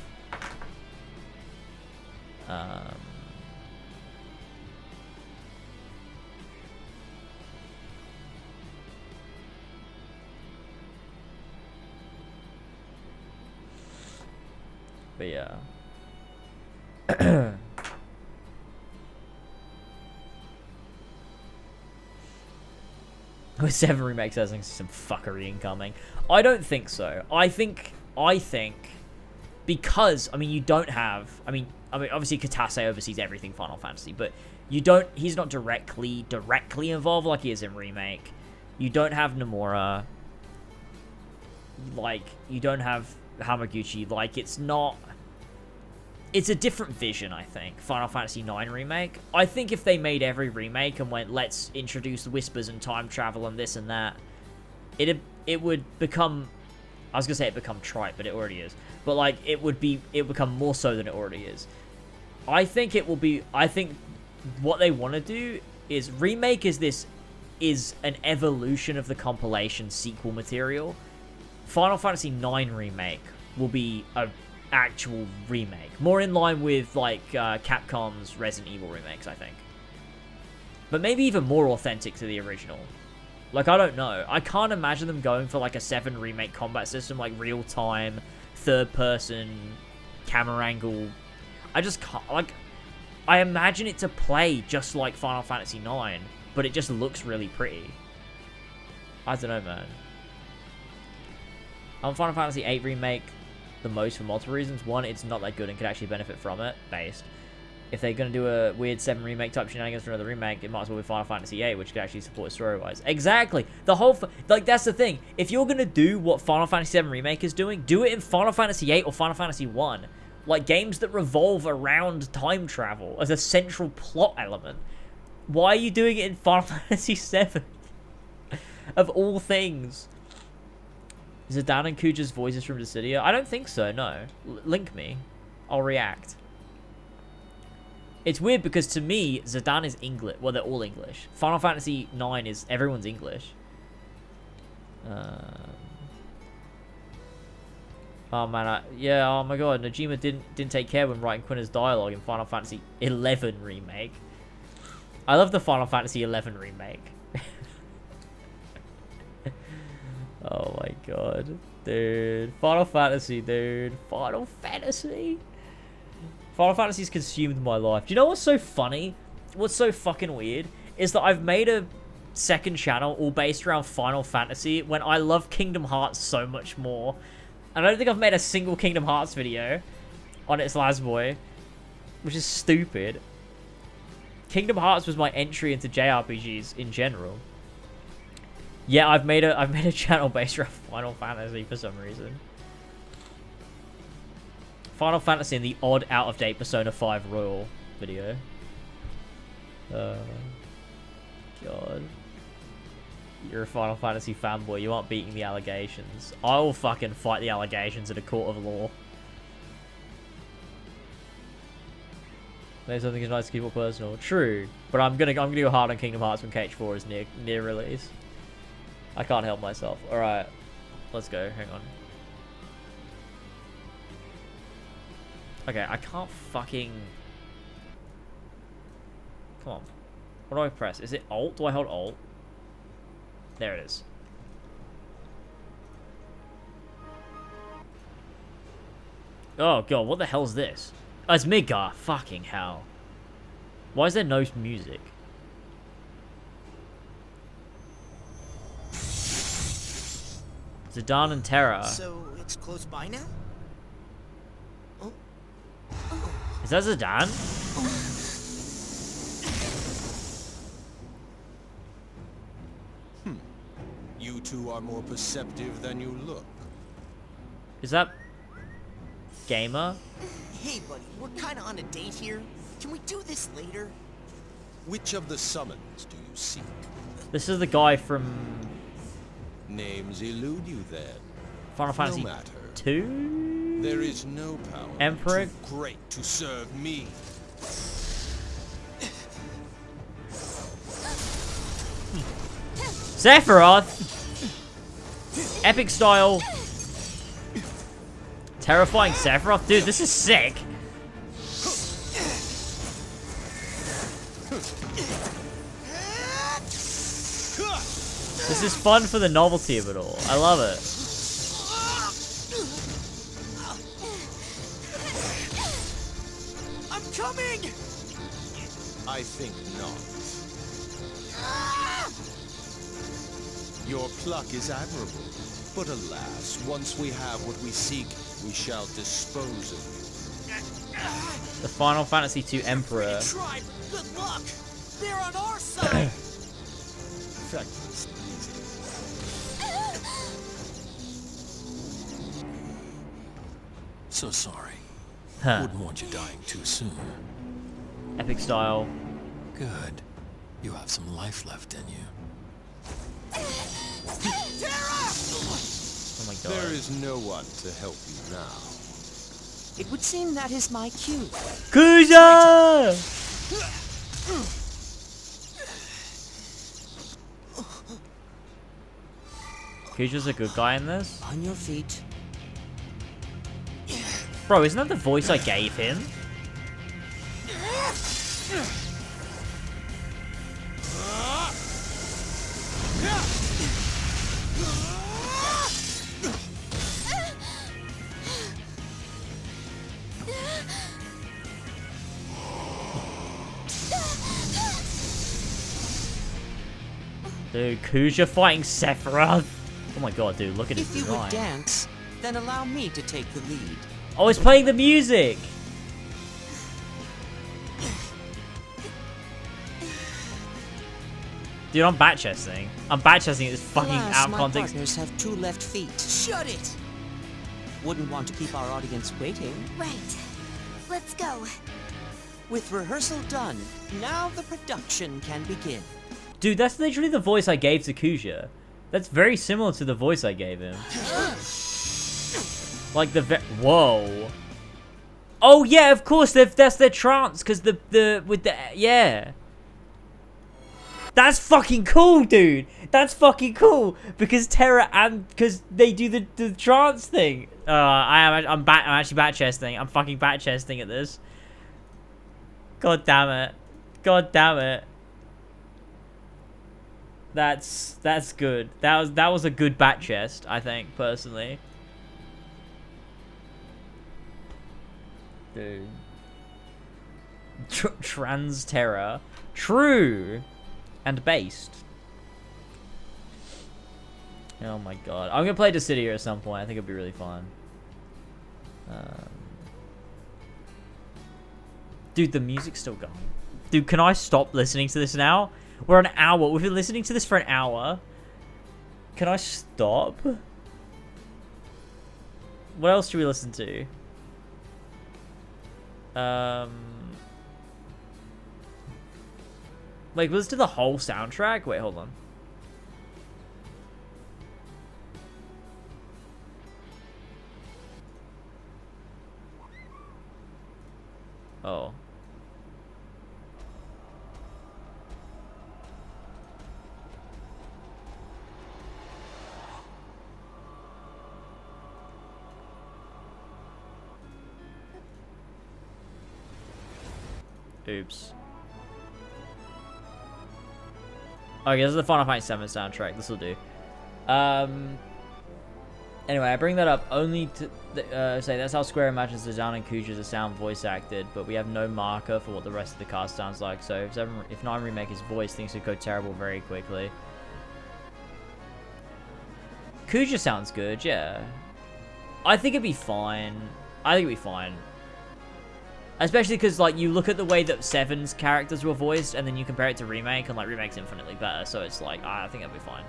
But yeah. With 7 remakes, there's some fuckery incoming. I don't think so. I think because, I mean, you don't have, I mean obviously Kitase oversees everything Final Fantasy, but he's not directly involved like he is in Remake. You don't have Nomura, like, you don't have Hamaguchi, like, it's a different vision, I think, Final Fantasy IX Remake. I think if they made every remake and went, let's introduce whispers and time travel and this and that, it would become, I was gonna say it become trite, but it already is. But, like, it would become more so than it already is. I think what they want to do is, Remake is an evolution of the compilation sequel material. Final Fantasy IX Remake will be a actual remake, more in line with like Capcom's Resident Evil remakes, I think, but maybe even more authentic to the original. Like, I don't know, I can't imagine them going for like a 7 remake combat system, like real time, third person, camera angle. I just can't, like, I imagine it to play just like Final Fantasy IX, but it just looks really pretty. I don't know, man. Final Fantasy VIII Remake the most for multiple reasons. One, it's not that good and could actually benefit from it, based. If they're going to do a weird 7 remake type shenanigans for another remake, it might as well be Final Fantasy VIII, which could actually support story-wise. Exactly! The whole... like, that's the thing. If you're going to do what Final Fantasy VII Remake is doing, do it in Final Fantasy VIII or Final Fantasy I. Like, games that revolve around time travel as a central plot element. Why are you doing it in Final Fantasy VII? Of all things. Zidane and Kuja's voices from Dissidia? I don't think so, no. Link me. I'll react. It's weird because to me, Zidane is English. Well, they're all English. Final Fantasy IX is... everyone's English. Oh man, yeah, oh my god, Najima didn't take care when writing Quina's dialogue in Final Fantasy XI Remake. I love the Final Fantasy XI Remake. Oh my god. Dude. Final Fantasy, dude. Final Fantasy. Final Fantasy's consumed my life. Do you know what's so funny? What's so fucking weird? Is that I've made a second channel all based around Final Fantasy when I love Kingdom Hearts so much more. And I don't think I've made a single Kingdom Hearts video on its Lasboy, which is stupid. Kingdom Hearts was my entry into JRPGs in general. Yeah, I've made a channel based around Final Fantasy for some reason. Final Fantasy and the odd out-of-date Persona 5 Royal video. God. You're a Final Fantasy fanboy. You aren't beating the allegations. I will fucking fight the allegations in a court of law. Maybe something is nice to keep it personal. True, but I'm gonna go hard on Kingdom Hearts when KH4 is near release. I can't help myself. All right, let's go. Hang on. Okay, I can't fucking... Come on. What do I press? Is it Alt? Do I hold Alt? There it is. Oh god, what the hell's this? Oh, it's Midgar. Fucking hell. Why is there no music? Zidane and Terra. So it's close by now? Oh. Is that Zidane? You two are more perceptive than you look. Is that... gamer. Hey, buddy, we're kind of on a date here. Can we do this later? Which of the summons do you seek? This is the guy from Names elude you then. Final Fantasy No matter. 2? There is no power Emperor? too great to serve me. Sephiroth! Epic style. Terrifying Sephiroth? Dude, this is sick. This is fun for the novelty of it all. I love it. I'm coming! I think not. Your pluck is admirable, but alas, once we have what we seek, we shall dispose of you. The Final Fantasy II Emperor. Tribe, good luck! They're on our side! Feckless easy. So sorry. Huh. Wouldn't want you dying too soon. Epic style. Good. You have some life left in you. Oh my god. There is no one to help you now. It would seem that is my cue. Kuja! Kuja's a good guy in this? On your feet. Bro, isn't that the voice I gave him? Dude, Kuja fighting Sephiroth. Oh my god, dude, look at his If you would design. dance, then allow me to take the lead. Oh, it's playing the music. Dude, I'm bat chesting. I'm bat chesting this fucking Alas, out of my context. partners have 2 left feet. Shut it! Wouldn't want to keep our audience waiting. Right. Let's go. With rehearsal done, now the production can begin. Dude, that's literally the voice I gave to Kuja. That's very similar to the voice I gave him. Like whoa. Oh yeah, of course that's their trance, cause yeah. That's fucking cool, dude. That's fucking cool because Terra and because they do the trance thing. I'm actually bat chesting. I'm fucking bat chesting at this. God damn it. God damn it. That's good. That was a good bat chest, I think, personally. Dude. Trans Terra. True. And based. Oh my god. I'm gonna play Dissidia at some point. I think it'll be really fun. Dude, the music's still going. Dude, can I stop listening to this now? We're an hour. We've been listening to this for an hour. Can I stop? What else should we listen to? Like, listen to the whole soundtrack? Wait, hold on. Oh. Oops. Okay, this is the Final Fantasy VII soundtrack. This will do. Anyway, I bring that up only to say that's how Square imagines Zidane and Kuja sound voice acted, but we have no marker for what the rest of the cast sounds like, so if 9 remake his voice, things could go terrible very quickly. Kuja sounds good, yeah. I think it'd be fine. I think it'd be fine. Especially because, like, you look at the way that 7's characters were voiced, and then you compare it to Remake, and, like, Remake's infinitely better, so it's like, I think it'll be fine.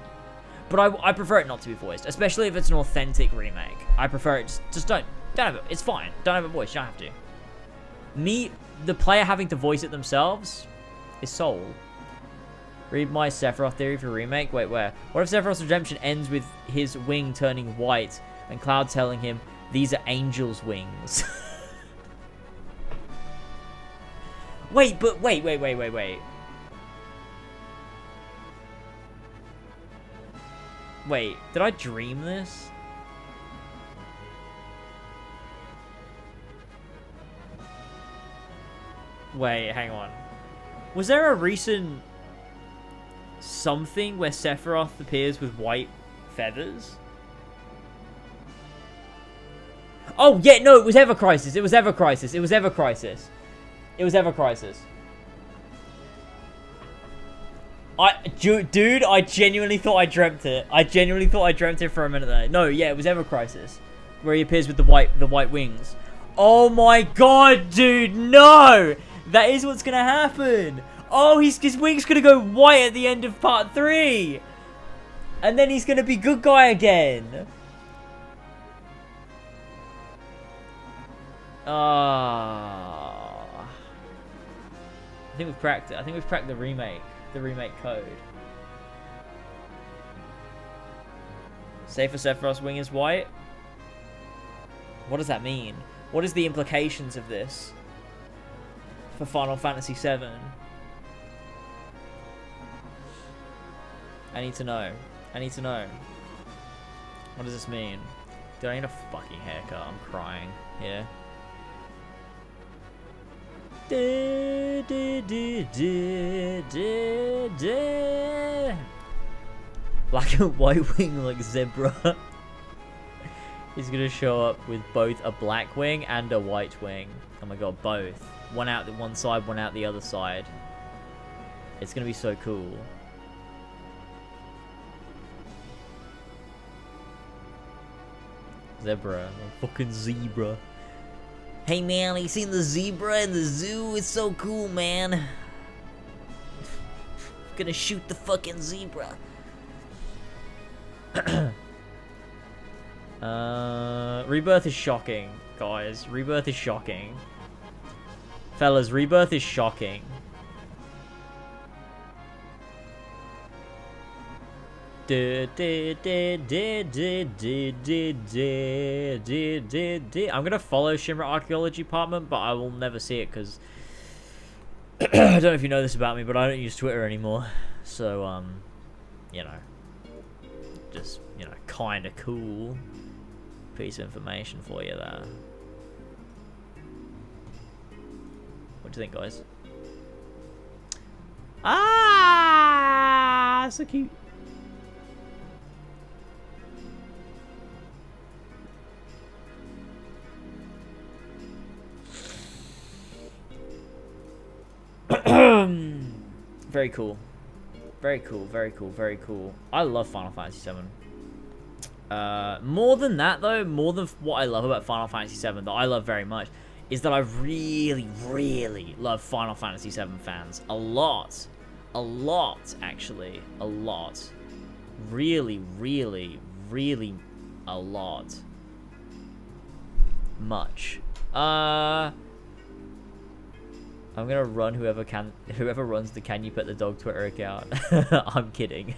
But I prefer it not to be voiced, especially if it's an authentic remake. I prefer it, just don't Don't have it. It's fine. Don't have a voice. You don't have to. Me, the player having to voice it themselves, is soul. Read my Sephiroth theory for remake. Wait, where? What if Sephiroth's redemption ends with his wing turning white and Cloud telling him these are angels' wings? Wait, but wait. Wait, did I dream this? Wait, hang on. Was there a recent something where Sephiroth appears with white feathers? Oh, yeah, no, it was Ever Crisis. It was Ever Crisis. It was Ever Crisis. It was Ever Crisis. Dude, I genuinely thought I dreamt it. I genuinely thought I dreamt it for a minute there. No, yeah, it was Ever Crisis, where he appears with the white wings. Oh my god, dude, no! That is what's gonna happen. Oh, his wings gonna go white at the end of part 3, and then he's gonna be good guy again. I think we've cracked it. I think we've cracked the remake code. Say for Sephiroth's wing is white? What does that mean? What is the implications of this for Final Fantasy VII? I need to know. I need to know. What does this mean? Do I need a fucking haircut? I'm crying here. Black and white wing like zebra. He's gonna show up with both a black wing and a white wing. Oh my god, both. One out the one side, one out the other side. It's gonna be so cool. Zebra. A fucking zebra. Hey man, you seen the zebra in the zoo? It's so cool, man. Gonna shoot the fucking zebra. Rebirth is shocking, guys. Rebirth is shocking. Fellas, Rebirth is shocking. I'm gonna follow Shimmer Archaeology Department, but I will never see it because I don't know if you know this about me, but I don't use Twitter anymore. So, you know, just, you know, kind of cool piece of information for you there. What do you think, guys? Ah, so cute. Very cool. Very cool, very cool, very cool. I love Final Fantasy VII. More than that, though, more than what I love about Final Fantasy VII, that I love very much, is that I really, really love Final Fantasy VII fans. A lot. A lot, actually. A lot. Really, really, really a lot. Much. I'm gonna run whoever runs the Can You Pet the Dog Twitter account. I'm kidding.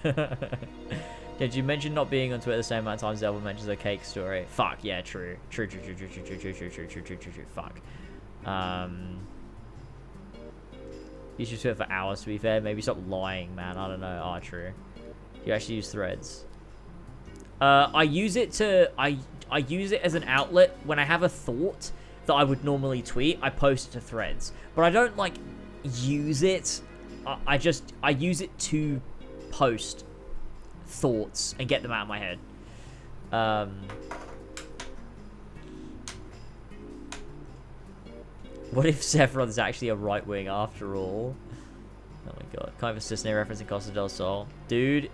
Did you mention not being on Twitter the same amount of times Zelda mentions a cake story? Fuck, yeah, true. True. Fuck. You should Twitter for hours, to be fair. Maybe stop lying, man. I don't know. Oh, true. You actually use Threads. I use it as an outlet when I have a thought that I would normally tweet. I post it to Threads, but I don't like use it. I use it to post thoughts and get them out of my head. What if Sephiroth is actually a right wing after all? Oh my god. Kind of a Cisne reference in Costa del Sol. Dude,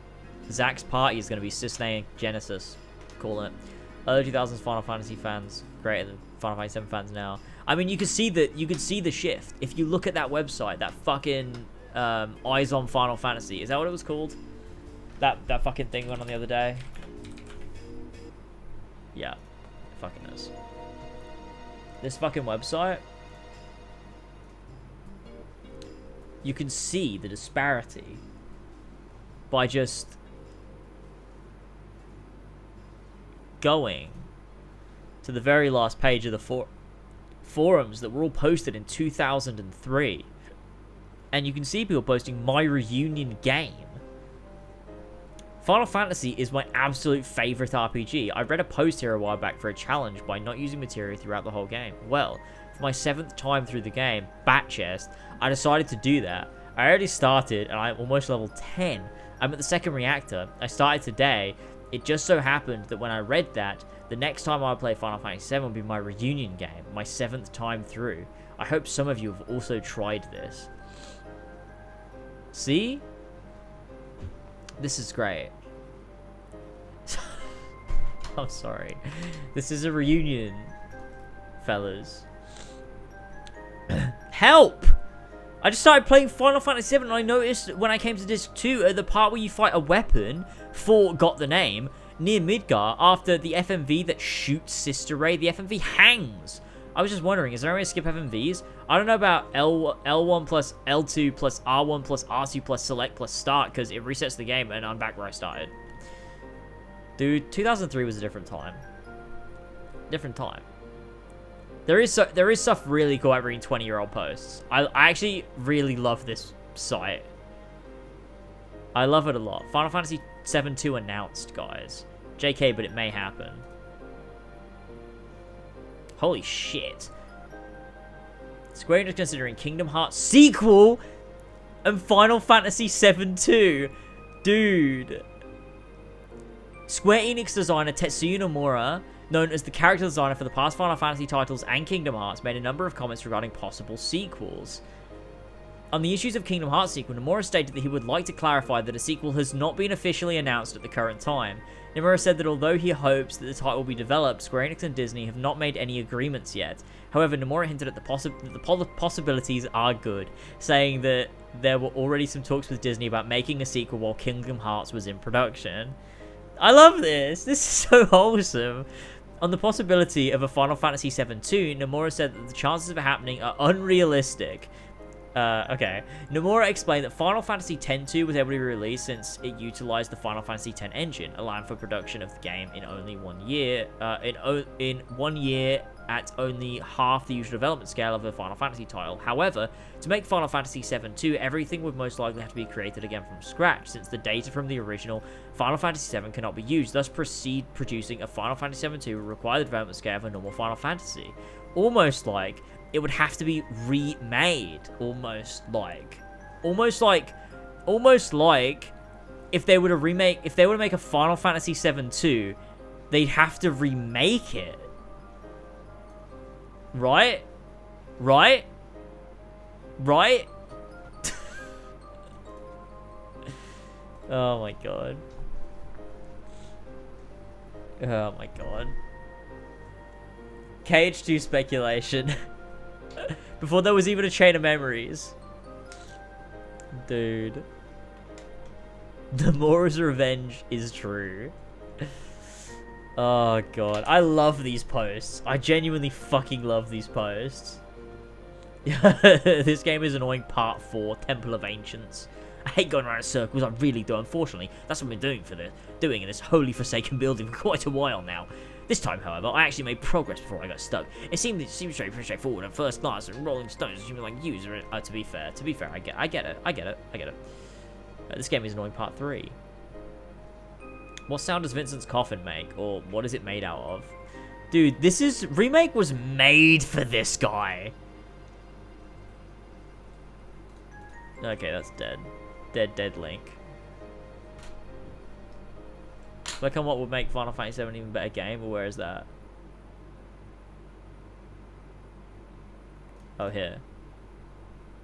Zach's party is going to be Cisne Genesis. Call it. Early 2000s Final Fantasy fans greater than Final Fantasy VII fans now. I mean, you can see the shift if you look at that website, that fucking Eyes on Final Fantasy. Is that what it was called? That fucking thing went on the other day. Yeah, it fucking is. this fucking website, you can see the disparity by just going to the very last page of the forums that were all posted in 2003. And you can see people posting my reunion game. Final Fantasy is my absolute favorite RPG. I read a post here a while back for a challenge by not using materia throughout the whole game. Well, for my 7th time through the game, Bat Chest, I decided to do that. I already started and I'm almost level 10. I'm at the 2nd reactor. I started today. It just so happened that when I read that, the next time I play Final Fantasy VII will be my reunion game, my 7th time through. I hope some of you have also tried this. See? This is great. I'm sorry. This is a reunion, fellas. Help! I just started playing Final Fantasy VII and I noticed when I came to Disc 2, at the part where you fight a weapon, forgot the name, near Midgar, after the FMV that shoots Sister Ray, the FMV hangs. I was just wondering, is there any way to skip FMVs? I don't know about L1 plus L2 plus R1 plus R2 plus select plus start, because it resets the game and I'm back where I started. Dude, 2003 was a different time. Different time. There is stuff really cool at reading 20-year-old posts. I actually really love this site. I love it a lot. Final Fantasy VII 2 announced, guys. JK, but it may happen. Holy shit. Square Enix considering Kingdom Hearts sequel and Final Fantasy VII 2. Dude. Square Enix designer Tetsuya Nomura, known as the character designer for the past Final Fantasy titles and Kingdom Hearts, made a number of comments regarding possible sequels. On the issues of Kingdom Hearts sequel, Nomura stated that he would like to clarify that a sequel has not been officially announced at the current time. Nomura said that although he hopes that the title will be developed, Square Enix and Disney have not made any agreements yet. However, Nomura hinted at the possibilities are good, saying that there were already some talks with Disney about making a sequel while Kingdom Hearts was in production. I love this! This is so wholesome! On the possibility of a Final Fantasy VII 2, Nomura said that the chances of it happening are unrealistic. Okay. Nomura explained that Final Fantasy X-2 was able to be released since it utilized the Final Fantasy X engine, allowing for production of the game in only 1 year. In 1 year at only half the usual development scale of a Final Fantasy title. However, to make Final Fantasy VII 2, everything would most likely have to be created again from scratch, since the data from the original Final Fantasy VII cannot be used. Thus, producing a Final Fantasy VII 2 would require the development scale of a normal Final Fantasy. Almost like it would have to be remade. Almost like if they were to make a Final Fantasy VII 2, they'd have to remake it. Right? Right? Right? Oh my god. Oh my god. KH2 speculation. Before there was even a chain of memories. Dude. Nomura's revenge is true. Oh god, I love these posts. I genuinely fucking love these posts. This game is annoying. Part 4, Temple of Ancients. I hate going around in circles, I really do. Unfortunately, that's what I've been doing in this holy forsaken building for quite a while now. This time, however, I actually made progress before I got stuck. It seemed straightforward at first glance, and rolling stones seemed like user. To be fair, I get it. This game is annoying. Part 3. What sound does Vincent's coffin make? Or what is it made out of? Dude, remake was made for this guy. Okay, that's dead. Dead Link. Look on what would make Final Fantasy VII an even better game, or where is that? Oh, here.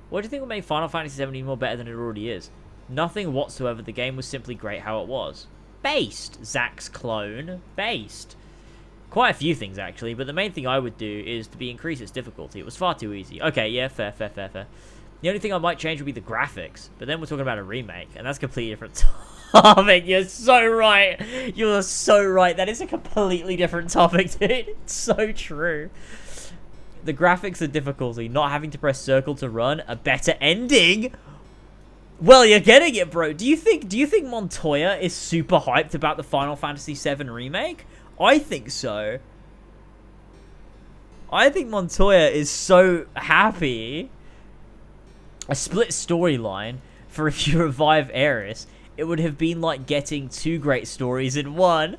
What do you think would make Final Fantasy VII even more better than it already is? Nothing whatsoever. The game was simply great how it was. Based, Zack's clone. Based. Quite a few things, actually, but the main thing I would do is to increase its difficulty. It was far too easy. Okay, yeah, fair. The only thing I might change would be the graphics, but then we're talking about a remake, and that's a completely different topic. You're so right. You're so right. That is a completely different topic, dude. It's so true. The graphics are difficulty, not having to press circle to run, a better ending. Well, you're getting it, bro. Do you think Montoya is super hyped about the Final Fantasy VII remake? I think so. I think Montoya is so happy. A split storyline for if you revive Aeris, it would have been like getting 2 great stories in one.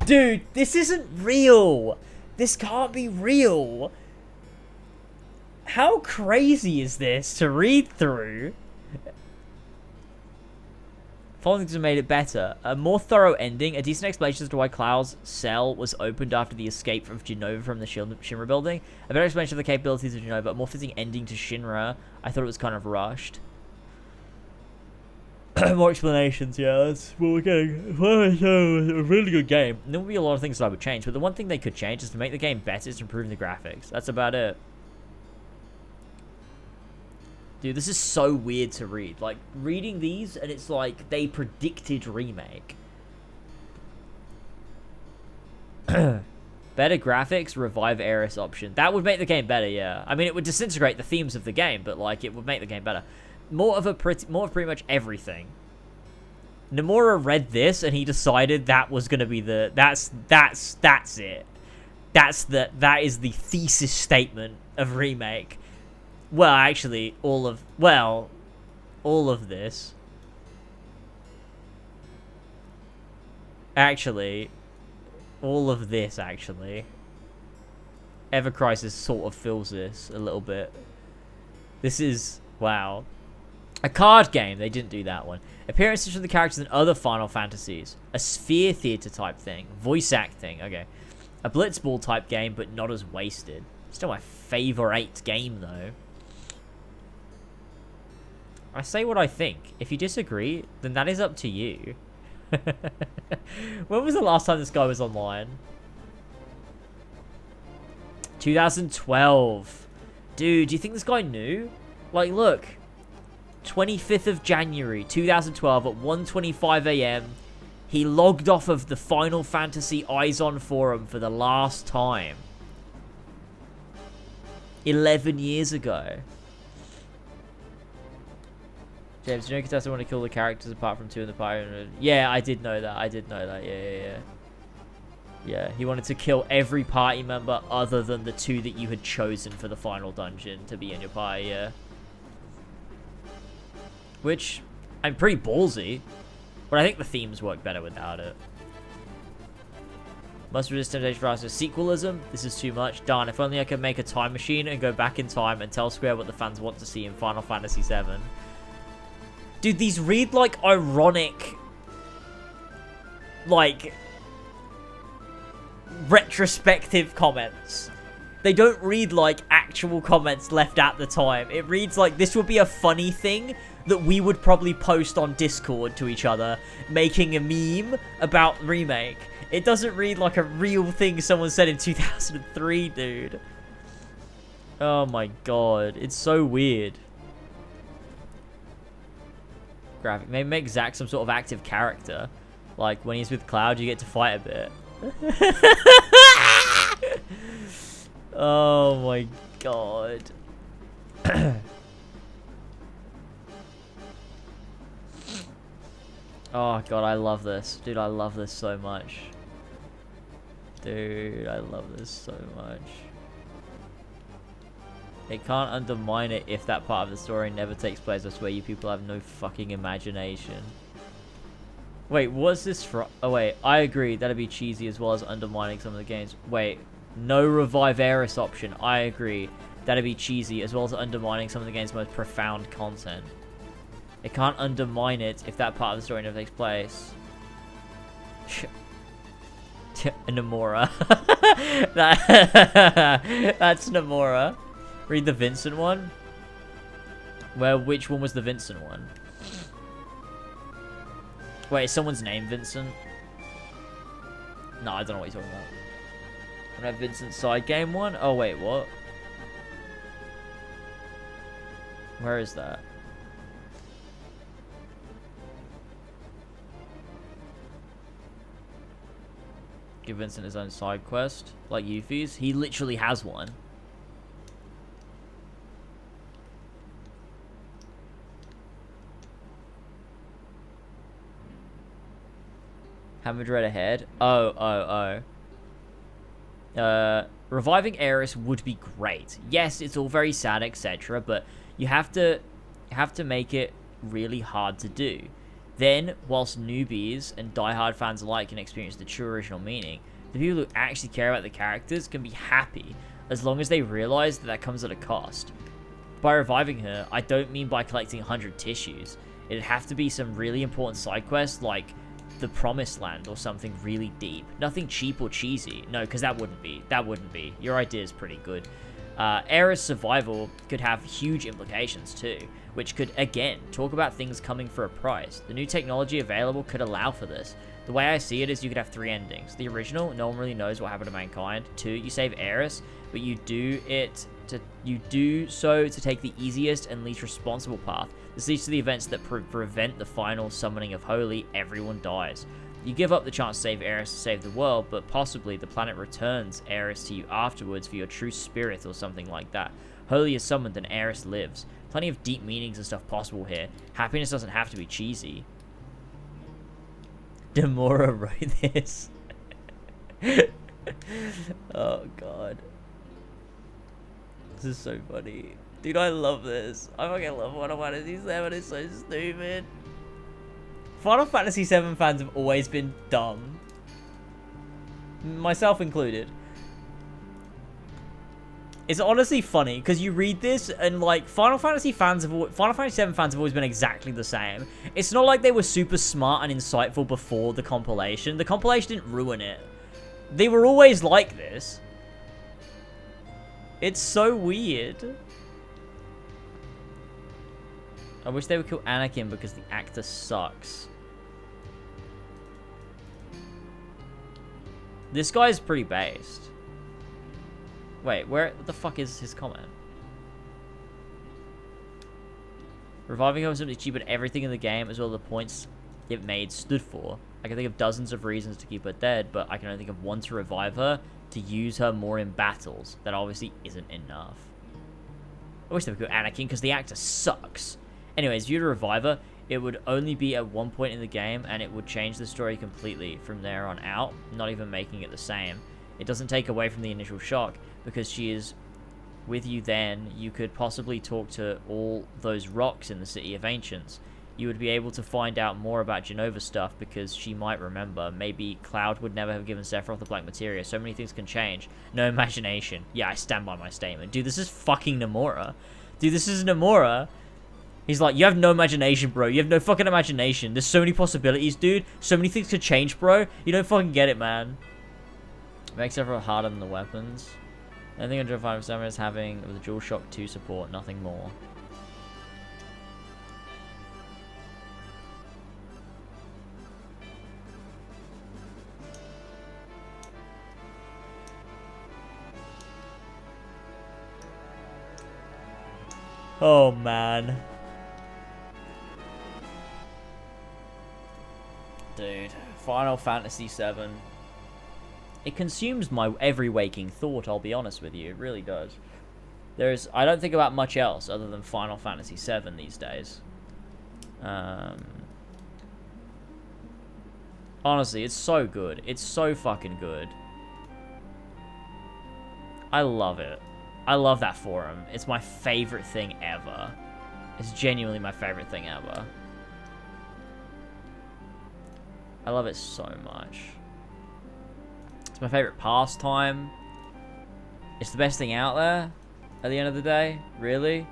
Dude, this isn't real. This can't be real. How crazy is this to read through? Following things have made it better. A more thorough ending, a decent explanation as to why Cloud's cell was opened after the escape from Genova from the Shinra building. A better explanation of the capabilities of Genova, a more fitting ending to Shinra. I thought it was kind of rushed. More explanations, yeah, that's what we're getting. A really good game. And there will be a lot of things that I would change, but the one thing they could change is to make the game better, is to improve the graphics. That's about it. Dude, this is so weird to read. Like, reading these, and it's like, they predicted remake. Better graphics, revive Aeris option. That would make the game better, yeah. I mean, it would disintegrate the themes of the game, but, like, it would make the game better. More of pretty much everything. Nomura read this, and he decided that was gonna be the... That's it. That is the thesis statement of remake. Well, actually, all of this. Actually, all of this, actually. Ever Crisis sort of fills this a little bit. This is, wow. A card game, they didn't do that one. Appearances from the characters in other Final Fantasies. A sphere theater type thing. Voice acting, okay. A blitzball type game, but not as wasted. Still my favorite game, though. I say what I think. If you disagree, then that is up to you. When was the last time this guy was online? 2012. Dude, do you think this guy knew? Like, look. 25th of January, 2012 at 1:25 AM. He logged off of the Final Fantasy Eyes On forum for the last time. 11 years ago. James, do you know Kitase want to kill the characters apart from 2 in the party? Yeah, I did know that. Yeah. Yeah, he wanted to kill every party member other than the 2 that you had chosen for the final dungeon to be in your party, yeah. Which, I'm pretty ballsy, but I think the themes work better without it. Must resist temptation for us. Sequelism? This is too much. Darn, if only I could make a time machine and go back in time and tell Square what the fans want to see in Final Fantasy VII. Dude, these read like ironic, like, retrospective comments. They don't read like actual comments left at the time. It reads like this would be a funny thing that we would probably post on Discord to each other, making a meme about remake. It doesn't read like a real thing someone said in 2003, dude. Oh my god, it's so weird. Graphic. Maybe make Zack some sort of active character. Like, when he's with Cloud, you get to fight a bit. Oh my god. Oh god, I love this. Dude, I love this so much. Dude, I love this so much. It can't undermine it if that part of the story never takes place. I swear you people have no fucking imagination. Wait, what's this from? Oh wait, I agree. That'd be cheesy as well as undermining some of the games. Wait, no revive Aeris option. I agree. That'd be cheesy as well as undermining some of the game's most profound content. It can't undermine it if that part of the story never takes place. Nomura. That's Nomura. Read the Vincent one. Which one was the Vincent one? Wait, is someone's name Vincent? No, I don't know what you're talking about. I have Vincent's side game one? Oh wait, what? Where is that? Give Vincent his own side quest, like Yuffie's. He literally has one. Haven't read ahead. Reviving Aeris would be great. Yes, it's all very sad, etc., but you have to make it really hard to do. Then, whilst newbies and diehard fans alike can experience the true original meaning, the people who actually care about the characters can be happy as long as they realize that comes at a cost. By reviving her, I don't mean by collecting 100 tissues. It'd have to be some really important side quest like the Promised Land or something really deep. Nothing cheap or cheesy. No, because that wouldn't be. Your idea is pretty good. Aeris survival could have huge implications too, which could, again, talk about things coming for a price. The new technology available could allow for this. The way I see it is you could have 3 endings. The original, no one really knows what happened to mankind. 2, you save Aeris, but you do so to take the easiest and least responsible path. This leads to the events that prevent the final summoning of Holy. Everyone dies. You give up the chance to save Aeris to save the world, but possibly the planet returns Aeris to you afterwards for your true spirit or something like that. Holy is summoned and Aeris lives. Plenty of deep meanings and stuff possible here. Happiness doesn't have to be cheesy. Nomura wrote this. Oh god. This is so funny. Dude, I love this. I fucking love Final Fantasy VII. It's so stupid. Final Fantasy VII fans have always been dumb. Myself included. It's honestly funny, because you read this, and like, Final Fantasy VII fans have always been exactly the same. It's not like they were super smart and insightful before the compilation. The compilation didn't ruin it. They were always like this. It's so weird. I wish they would kill Anakin because the actor sucks. This guy's pretty based. Wait, what the fuck is his comment? Reviving her was simply cheapened everything in the game as well as the points it made stood for. I can think of dozens of reasons to keep her dead, but I can only think of one to revive her, to use her more in battles. That obviously isn't enough. I wish they would kill Anakin because the actor sucks. Anyways, if you were to revive her, it would only be at one point in the game, and it would change the story completely from there on out, not even making it the same. It doesn't take away from the initial shock, because she is with you then. You could possibly talk to all those rocks in the City of Ancients. You would be able to find out more about Genova stuff, because she might remember. Maybe Cloud would never have given Sephiroth the Black Materia. So many things can change. No imagination. Yeah, I stand by my statement. Dude, this is fucking Nomura. Dude, this is Nomura. He's like, you have no imagination, bro. You have no fucking imagination. There's so many possibilities, dude. So many things could change, bro. You don't fucking get it, man. Makes Sephiroth harder than the weapons. I think Android 5 is having the DualShock 2 support, nothing more. Oh, man. Dude, Final Fantasy VII. It consumes my every waking thought, I'll be honest with you. It really does. I don't think about much else other than Final Fantasy VII these days. Honestly, it's so good. It's so fucking good. I love it. I love that forum. It's my favorite thing ever. It's genuinely my favorite thing ever. I love it so much. It's my favorite pastime. It's the best thing out there at the end of the day. Really?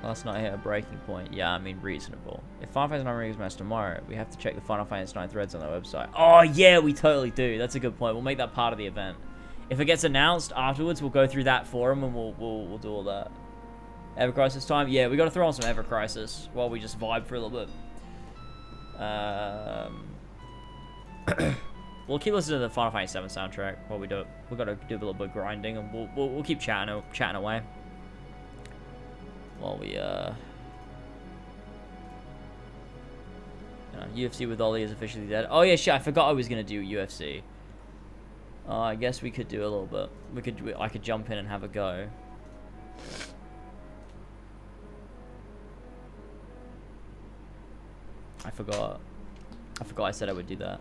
Last night I hit a breaking point. Yeah, I mean, reasonable. If Final Fantasy IX is matched tomorrow, we have to check the Final Fantasy IX threads on their website. Oh, yeah, we totally do. That's a good point. We'll make that part of the event. If it gets announced afterwards, we'll go through that forum and we'll do all that. Ever Crisis time? Yeah, we got to throw on some Ever Crisis while we just vibe for a little bit. We'll keep listening to the Final Fantasy VII soundtrack while we do it. We've got to do a little bit of grinding, and we'll keep chatting away while we UFC with Ollie is officially dead. Oh yeah, shit! I forgot I was gonna do UFC. I guess we could do a little bit. I could jump in and have a go. I forgot. I said I would do that.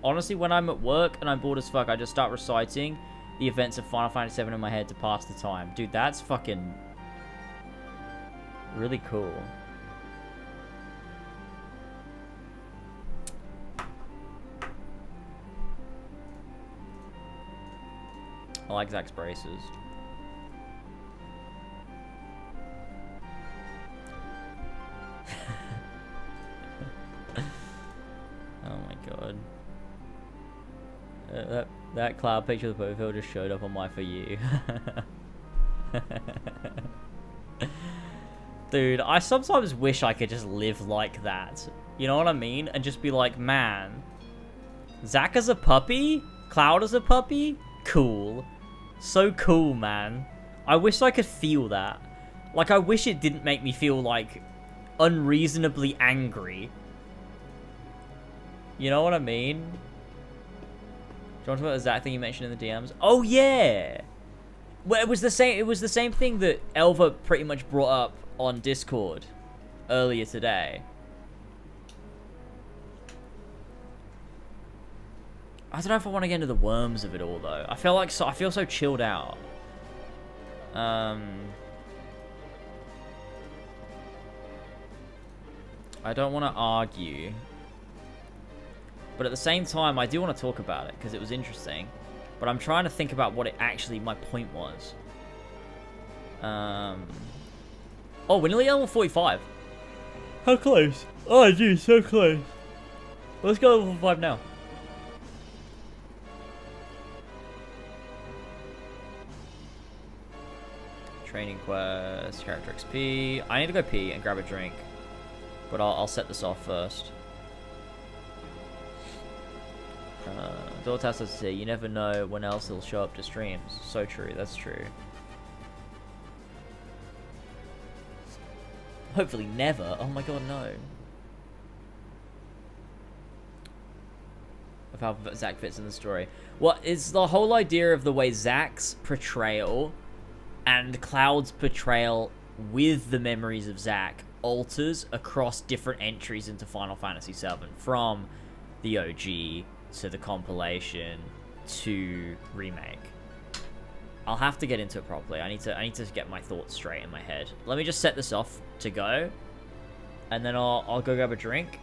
Honestly, when I'm at work and I'm bored as fuck, I just start reciting the events of Final Fantasy VII in my head to pass the time. Dude, that's fucking really cool. I like Zach's braces. Oh my god. That cloud picture of the profile just showed up on my For You. Dude, I sometimes wish I could just live like that. You know what I mean? And just be like, man, Zack as a puppy? Cloud as a puppy? Cool. So cool, man. I wish I could feel that. Like, I wish it didn't make me feel, like, unreasonably angry. You know what I mean? Do you want to talk about the Zack thing you mentioned in the DMs? Oh, yeah! Well, it was the same thing that Elva pretty much brought up on Discord earlier today. I don't know if I want to get into the worms of it all, though. I feel so chilled out. I don't want to argue. But at the same time, I do want to talk about it, because it was interesting. But I'm trying to think about what it actually, my point was. Oh, we're nearly level 45. How close? Oh, dude, so close. Let's go level 5 now. Training quest, character XP. I need to go pee and grab a drink. But I'll set this off first. Dortas says to say, you never know when else he'll show up to streams. So true, that's true. Hopefully never. Oh my god, no. Of how Zack fits in the story. Well, it's the whole idea of the way Zack's portrayal and Cloud's portrayal with the memories of Zack alters across different entries into Final Fantasy VII. From the OG to the compilation to remake. I'll have to get into it properly. I need to get my thoughts straight in my head. Let me just set this off to go, and then I'll go grab a drink,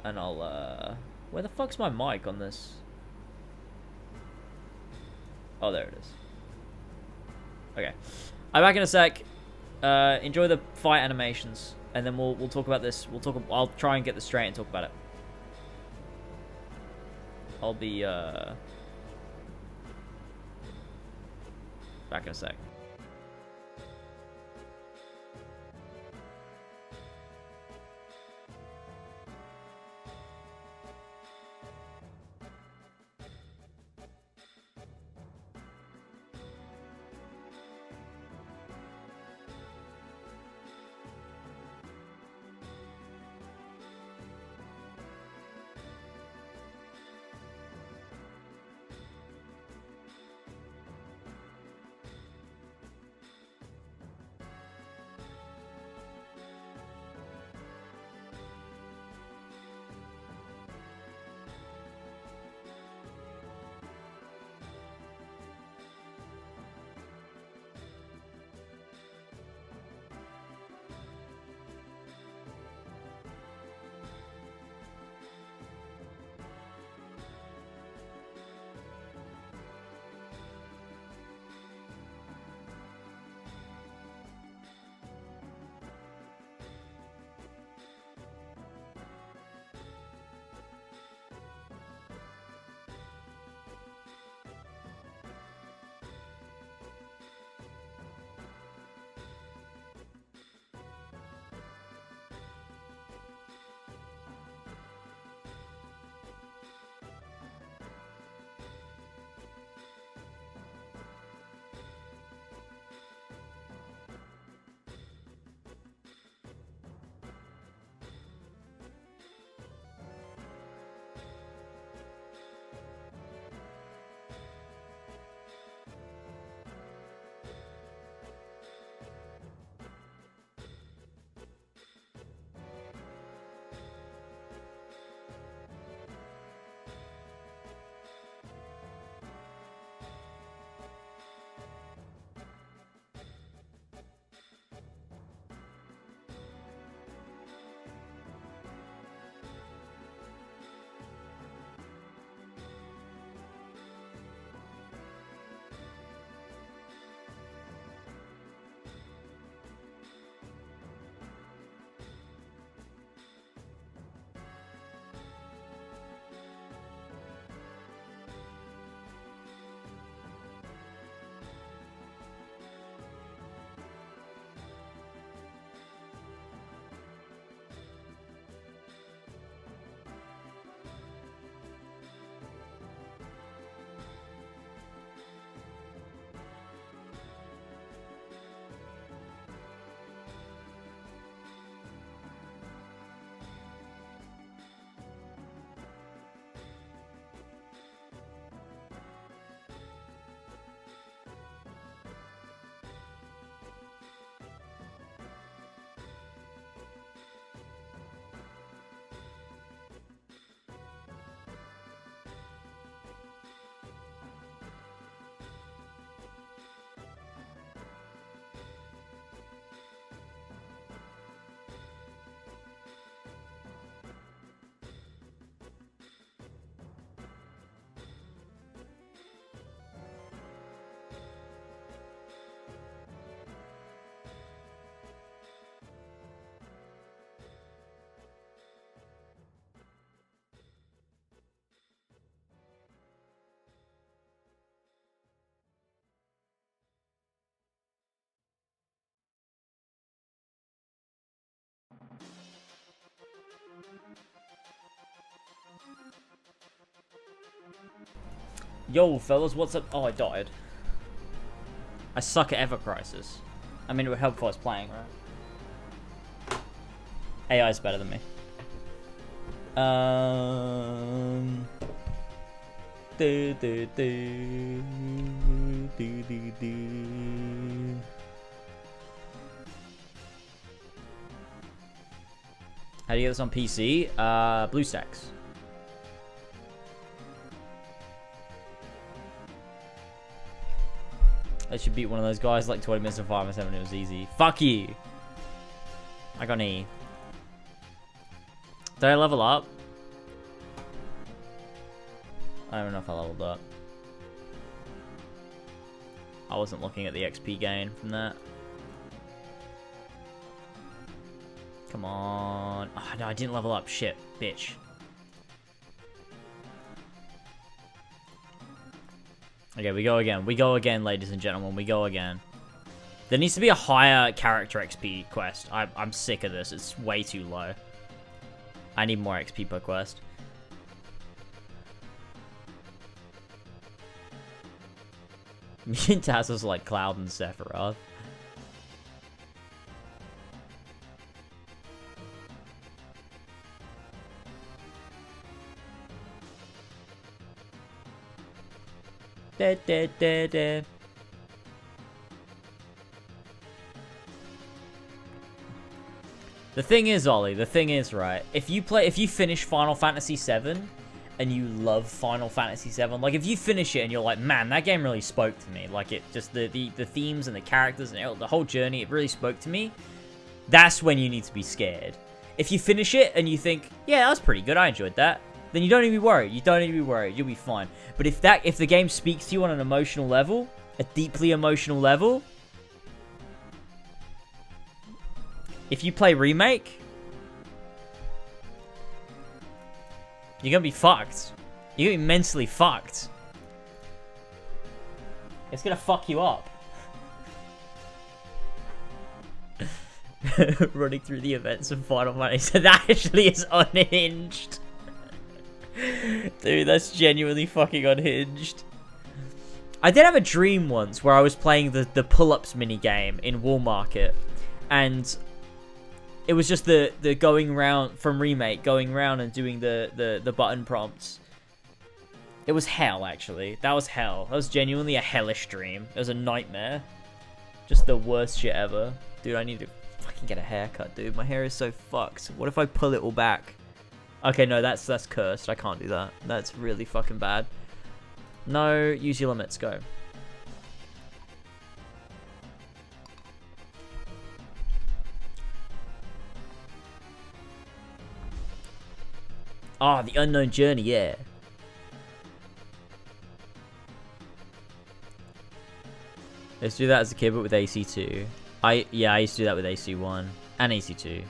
and I'll where the fuck's my mic on this? Oh, there it is. Okay, I'm back in a sec. Enjoy the fight animations. And then we'll talk about this. I'll try and get this straight and talk about it. I'll be back in a sec. Yo, fellas, what's up? Oh, I died. I suck at Ever Crisis. I mean, it would help if I was playing, right? AI is better than me. Do, do, do, do, do, do. How do you get this on PC? BlueStacks. I should beat one of those guys like 20 minutes and 5 and 7. It was easy. Fuck you. I got an E. Did I level up? I don't know if I leveled up. I wasn't looking at the XP gain from that. Come on. Oh, no, I didn't level up. Shit. Bitch. Okay, we go again. We go again, ladies and gentlemen. We go again. There needs to be a higher character XP quest. I'm sick of this. It's way too low. I need more XP per quest. Me and Taz was like Cloud and Sephiroth. Da, da, da, da. The thing is, Ollie, the thing is, right, if you finish Final Fantasy VII and you love Final Fantasy VII, like if you finish it and you're like, man, that game really spoke to me, like it just the themes and the characters and the whole journey, it really spoke to me, that's when you need to be scared. If you finish it and you think, yeah, that was pretty good, I enjoyed that, then you don't need to be worried. You don't need to be worried. You'll be fine. But if the game speaks to you on an emotional level, a deeply emotional level, if you play Remake, you're gonna be fucked. You're gonna be mentally fucked. It's gonna fuck you up. Running through the events of Final Fantasy. That actually is unhinged. Dude, that's genuinely fucking unhinged. I did have a dream once where I was playing the pull-ups minigame in Wall Market, and it was just the going round from Remake, going round and doing the button prompts. It was hell, actually. That was hell. That was genuinely a hellish dream. It was a nightmare. Just the worst shit ever. Dude, I need to fucking get a haircut, dude. My hair is so fucked. What if I pull it all back? Okay, no, that's cursed. I can't do that. That's really fucking bad. No, use your limits. Go. Ah, the unknown journey, yeah. I used to do that as a kid, but with AC2. I used to do that with AC1 and AC2.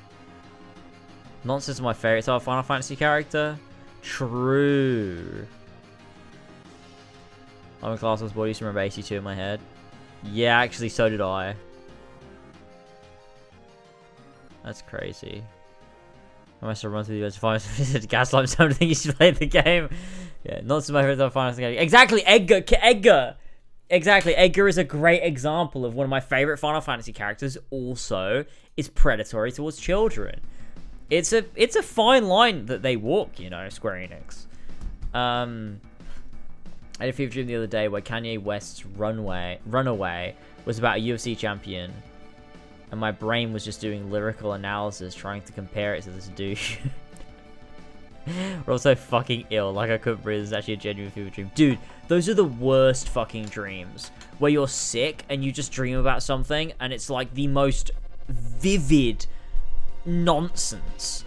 Nonsense is my favorite type of Final Fantasy character. True. I'm in class was boy, I used to remember AC2 in my head. Yeah, actually, so did I. That's crazy. I must have run through the events of Final Fantasy Gaslight. Something you should play the game. Yeah, nonsense is my favorite type of Final Fantasy character. Exactly, Edgar. Exactly, Edgar is a great example of one of my favorite Final Fantasy characters. Also, is predatory towards children. It's a fine line that they walk, you know, Square Enix. I had a fever dream the other day where Kanye West's Runaway was about a UFC champion, and my brain was just doing lyrical analysis trying to compare it to this douche. We're also fucking ill, like I couldn't breathe. It's actually a genuine fever dream. Dude, those are the worst fucking dreams, where you're sick and you just dream about something and it's like the most vivid nonsense,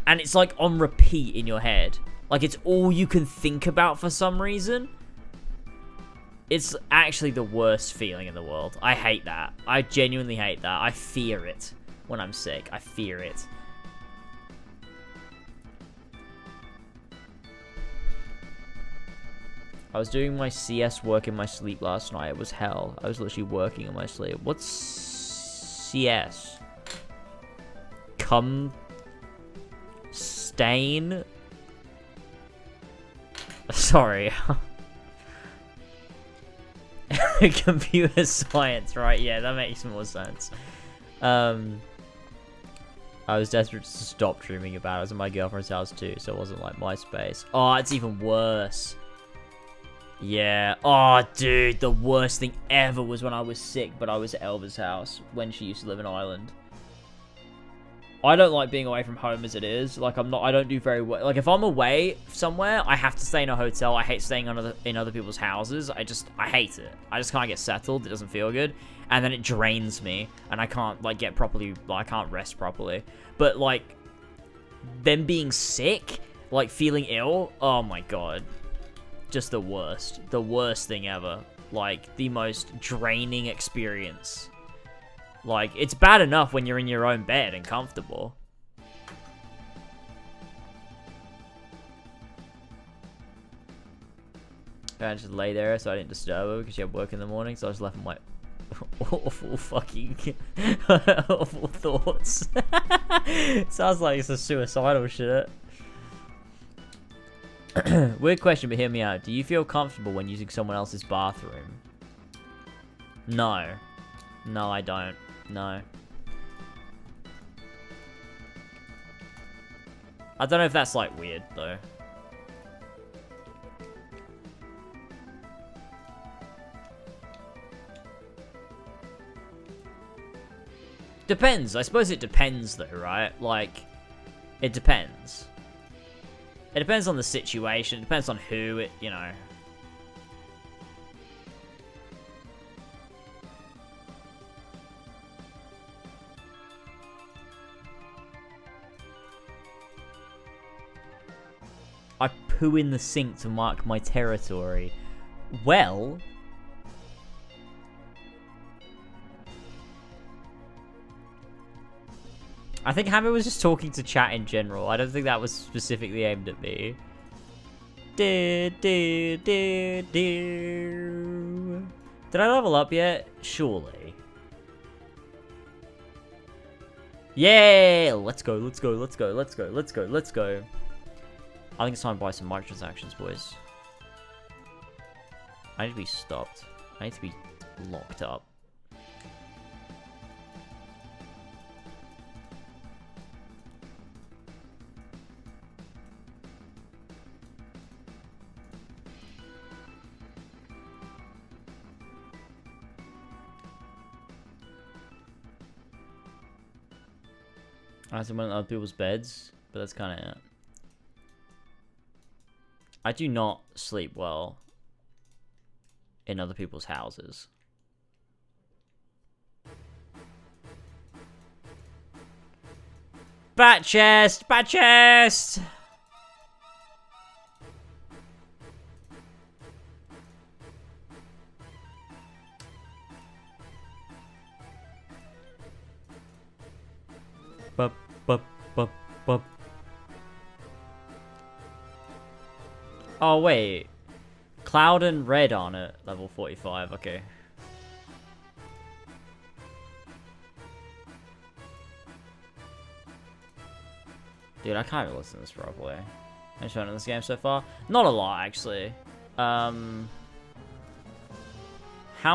and it's like on repeat in your head, like it's all you can think about for some reason. It's actually the worst feeling in the world. I hate that. I genuinely hate that. I fear it when I'm sick. I fear it. I was doing my CS work in my sleep last night. It was hell. I was literally working in my sleep. What's CS? Sustain. Sorry. Computer science, right? Yeah, that makes more sense. I was desperate to stop dreaming about it. I was at my girlfriend's house too, so it wasn't like MySpace. Oh, it's even worse. Yeah. Oh, dude, the worst thing ever was when I was sick, but I was at Elva's house when she used to live in Ireland. I don't like being away from home as it is. Like, I don't do very well. Like, if I'm away somewhere, I have to stay in a hotel. I hate staying in other people's houses. I hate it. I just can't get settled. It doesn't feel good. And then it drains me. And I can't, like, get properly, like, I can't rest properly. But, like, them being sick, like, feeling ill, oh my god. Just the worst. The worst thing ever. Like, the most draining experience. Like, it's bad enough when you're in your own bed and comfortable. I just lay there so I didn't disturb her because she had work in the morning, so I just left my awful fucking awful thoughts. Sounds like it's a suicidal shit. Weird question, but hear me out. Do you feel comfortable when using someone else's bathroom? No. No, I don't. No. I don't know if that's, like, weird, though. Depends. I suppose it depends, though, right? Like, it depends. It depends on the situation. It depends on who it, you know. I poo in the sink to mark my territory. Well... I think Hammer was just talking to chat in general. I don't think that was specifically aimed at me. Did I level up yet? Surely. Yeah! Let's go, let's go, let's go, let's go, let's go, let's go. I think it's time to buy some microtransactions, boys. I need to be stopped. I need to be locked up. I have to went on other people's beds, but that's kind of it. I do not sleep well in other people's houses. Bat chest! Bat chest! Bup, bup, bup, bup. Oh, wait. Cloud and red on it. Level 45. Okay. Dude, I can't even listen to this properly. I'm showing in this game so far. Not a lot, actually. How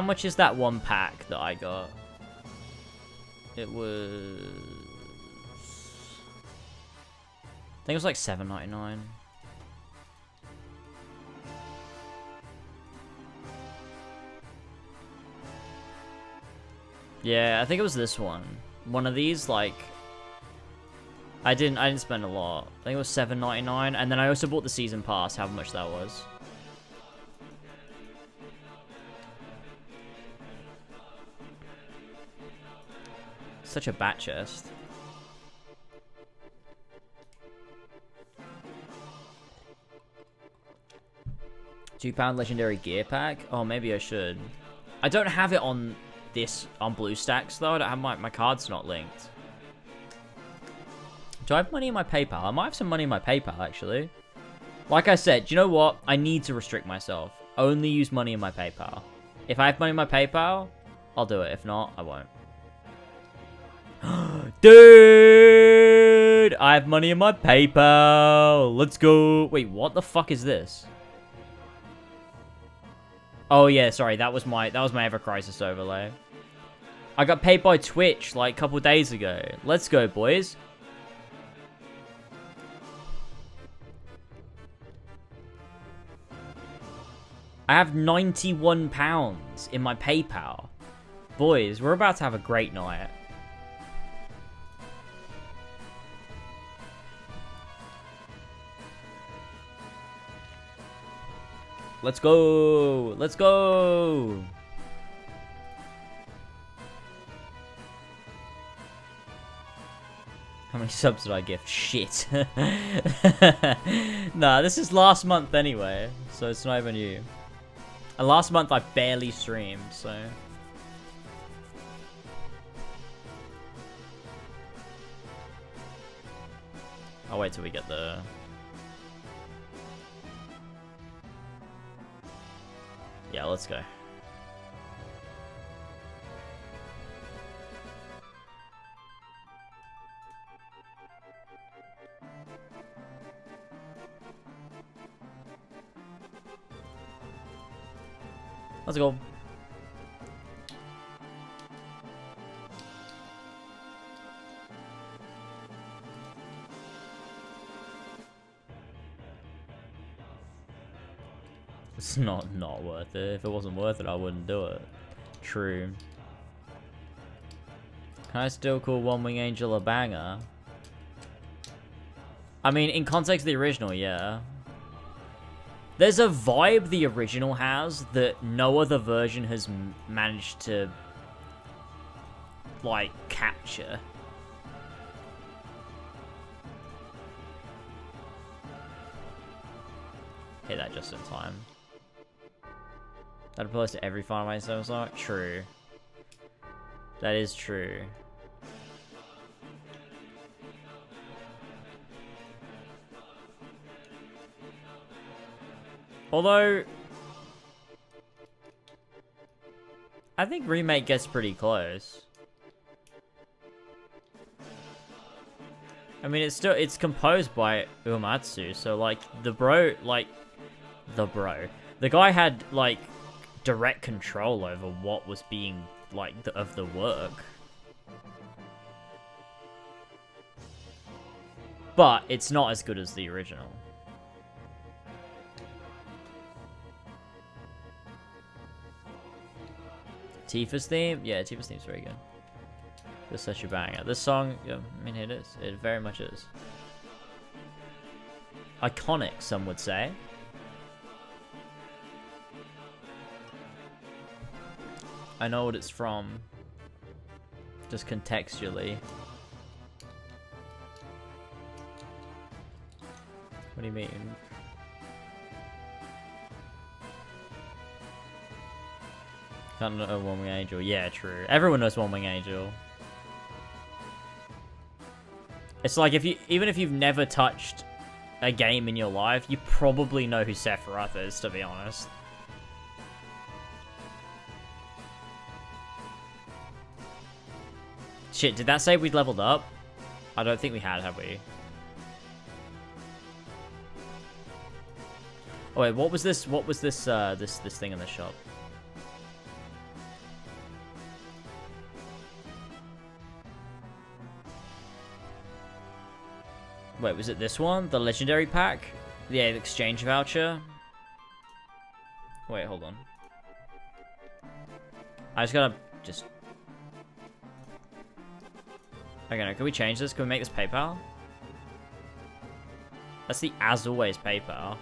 much is that one pack that I got? It was... I think it was like $7.99. Yeah, I think it was this one. One of these, like... I didn't spend a lot. I think it was $7.99, and then I also bought the season pass, however much that was. Such a bat chest. £2 legendary gear pack? Oh, maybe I should. I don't have it on this, on BlueStacks though. I don't have my card's not linked. Do I have money in my PayPal? I might have some money in my PayPal, actually. Like I said, do you know what? I need to restrict myself. Only use money in my PayPal. If I have money in my PayPal, I'll do it. If not, I won't. Dude! good. I have money in my PayPal. Let's go. Wait, what the fuck is this? Oh yeah, sorry. That was my Ever Crisis overlay. I got paid by Twitch like a couple days ago. Let's go, boys. I have £91 in my PayPal. Boys, we're about to have a great night. Let's go! Let's go! How many subs did I gift? Shit. Nah, this is last month anyway, so it's not even you. And last month I barely streamed, so... I'll wait till we get the... Yeah, let's go. Let's go. It's not worth it. If it wasn't worth it, I wouldn't do it. True. Can I still call One Wing Angel a banger? I mean, in context of the original, yeah. There's a vibe the original has that no other version has managed to, like, capture. Hit that just in time. That applies to every Final Fantasy VII song? True. That is true. Although, I think Remake gets pretty close. I mean, it's composed by Uematsu, so like the guy had like direct control over what was being like of the work. But it's not as good as the original. Tifa's theme? Yeah, Tifa's theme's very good. It's such a banger. This song, yeah, I mean, it is. It very much is. Iconic, some would say. I know what it's from. Just contextually. What do you mean? Can't know One Wing Angel. Yeah, true. Everyone knows One Wing Angel. It's like even if you've never touched a game in your life, you probably know who Sephiroth is, to be honest. Shit, did that say we'd leveled up? I don't think we had we? Oh wait, what was this this thing in the shop? Wait, was it this one? The legendary pack? Yeah, the exchange voucher. Wait, hold on. I just gotta Okay, no, can we change this? Can we make this PayPal? That's the as always PayPal.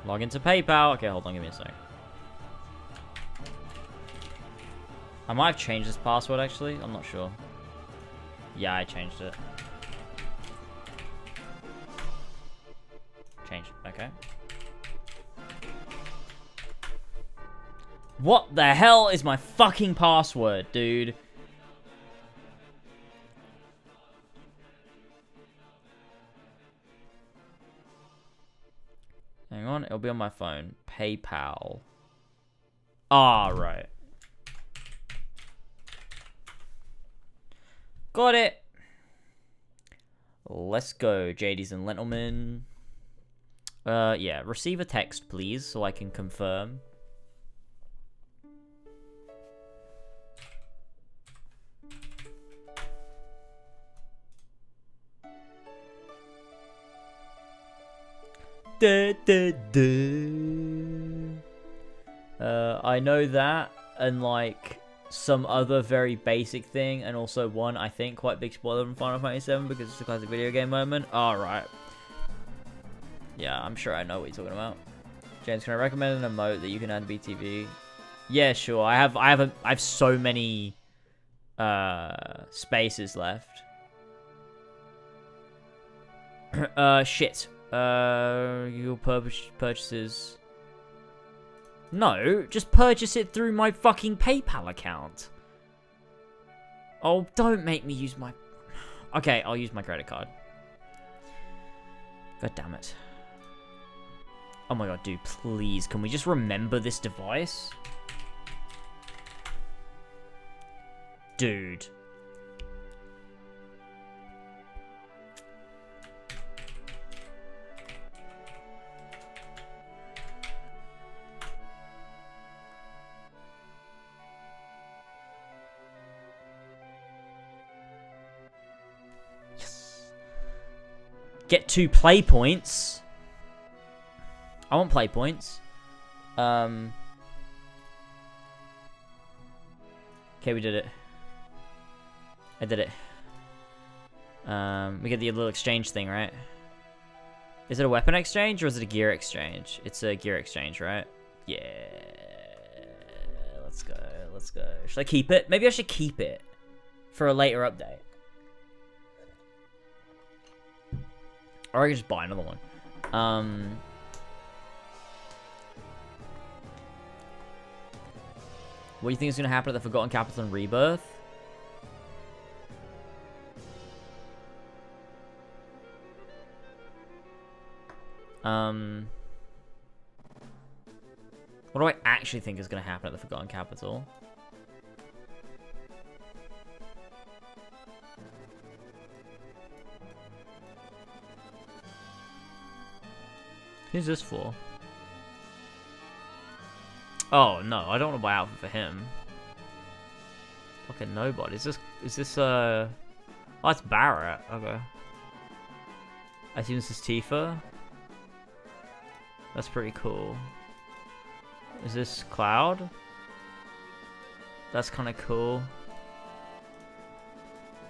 Log into PayPal. Okay, hold on, give me a sec. I might have changed this password actually. I'm not sure. Yeah, I changed it. Changed. Okay. What the hell is my fucking password, dude? Hang on, it'll be on my phone. PayPal. Ah, right. Got it. Let's go, JDs and gentlemen. Yeah, receive a text, please, so I can confirm. Da, da, da. I know that, and like some other very basic thing, and also one, I think, quite big spoiler from Final Fantasy VII because it's a classic video game moment. Alright. Yeah, I'm sure I know what you're talking about. James, can I recommend an emote that you can add to BTV? Yeah, sure. I have so many spaces left. Shit. Your purchases. No, just purchase it through my fucking PayPal account. Oh, don't make me use my... Okay, I'll use my credit card. God damn it. Oh my god, dude, please, can we just remember this device? Dude. Get 2 play points. I want play points. Okay, we did it. I did it. We get the little exchange thing, right? Is it a weapon exchange or is it a gear exchange? It's a gear exchange, right? Yeah. Let's go. Let's go. Should I keep it? Maybe I should keep it for a later update. Or I can just buy another one. What do you think is going to happen at the Forgotten Capital in Rebirth? What do I actually think is going to happen at the Forgotten Capital? Who's this for? Oh no, I don't want to buy outfit for him. Fucking nobody. Is this oh, it's Barrett. Okay. I assume this is Tifa. That's pretty cool. Is this Cloud? That's kind of cool.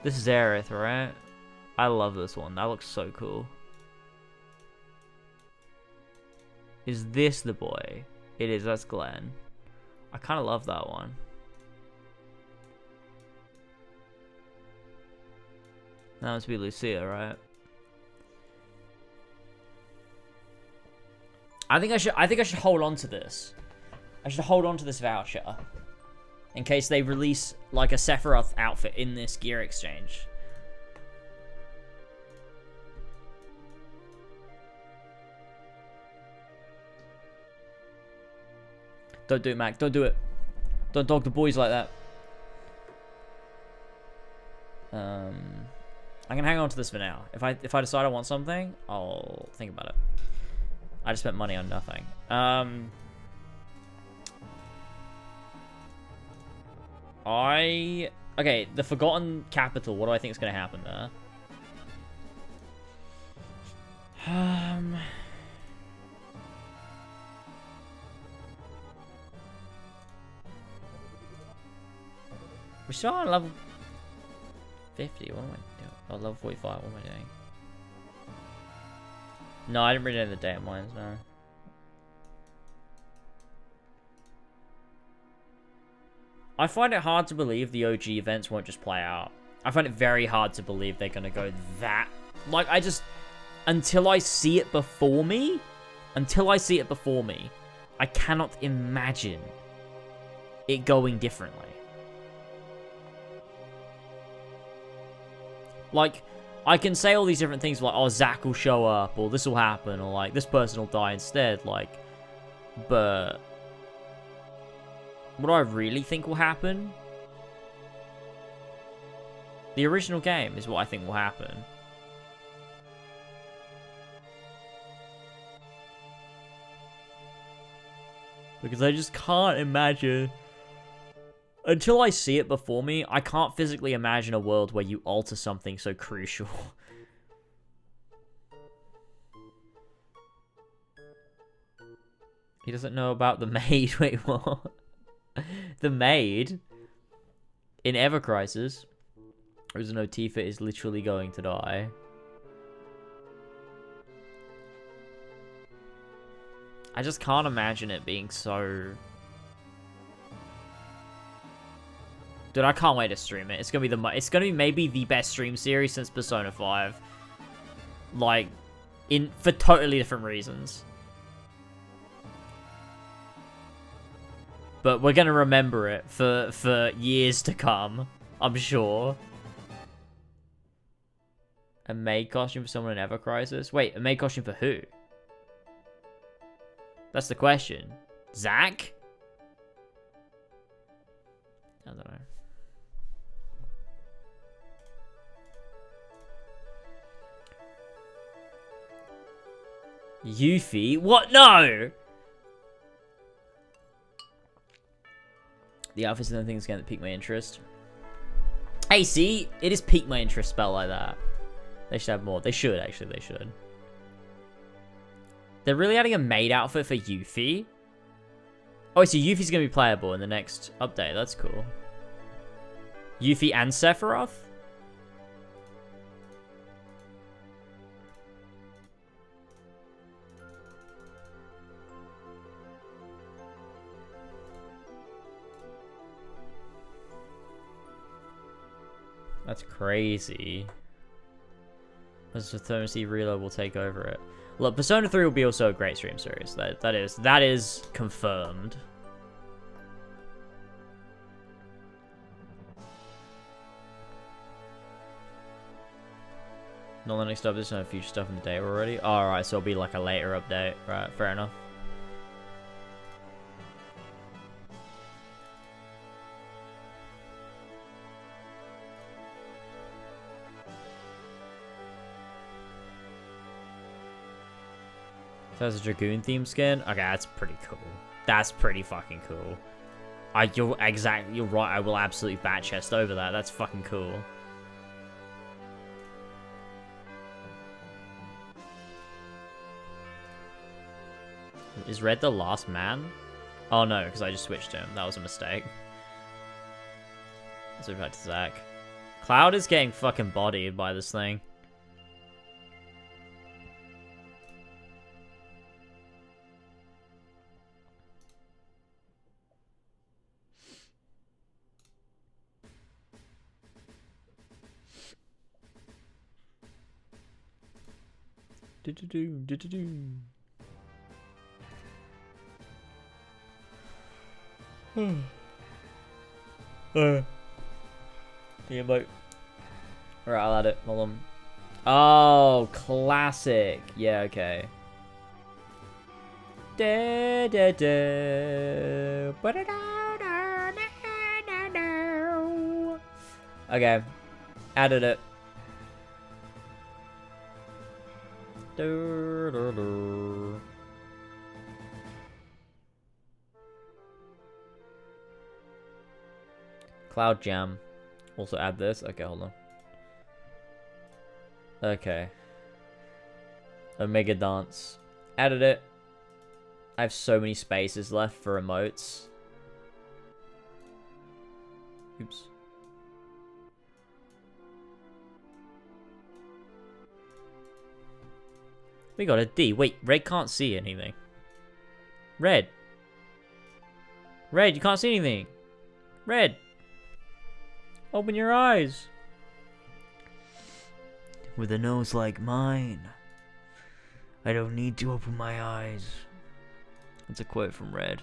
This is Aerith, right? I love this one. That looks so cool. Is this the boy? It is. That's Glenn. I kind of love that one. That must be Lucia, right? I think I should hold on to this. I should hold on to this voucher in case they release like a Sephiroth outfit in this gear exchange. Don't do it, Mac. Don't do it. Don't dog the boys like that. I'm gonna hang on to this for now. If I decide I want something, I'll think about it. I just spent money on nothing. Okay, the Forgotten Capital. What do I think is gonna happen there? We're still on level 50. What am I doing? Oh, level 45. What am I doing? No, I didn't read any of the damn ones, no. I find it hard to believe the OG events won't just play out. I find it very hard to believe they're gonna go that. Like, I just... Until I see it before me, I cannot imagine it going differently. Like, I can say all these different things like, oh, Zack will show up, or this will happen, or like, this person will die instead, like, but what do I really think will happen? The original game is what I think will happen. Because I just can't imagine... Until I see it before me, I can't physically imagine a world where you alter something so crucial. He doesn't know about the maid. Wait, what? The maid? In Ever Crisis? There's no Tifa is literally going to die. I just can't imagine it being so... Dude, I can't wait to stream it. It's gonna be it's gonna be maybe the best stream series since Persona 5. Like, for totally different reasons. But we're gonna remember it for years to come, I'm sure. A maid costume for someone in Ever Crisis? Wait, a maid costume for who? That's the question. Zack? I don't know. Yuffie? What? No! The outfits and the things again that pique my interest. Hey, see? It is pique my interest spell like that. They should have more. They should, actually. They should. They're really adding a maid outfit for Yuffie? Oh, so Yuffie's going to be playable in the next update. That's cool. Yuffie and Sephiroth? That's crazy. As the Thermosy Reload will take over it. Look, Persona 3 will be also a great stream series. That is confirmed. Not the next update, there's no future stuff in the day already. Oh, alright, so it'll be like a later update. Right, fair enough. So that's a Dragoon theme skin? Okay, that's pretty cool. That's pretty fucking cool. You're right, I will absolutely bat chest over that. That's fucking cool. Is Red the last man? Oh no, because I just switched him. That was a mistake. Let's move back to Zack. Cloud is getting fucking bodied by this thing. Yeah, but alright, I'll add it. Hold on. Oh, classic. Yeah, okay. Okay, added it. Cloud Jam. Also add this. Okay, hold on. Okay. Omega Dance. Added it. I have so many spaces left for emotes. Oops. We got a D. Wait, Red can't see anything. Red. Red, you can't see anything. Red. Open your eyes. With a nose like mine, I don't need to open my eyes. That's a quote from Red.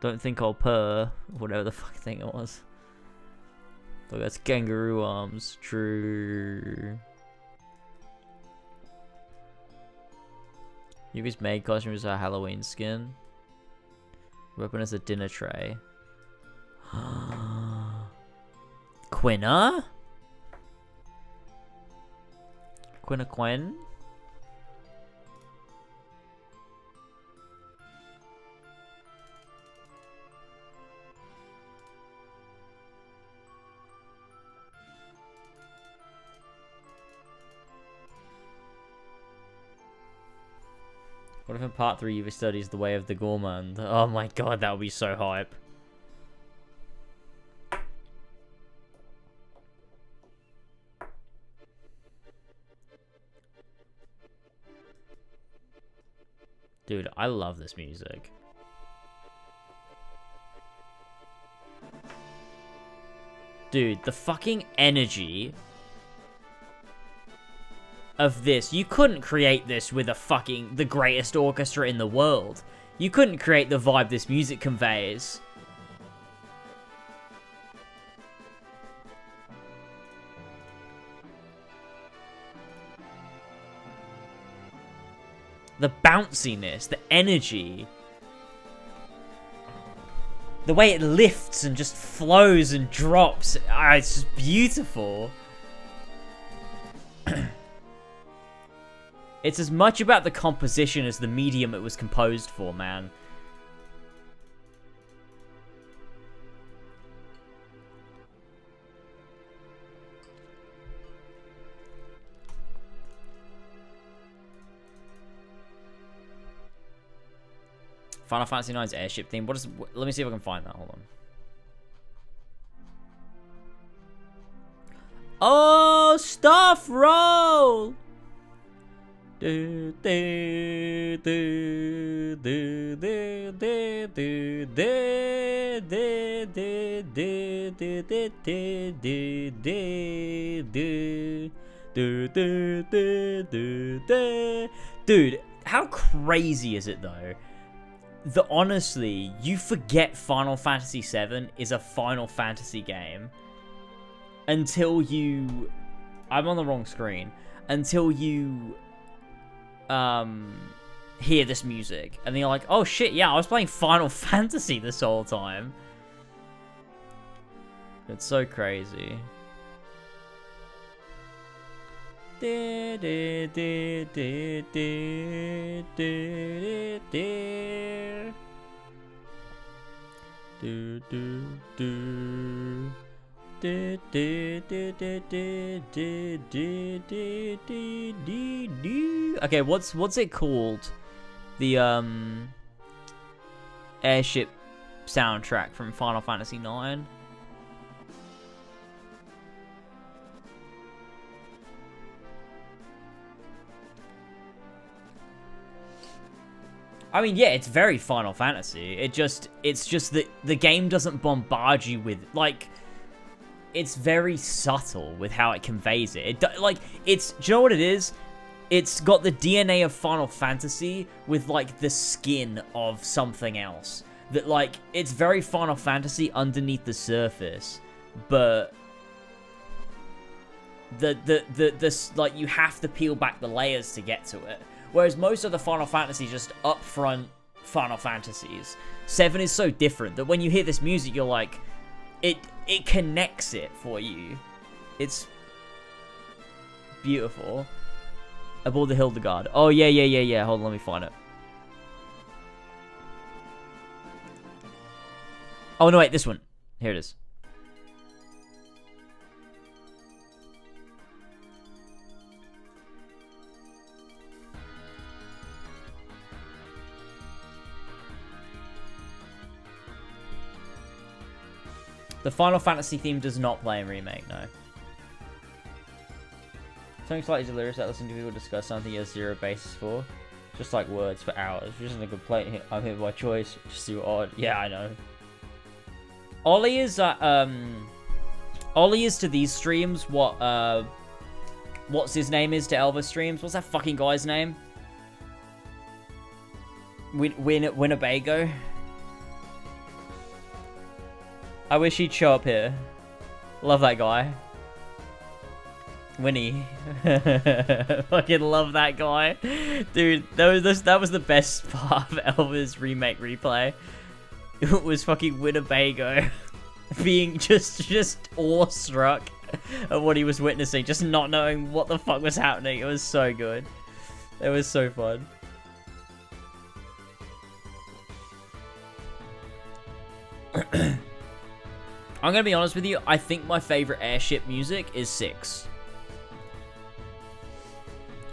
Don't think I'll purr. Whatever the fuck thing it was. Oh, that's kangaroo arms. True. Yubi's maid costume is a Halloween skin. Weapon is a dinner tray. Quina? Quina Quen? What if in part 3 Yubi studies the way of the gourmand? Oh my god, that would be so hype. Dude, I love this music. Dude, the fucking energy of this. You couldn't create this with the greatest orchestra in the world. You couldn't create the vibe this music conveys. The bounciness, the energy. The way it lifts and just flows and drops. It's just beautiful. It's as much about the composition as the medium it was composed for, man. Final Fantasy IX's airship theme. Let me see if I can find that. Hold on. Oh, stuff roll. Do do do do do do do do do do do do do do do. Dude, how crazy is it though? Honestly, you forget Final Fantasy VII is a Final Fantasy game until you... I'm on the wrong screen. Until you hear this music. And then you're like, oh shit, yeah, I was playing Final Fantasy this whole time. It's so crazy. Do, do, do, do, do, do, do. Do, do, do. Do, do, do, do, do, do, do, do, do, do. Okay, what's it called? The airship soundtrack from Final Fantasy IX. I mean, yeah, it's very Final Fantasy. It's just that the game doesn't bombard you with, like, it's very subtle with how it conveys it. Do you know what it is? It's got the DNA of Final Fantasy with, like, the skin of something else. That, like, it's very Final Fantasy underneath the surface, but like, you have to peel back the layers to get to it. Whereas most of the Final Fantasy just upfront Final Fantasies. 7 is so different that when you hear this music, you're like, it connects it for you. It's beautiful. Aboard the Hildegard. Oh, yeah. Hold on, let me find it. Oh, no, wait, this one. Here it is. The Final Fantasy theme does not play in Remake, no. Something slightly delirious that listening to people discuss something he has zero basis for. Just like words for hours. Which isn't a complaint. I'm here by choice. Just too odd. Yeah, I know. Ollie is to these streams what what's his name is to Elvis streams. What's that fucking guy's name? Winnebago. I wish he'd show up here. Love that guy. Winnie. Fucking love that guy. Dude, that was the best part of Elva's remake replay. It was fucking Winnebago being just awestruck at what he was witnessing, just not knowing what the fuck was happening. It was so good. It was so fun. I'm gonna be honest with you, I think my favorite airship music is 6.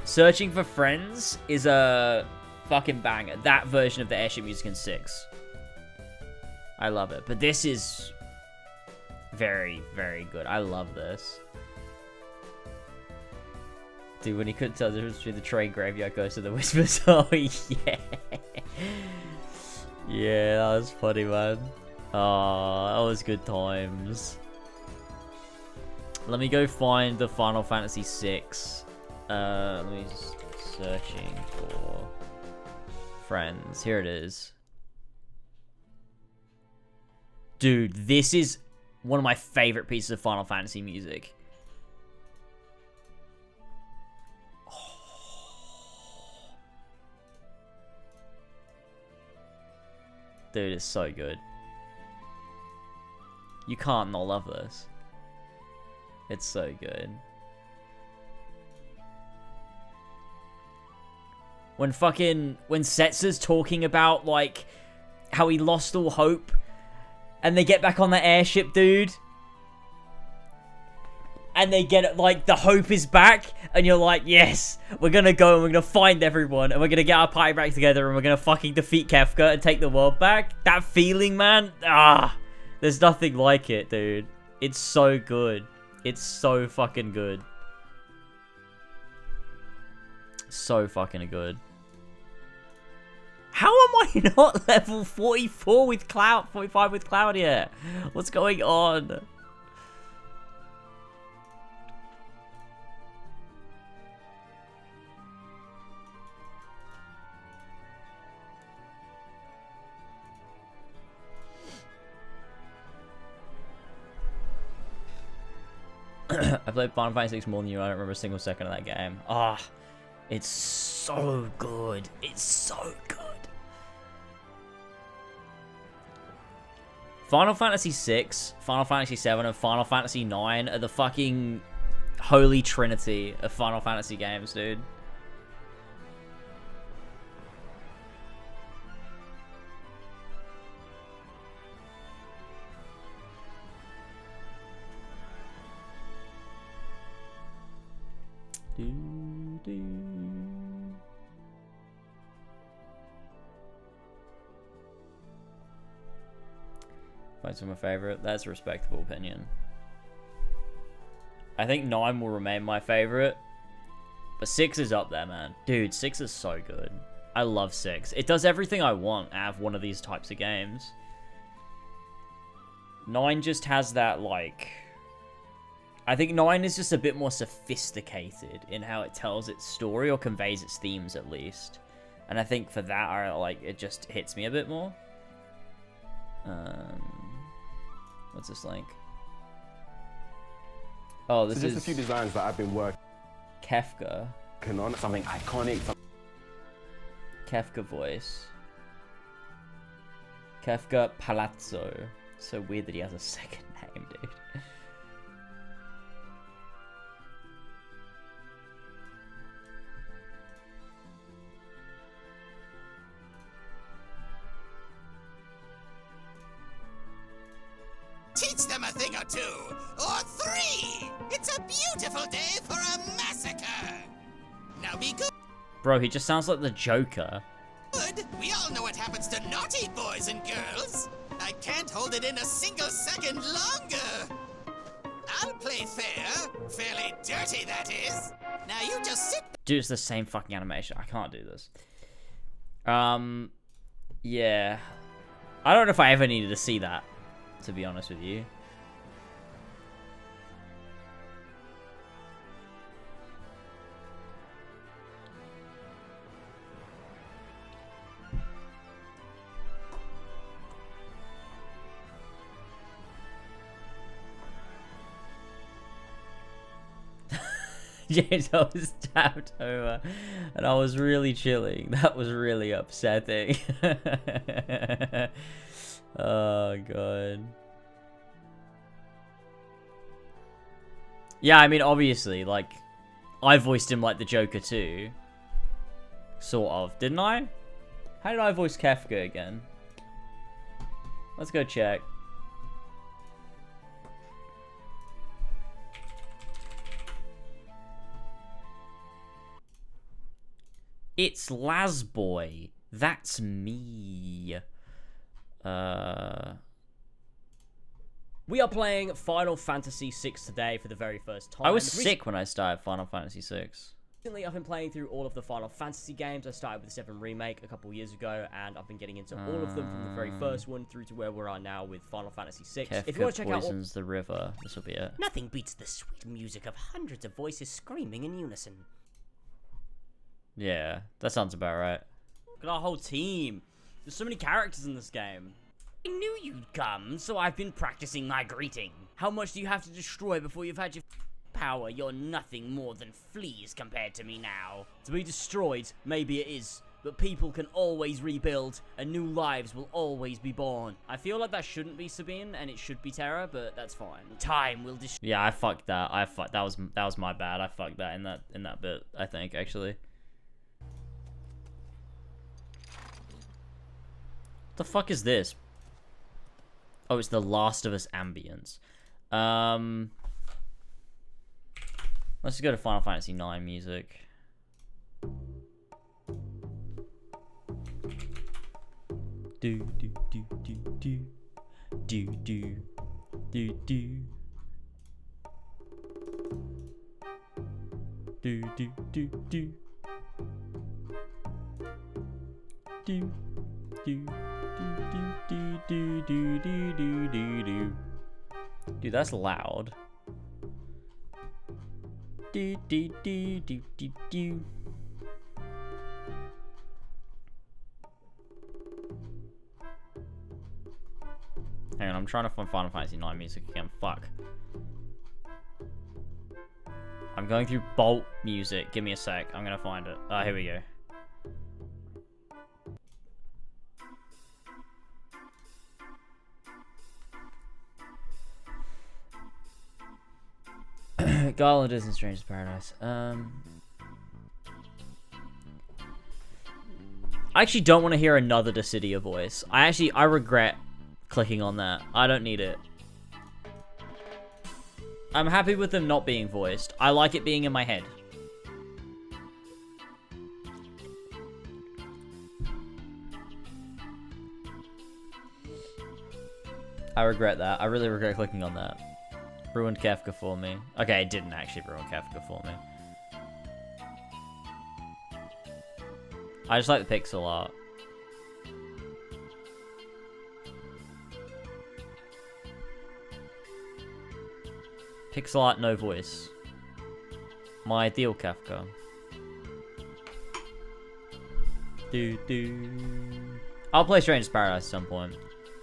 Searching for Friends is a fucking banger. That version of the airship music in 6. I love it. But this is very, very good. I love this. Dude, when he couldn't tell the difference between the train graveyard ghost and the whispers. Oh, yeah. Yeah, that was funny, man. Oh, that was good times. Let me go find the Final Fantasy VI. Let me just searching for Friends. Here it is. Dude, this is one of my favorite pieces of Final Fantasy music. Dude, it's so good. You can't not love this. It's so good. When Setsu's talking about, like, how he lost all hope, and they get back on the airship, dude. And they get it, like, the hope is back, and you're like, yes, we're gonna go and we're gonna find everyone, and we're gonna get our party back together, and we're gonna fucking defeat Kefka and take the world back. That feeling, man, there's nothing like it, dude. It's so good. It's so fucking good. So fucking good. How am I not level 44 with Cloud, 45 with Cloud yet? What's going on? I played Final Fantasy VI more than you. I don't remember a single second of that game. It's so good. It's so good. Final Fantasy VI, Final Fantasy VII, and Final Fantasy IX are the fucking holy trinity of Final Fantasy games, dude. Fight's my favorite. That's a respectable opinion. I think 9 will remain my favorite, but 6 is up there, man. Dude, 6 is so good. I love 6. It does everything I want out of one of these types of games. 9 just has that, like... I think 9 is just a bit more sophisticated in how it tells its story, or conveys its themes, at least. And I think for that, it just hits me a bit more. What's this link? Oh, this is... just a few designs that I've been working Kefka. on. Something iconic. Kefka voice. Kefka Palazzo. So weird that he has a second name, dude. Teach them a thing or two, or 3! It's a beautiful day for a massacre! Now be good! Bro, he just sounds like the Joker. We all know what happens to naughty boys and girls! I can't hold it in a single second longer! I'll play fair. Fairly dirty, that is. Now you just sit... Dude, it's the same fucking animation. I can't do this. Yeah. I don't know if I ever needed to see that, to be honest with you. James, I was tapped over and I was really chilling. That was really upsetting. Oh, God. Yeah, I mean, obviously, like, I voiced him like the Joker too. Sort of, didn't I? How did I voice Kefka again? Let's go check. It's Lazboy. That's me. We are playing Final Fantasy VI today for the very first time. I was sick when I started Final Fantasy VI. Recently, I've been playing through all of the Final Fantasy games. I started with the 7 Remake a couple years ago, and I've been getting into all of them from the very first one through to where we are now with Final Fantasy VI. Kefka If you want to check out poisons the river. This will be it. Nothing beats the sweet music of hundreds of voices screaming in unison. Yeah, that sounds about right. Look at our whole team. There's so many characters in this game. I knew you'd come, so I've been practicing my greeting. How much do you have to destroy before you've had your Power, you're nothing more than fleas compared to me now. To be destroyed, maybe it is, but people can always rebuild, and new lives will always be born. I feel like that shouldn't be Sabine, and it should be Terra, but that's fine. Time will destroy. Yeah, I fucked that. That was my bad. I fucked that in that bit. I think actually. The fuck is this? Oh, it's the Last of Us ambience. Let's just go to Final Fantasy IX music. Do do do do do do do do do do do do do do do do. Dude, that's loud. Do do do do do do. Hang on, I'm trying to find Final Fantasy IX music again. Fuck. I'm going through Bolt music. Give me a sec. I'm gonna find it. Ah, here we go. Garland is in Stranger's Paradise. I actually don't want to hear another Dissidia voice. I regret clicking on that. I don't need it. I'm happy with them not being voiced. I like it being in my head. I regret that. I really regret clicking on that. Ruined Kefka for me. Okay, it didn't actually ruin Kefka for me. I just like the pixel art. Pixel art, no voice. My ideal Kefka. I'll play Stranger's Paradise at some point.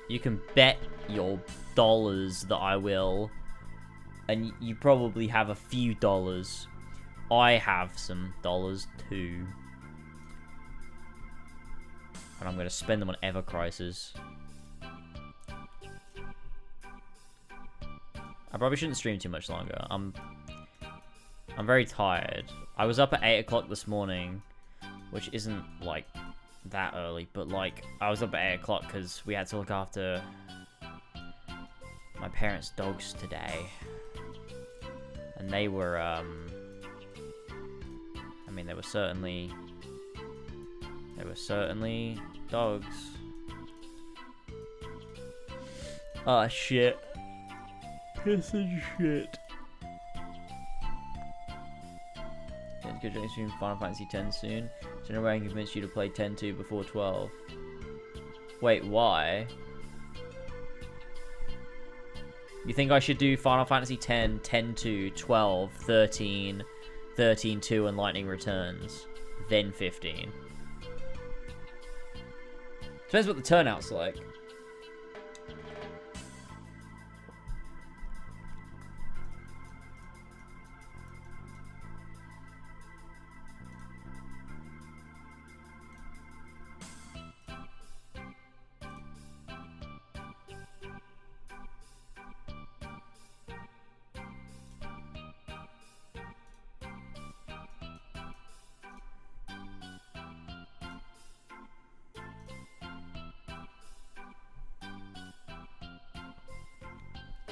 You can bet your dollars that I will. And you probably have a few dollars. I have some dollars too. And I'm going to spend them on Ever Crisis. I probably shouldn't stream too much longer. I'm very tired. I was up at 8 o'clock this morning, which isn't, like, that early. But, like, I was up at 8 o'clock because we had to look after my parents' dogs today. And they were, I mean, they were certainly dogs. Ah, shit. Piss and shit. Getting good journey soon, Final Fantasy X soon. So no way I can convince you to play 10-2 before 12. Wait, why? You think I should do Final Fantasy X, 10-2, 12, 13, 13-2, and Lightning Returns, then 15? Depends what the turnout's like.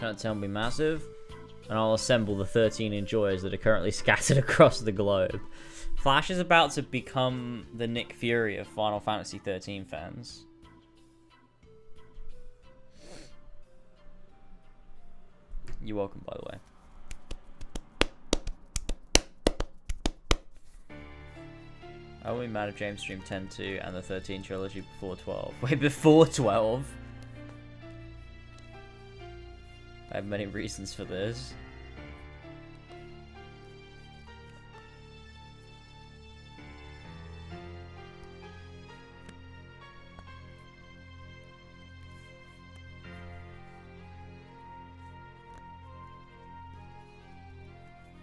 Final 10 will be massive. And I'll assemble the 13 enjoyers that are currently scattered across the globe. Flash is about to become the Nick Fury of Final Fantasy 13 fans. You're welcome, by the way. I won't be mad if James streamed 10-2 and the 13 trilogy before 12. Wait, before 12? I have many reasons for this.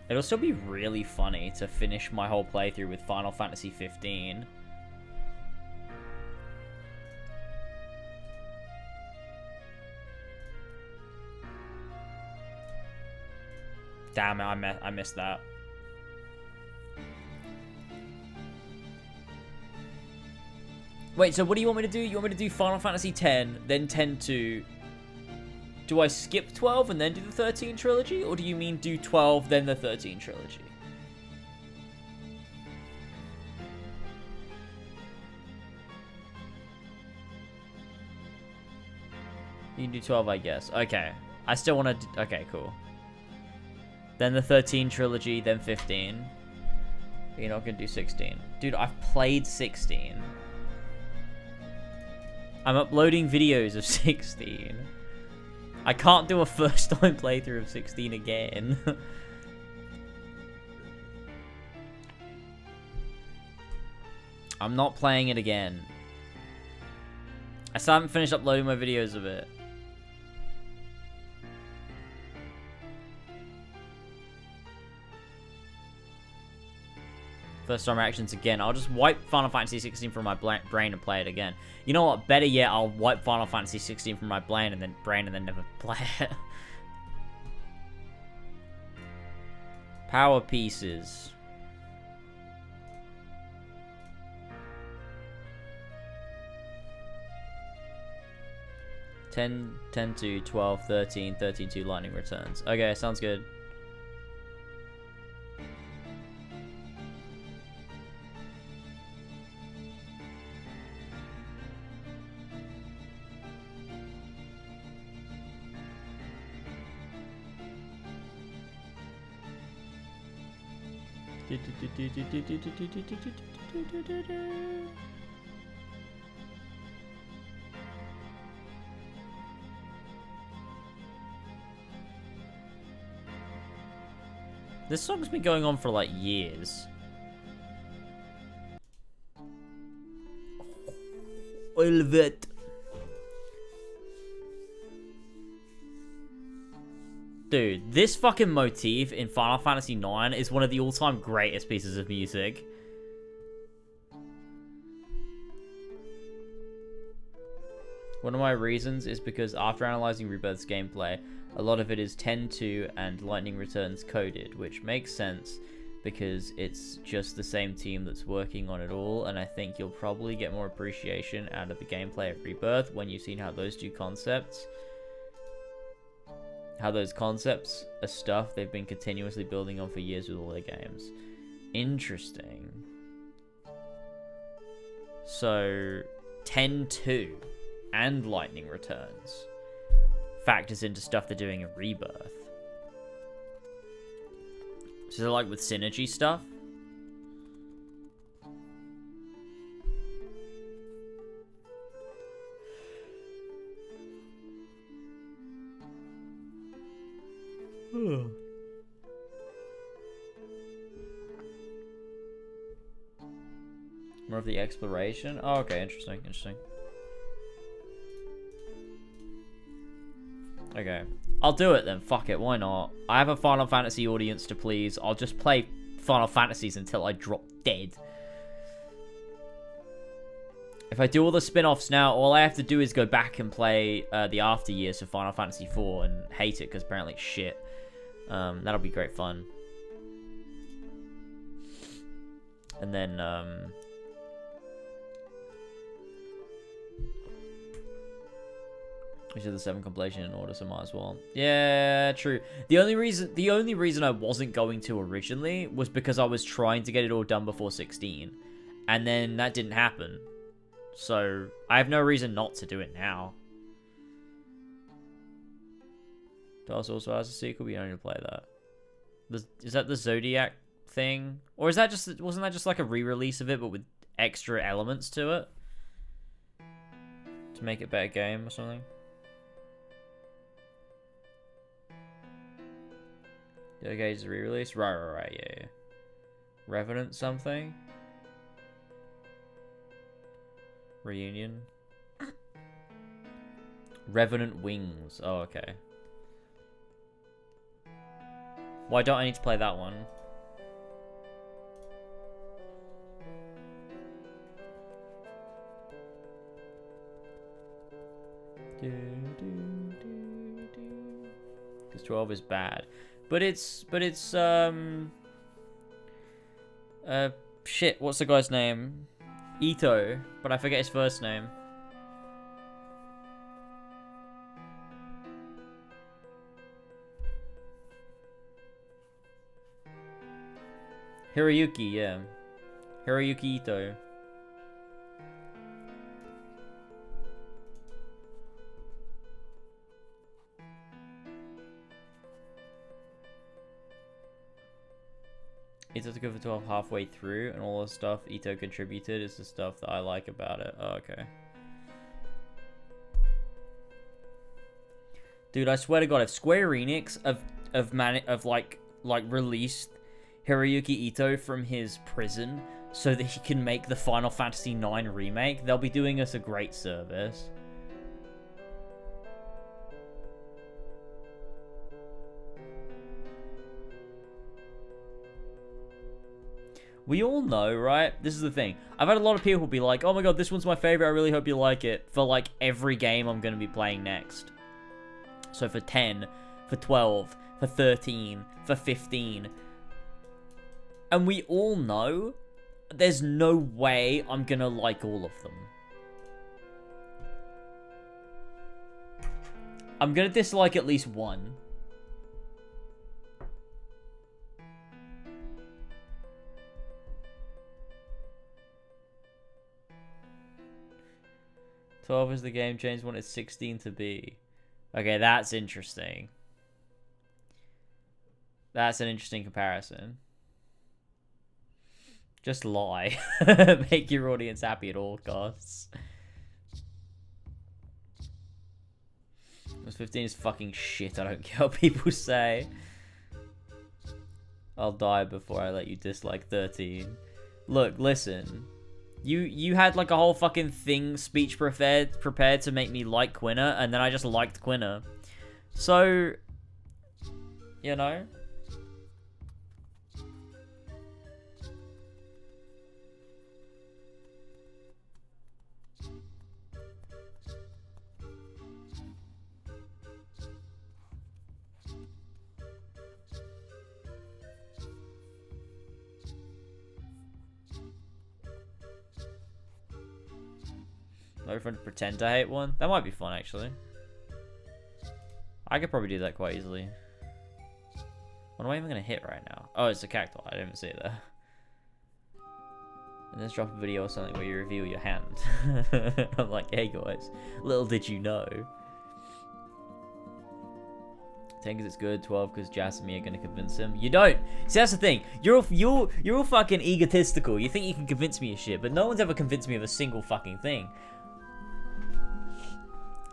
It'll still be really funny to finish my whole playthrough with Final Fantasy 15. Damn it, I missed that. Wait, so what do you want me to do? You want me to do Final Fantasy 10, then 10-2... Do I skip 12 and then do the 13 trilogy? Or do you mean do 12, then the 13 trilogy? You can do 12, I guess. Okay. I still want to... Okay, cool. Then the 13 trilogy, then 15. You're not going to do 16. Dude, I've played 16. I'm uploading videos of 16. I can't do a first time playthrough of 16 again. I'm not playing it again. I still haven't finished uploading my videos of it. First time reactions again. I'll just wipe Final Fantasy 16 from my brain and play it again. You know what? Better yet, I'll wipe Final Fantasy 16 from my brain and then never play it. Power pieces. Ten to 12, 13, 13 lightning returns. Okay, sounds good. This song's been going on for like years. I love it. Dude, this fucking motif in Final Fantasy IX is one of the all-time greatest pieces of music. One of my reasons is because after analyzing Rebirth's gameplay, a lot of it is 10-2 and Lightning Returns coded, which makes sense because it's just the same team that's working on it all, and I think you'll probably get more appreciation out of the gameplay of Rebirth when you've seen how those concepts are stuff they've been continuously building on for years with all their games. Interesting. So, 10-2 and Lightning Returns factors into stuff they're doing in Rebirth. So, like with synergy stuff? More of the exploration? Oh, okay, interesting. Okay. I'll do it then, fuck it, why not? I have a Final Fantasy audience to please. I'll just play Final Fantasies until I drop dead. If I do all the spin-offs now, all I have to do is go back and play the after years of Final Fantasy IV and hate it because apparently it's shit. That'll be great fun. And then, We should the 7 completion in order, so might as well. Yeah, true. The only reason I wasn't going to originally was because I was trying to get it all done before 16. And then that didn't happen. So I have no reason not to do it now. DOS also has a sequel, but you don't need to play that. Is that the Zodiac thing? Or is that just, wasn't that just like a re-release of it, but with extra elements to it? To make it a better game or something? The okay, is re-release? Right, yeah. Revenant something? Reunion? Revenant Wings. Oh, okay. Why don't I need to play that one? Because 12 is bad. But it's shit, what's the guy's name? Ito, but I forget his first name. Hiroyuki, yeah. Hiroyuki Ito. Ito took over 12 halfway through, and all the stuff Ito contributed is the stuff that I like about it. Oh, okay. Dude, I swear to God, if Square Enix released Hiroyuki Ito from his prison so that he can make the Final Fantasy IX remake, they'll be doing us a great service. We all know, right? This is the thing. I've had a lot of people be like, oh my god, this one's my favorite, I really hope you like it, for like every game I'm going to be playing next. So for 10, for 12, for 13, for 15. And we all know there's no way I'm going to like all of them. I'm going to dislike at least one. "12 is the game James wanted 16 to be." Okay, that's interesting. That's an interesting comparison. Just lie. Make your audience happy at all costs. 15 is fucking shit. I don't care what people say. I'll die before I let you dislike 13. Look, listen. You had like a whole fucking speech prepared to make me like Quina, and then I just liked Quina. So, you know. Everyone pretend to hate one. That might be fun, actually. I could probably do that quite easily. What am I even gonna hit right now? Oh, it's a cacti. I didn't even see it there. And then drop a video or something where you reveal your hand. I'm like, hey guys, little did you know. 10 because it's good, 12 because Jas and me are gonna convince him. You don't. See, that's the thing. You're all fucking egotistical. You think you can convince me of shit, but no one's ever convinced me of a single fucking thing.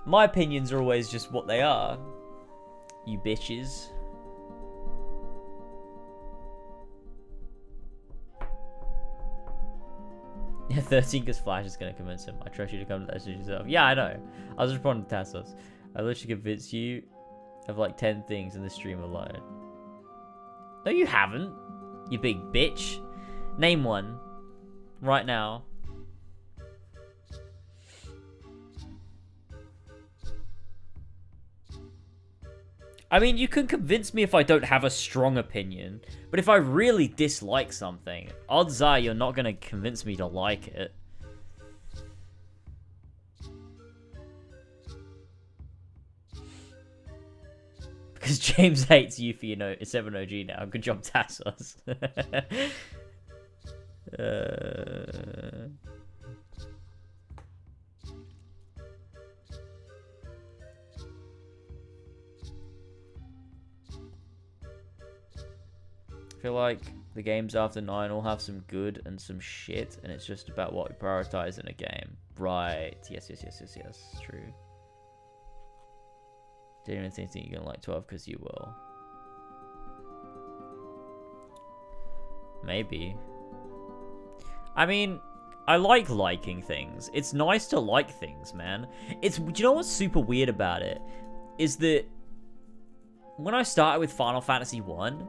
My opinions are always just what they are. You bitches. Yeah, 13 because Flash is going to convince him. I trust you to come to that decision yourself. Yeah, I know. I was responding to Tassos. I literally convinced you of like 10 things in the stream alone. No, you haven't. You big bitch. Name one. Right now. I mean, you can convince me if I don't have a strong opinion, but if I really dislike something, odds are you're not going to convince me to like it. Because James hates Yuffie 7 OG now. Good job, Tassos. I feel like the games after 9 all have some good and some shit, and it's just about what we prioritize in a game. Right. Yes. True. Didn't even think you're gonna like 12 because you will. Maybe. I mean, I like liking things. It's nice to like things, man. Do you know what's super weird about it? Is that when I started with Final Fantasy 1,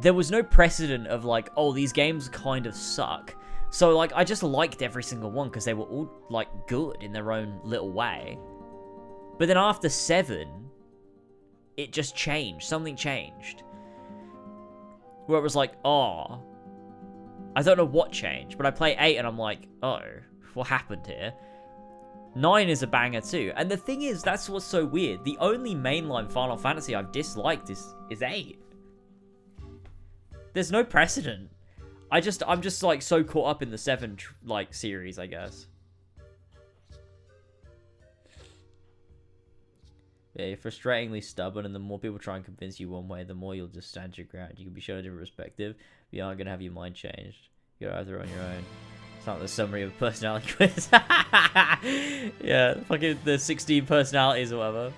there was no precedent of like, oh, these games kind of suck. So like, I just liked every single one because they were all like good in their own little way. But then after 7, it just changed. Something changed. Where it was like, oh, I don't know what changed, but I play 8 and I'm like, oh, what happened here? 9 is a banger too. And the thing is, that's what's so weird. The only mainline Final Fantasy I've disliked is 8. There's no precedent. I'm just like so caught up in the 7 like series, I guess. Yeah, you're frustratingly stubborn, and the more people try and convince you one way, the more you'll just stand your ground. You can be shown a different perspective, but you aren't going to have your mind changed. You're either on your own. It's not the summary of a personality quiz. Yeah, fucking the 16 personalities or whatever.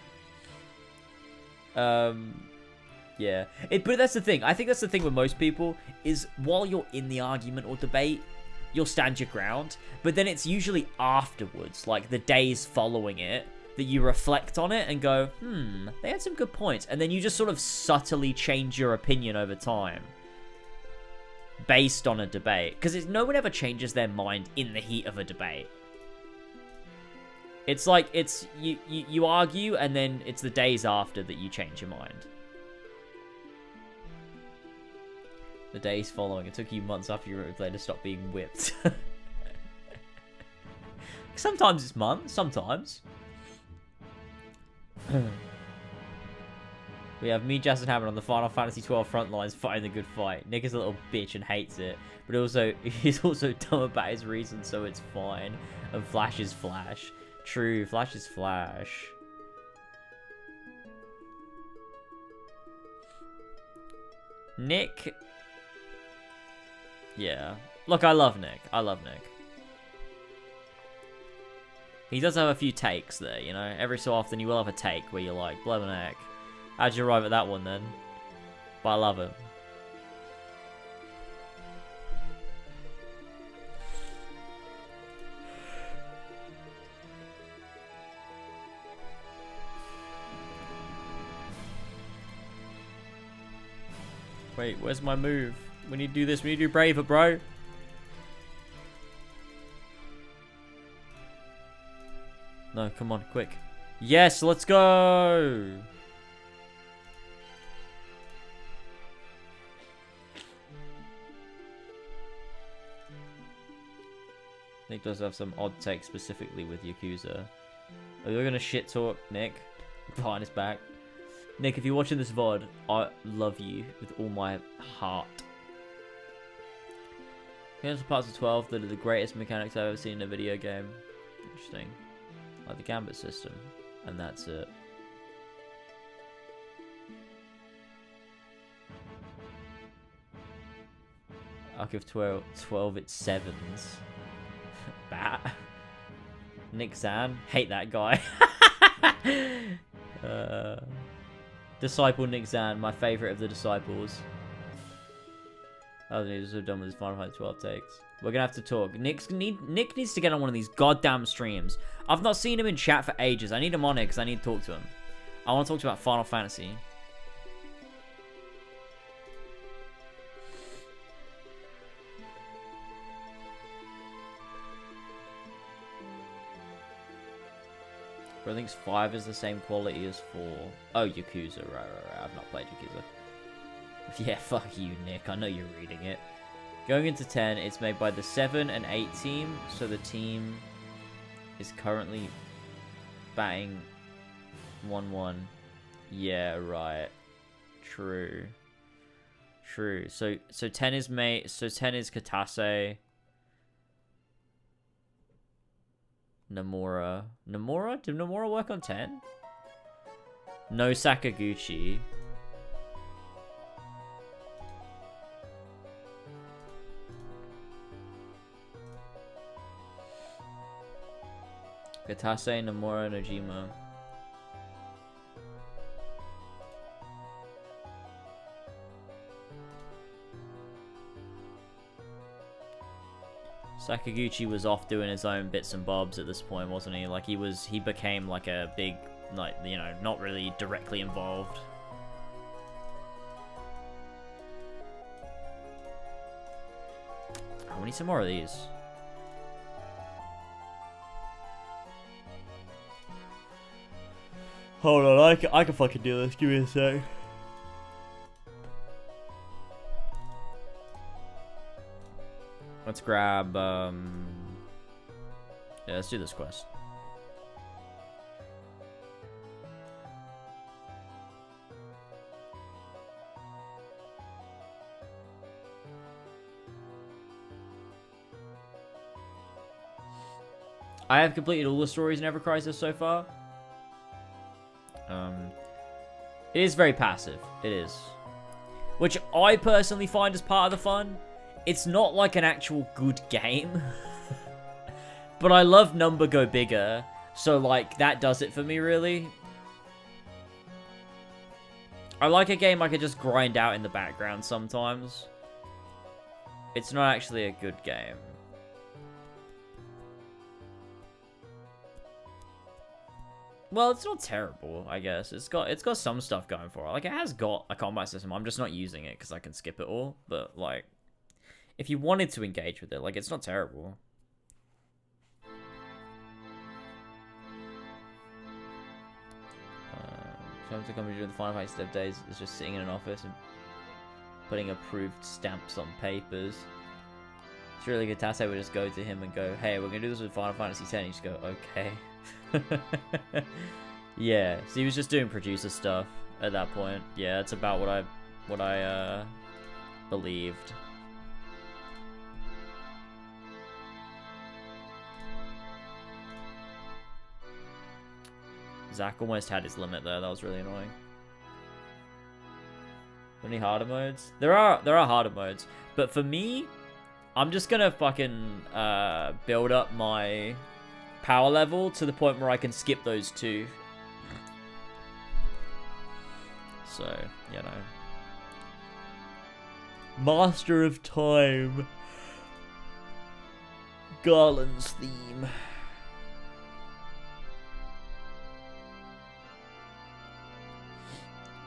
Yeah. But that's the thing. I think that's the thing with most people, is while you're in the argument or debate, you'll stand your ground, but then it's usually afterwards, like the days following it, that you reflect on it and go, they had some good points. And then you just sort of subtly change your opinion over time based on a debate. Because no one ever changes their mind in the heat of a debate. It's like, you argue and then it's the days after that you change your mind. The days following. It took you months after you replayed to stop being whipped. Sometimes it's months, sometimes. We have me, Jazz, and Hammond on the Final Fantasy 12 front lines fighting the good fight. Nick is a little bitch and hates it, but he's also dumb about his reasons, so it's fine. And Flash is Flash. True, Flash is Flash. Nick. Yeah. Look, I love Nick. He does have a few takes there, you know? Every so often you will have a take where you're like, blow my neck. How'd you arrive at that one then? But I love it. Wait, where's my move? We need to do this. We need to do braver, bro. No, come on, quick. Yes, let's go! Nick does have some odd takes specifically with Yakuza. Are you gonna shit talk Nick behind his back? Nick, if you're watching this VOD, I love you with all my heart. Here's the parts of 12 that are the greatest mechanics I've ever seen in a video game. Interesting. Like the gambit system. And that's it. I'll give 12 its 7s. Bat. Nick Zan. Hate that guy. Disciple Nick Zan. My favorite of the disciples. Oh, he's so done with his Final Fantasy 12 takes. We're gonna have to talk. Nick needs to get on one of these goddamn streams. I've not seen him in chat for ages. I need him on it because I need to talk to him. I want to talk to him about Final Fantasy. But I think 5 is the same quality as 4. Oh, Yakuza. Right. I've not played Yakuza. Yeah, fuck you, Nick. I know you're reading it. Going into 10, it's made by the 7 and 8 team. So the team is currently batting 1-1. Yeah, right. True. True. So 10 is mate. So 10 is Kitase. Nomura. Nomura? Did Nomura work on 10? No Sakaguchi. Kitase, Nomura, Nojima. Sakaguchi was off doing his own bits and bobs at this point, wasn't he? Like, he became like a big, like, you know, not really directly involved. Oh, we need some more of these. Hold on, I can fucking do this. Give me a sec. Let's grab, yeah, let's do this quest. I have completed all the stories in Ever Crisis so far. It is very passive. It is. Which I personally find as part of the fun. It's not like an actual good game. But I love Number Go Bigger. So, like, that does it for me, really. I like a game I could just grind out in the background sometimes. It's not actually a good game. Well, it's not terrible, I guess. It's got some stuff going for it. Like, it has got a combat system. I'm just not using it because I can skip it all. But, like, if you wanted to engage with it, like, it's not terrible. Time to come during the Final Fantasy Dev days is just sitting in an office and putting approved stamps on papers. It's really good. Kitase would just go to him and go, "Hey, we're gonna do this with Final Fantasy X." And he'd just go, "Okay." Yeah, so he was just doing producer stuff at that point. Yeah, that's about what I believed. Zach almost had his limit there. That was really annoying. Any harder modes? There are harder modes, but for me, I'm just gonna fucking build up my power level to the point where I can skip those two. So, you know. Master of Time. Garland's theme.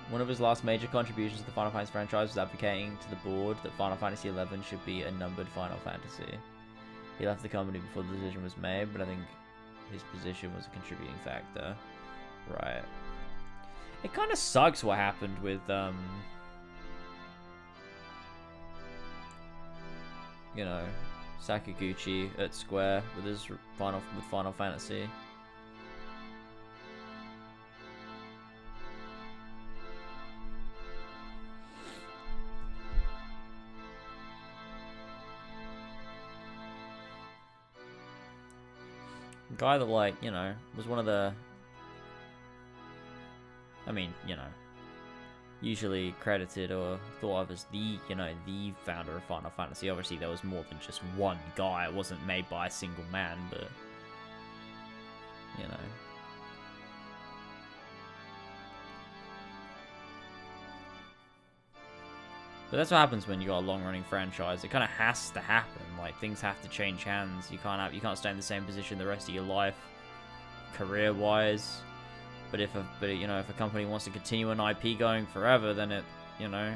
One of his last major contributions to the Final Fantasy franchise was advocating to the board that Final Fantasy XI should be a numbered Final Fantasy. He left the company before the decision was made, but I think his position was a contributing factor. Right. It kind of sucks what happened with, you know, Sakaguchi at Square with his Final Fantasy. Guy that, like, you know, was one of the, I mean, you know, usually credited or thought of as the, you know, the founder of Final Fantasy. Obviously, there was more than just one guy. It wasn't made by a single man, but, you know. But that's what happens when you got a long-running franchise. It kind of has to happen. Like, things have to change hands. You can't stay in the same position the rest of your life, career-wise. But if a company wants to continue an IP going forever, then it, you know.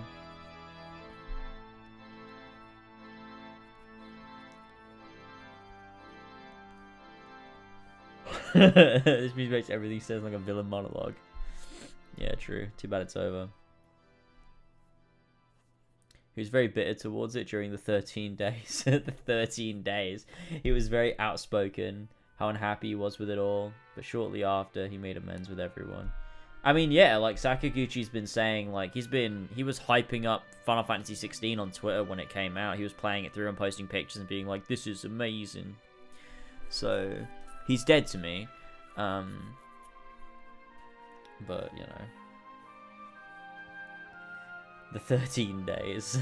This music makes everything sound like a villain monologue. Yeah, true. Too bad it's over. He was very bitter towards it during the 13 days. The 13 days. He was very outspoken, how unhappy he was with it all. But shortly after, he made amends with everyone. I mean, yeah, like Sakaguchi's been saying, like he was hyping up Final Fantasy 16 on Twitter when it came out. He was playing it through and posting pictures and being like, "This is amazing." So he's dead to me, but you know, the 13 days,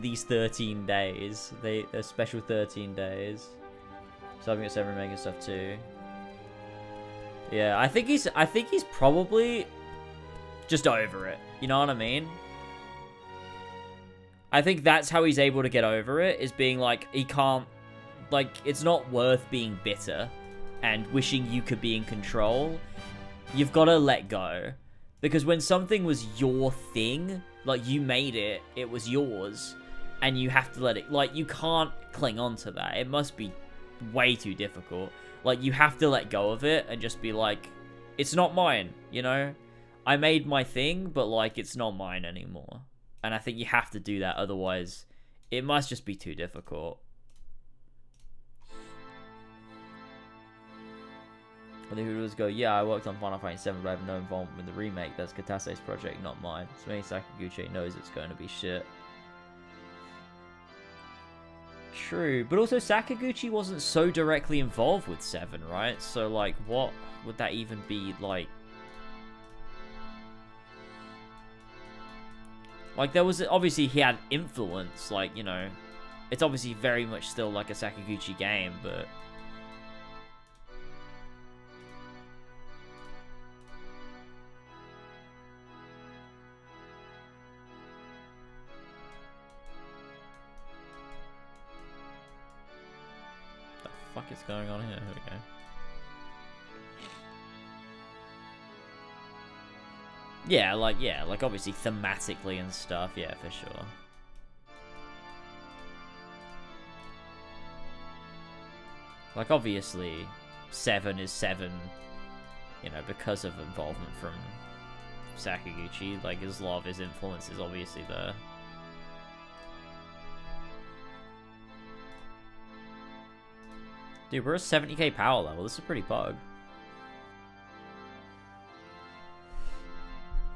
these 13 days, they're special 13 days. So I've got 7 Remake and stuff too. Yeah, I think he's probably just over it. You know what I mean? I think that's how he's able to get over it, is being like, he can't, like, it's not worth being bitter and wishing you could be in control. You've got to let go. Because when something was your thing, like, you made it, it was yours, and you have to let it, like, you can't cling on to that. It must be way too difficult. Like, you have to let go of it and just be like, it's not mine, you know? I made my thing, but, like, it's not mine anymore. And I think you have to do that, otherwise it must just be too difficult. And the Hoodoo go, yeah, I worked on Final Fantasy 7, but I have no involvement with the remake. That's Kitase's project, not mine. So maybe Sakaguchi knows it's going to be shit. True, but also Sakaguchi wasn't so directly involved with 7, right? So, like, what would that even be like? Like, there was, obviously, he had influence, like, you know, it's obviously very much still like a Sakaguchi game, but... What the fuck is going on here? Here we go. Yeah, like obviously thematically and stuff, yeah, for sure. Like, obviously, 7 is 7, you know, because of involvement from Sakaguchi. Like, his love, his influence is obviously there. Dude, we're at 70k power level. This is pretty bug.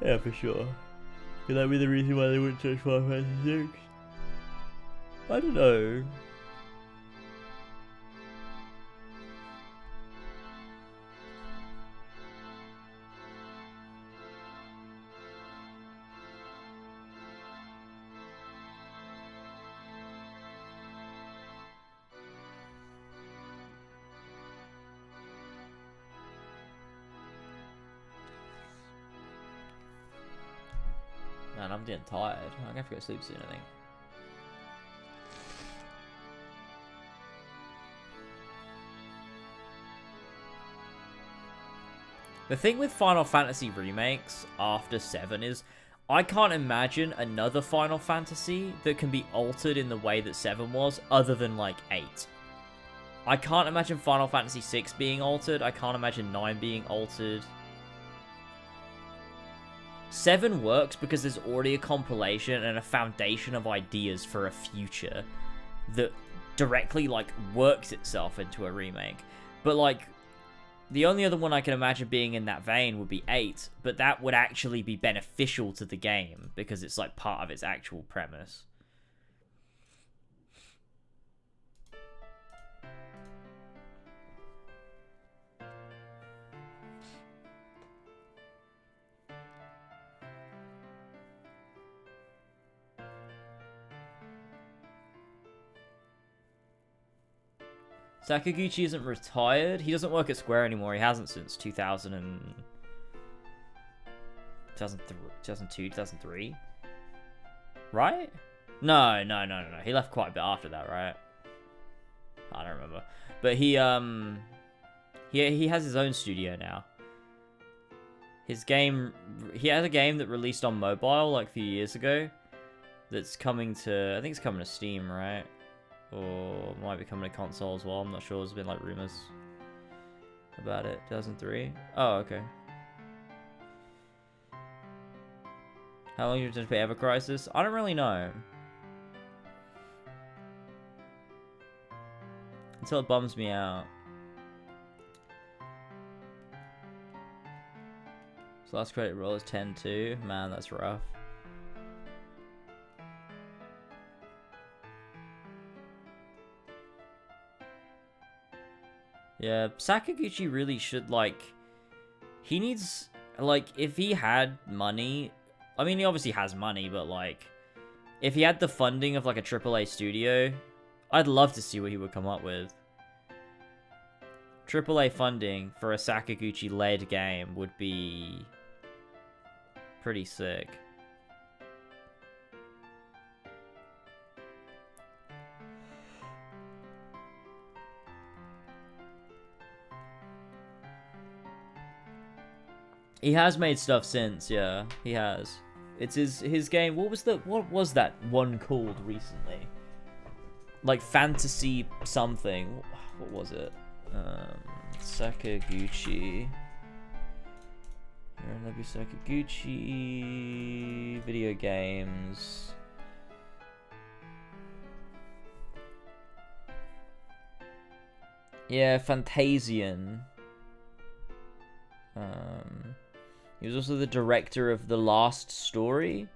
Yeah, for sure. Could that be the reason why they wouldn't touch Final Fantasy 6? I don't know. Man, I'm getting tired. I'm gonna have to go to sleep soon, I think. The thing with Final Fantasy remakes after 7 is, I can't imagine another Final Fantasy that can be altered in the way that 7 was, other than, like, 8. I can't imagine Final Fantasy 6 being altered. I can't imagine 9 being altered. 7 works because there's already a compilation and a foundation of ideas for a future that directly, like, works itself into a remake. But, like, the only other one I can imagine being in that vein would be 8, but that would actually be beneficial to the game because it's, like, part of its actual premise. Sakaguchi isn't retired. He doesn't work at Square anymore. He hasn't since 2002, 2003. Right? No. He left quite a bit after that, right? I don't remember. But he has his own studio now. He has a game that released on mobile like a few years ago. That's coming to, I think it's coming to Steam, right? Or might be coming to console as well. I'm not sure. There's been like rumors about it. 2003. Oh, okay. How long did you play Ever Crisis? I don't really know. Until it bums me out. Last credit roll is 10-2. Man, that's rough. Yeah, Sakaguchi really should, like... He needs... Like, if he had money... I mean, he obviously has money, but, like... If he had the funding of, like, a AAA studio... I'd love to see what he would come up with. AAA funding for a Sakaguchi-led game would be... pretty sick. He has made stuff since, yeah, he has. It's his game. What was that one called recently? Like Fantasy something. What was it? Sakaguchi. Maybe Sakaguchi video games. Yeah, Fantasian. He was also the director of The Last Story,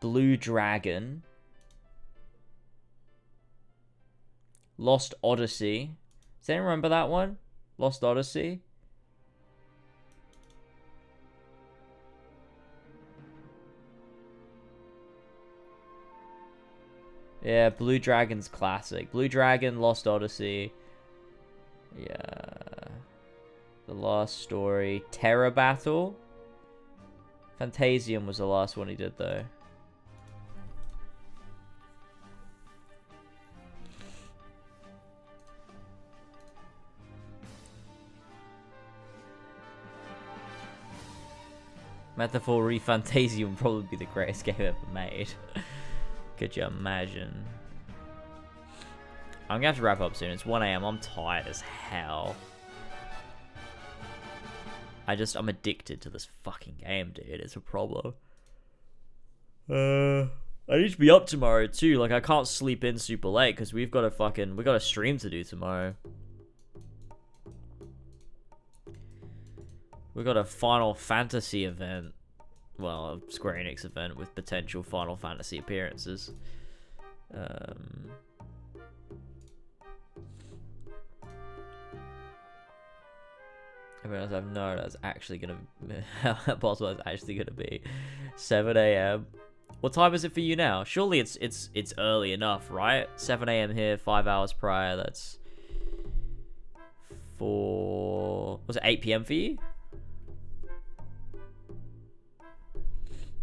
Blue Dragon, Lost Odyssey. Does anyone remember that one? Lost Odyssey? Yeah, Blue Dragon's classic. Blue Dragon, Lost Odyssey. Yeah. The Last Story. Terror Battle. Fantasian was the last one he did, though. Metaphor Fantasian would probably be the greatest game ever made. Could you imagine? I'm gonna have to wrap up soon. It's 1 AM. I'm tired as hell. I'm addicted to this fucking game, dude. It's a problem. I need to be up tomorrow too. Like, I can't sleep in super late because we got a stream to do tomorrow. We got a Final Fantasy event. Well, a Square Enix event with potential Final Fantasy appearances. I realize I've no idea that's actually gonna how possible that's actually gonna be. 7 AM. What time is it for you now? Surely it's early enough, right? 7 AM here, 5 hours prior. That's 4. Was it 8 PM for you?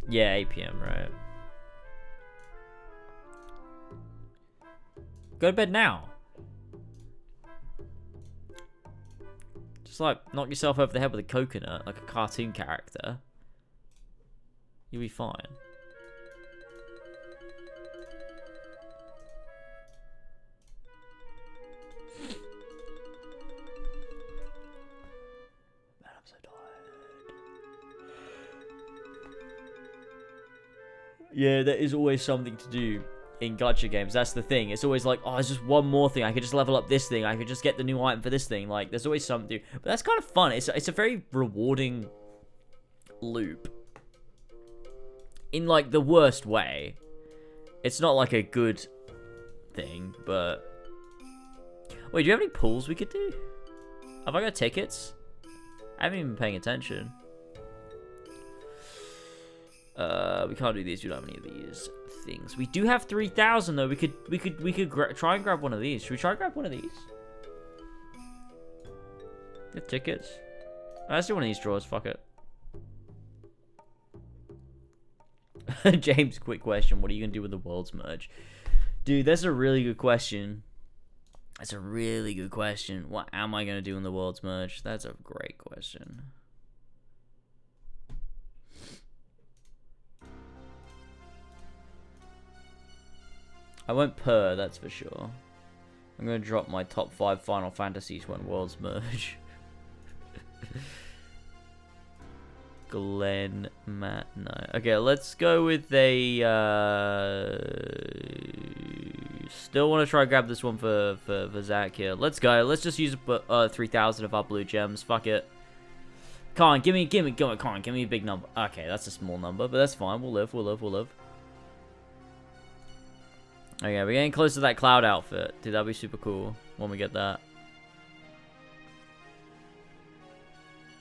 Yeah, 8 PM, right? Go to bed now. Just like knock yourself over the head with a coconut, like a cartoon character. You'll be fine. Man, I'm so tired. Yeah, there is always something to do in gacha games. That's the thing. It's always like, oh, there's just one more thing. I could just level up this thing. I could just get the new item for this thing. Like, there's always something to do. But that's kind of fun. It's a very rewarding loop. In, like, the worst way. It's not, like, a good thing, but... Wait, do you have any pulls we could do? Have I got tickets? I haven't even been paying attention. We can't do these. We don't have any of these things. We do have 3,000 though. We could try and grab one of these. Should we try and grab one of these? Get tickets. Let's do one of these draws. Fuck it. James, quick question. What are you gonna do with the world's merge? Dude, that's a really good question. That's a really good question. What am I gonna do in the world's merge? That's a great question. I won't purr, that's for sure. I'm gonna drop my top 5 Final Fantasies when worlds merge. Glenn, Matt, no. Okay, let's go with a... Still want to try and grab this one for Zach here. Let's go. Let's just use 3,000 of our blue gems. Fuck it. Come on, give me, come on, give me a big number. Okay, that's a small number, but that's fine. We'll live. Okay, we're getting close to that cloud outfit. Dude, that'd be super cool when we get that.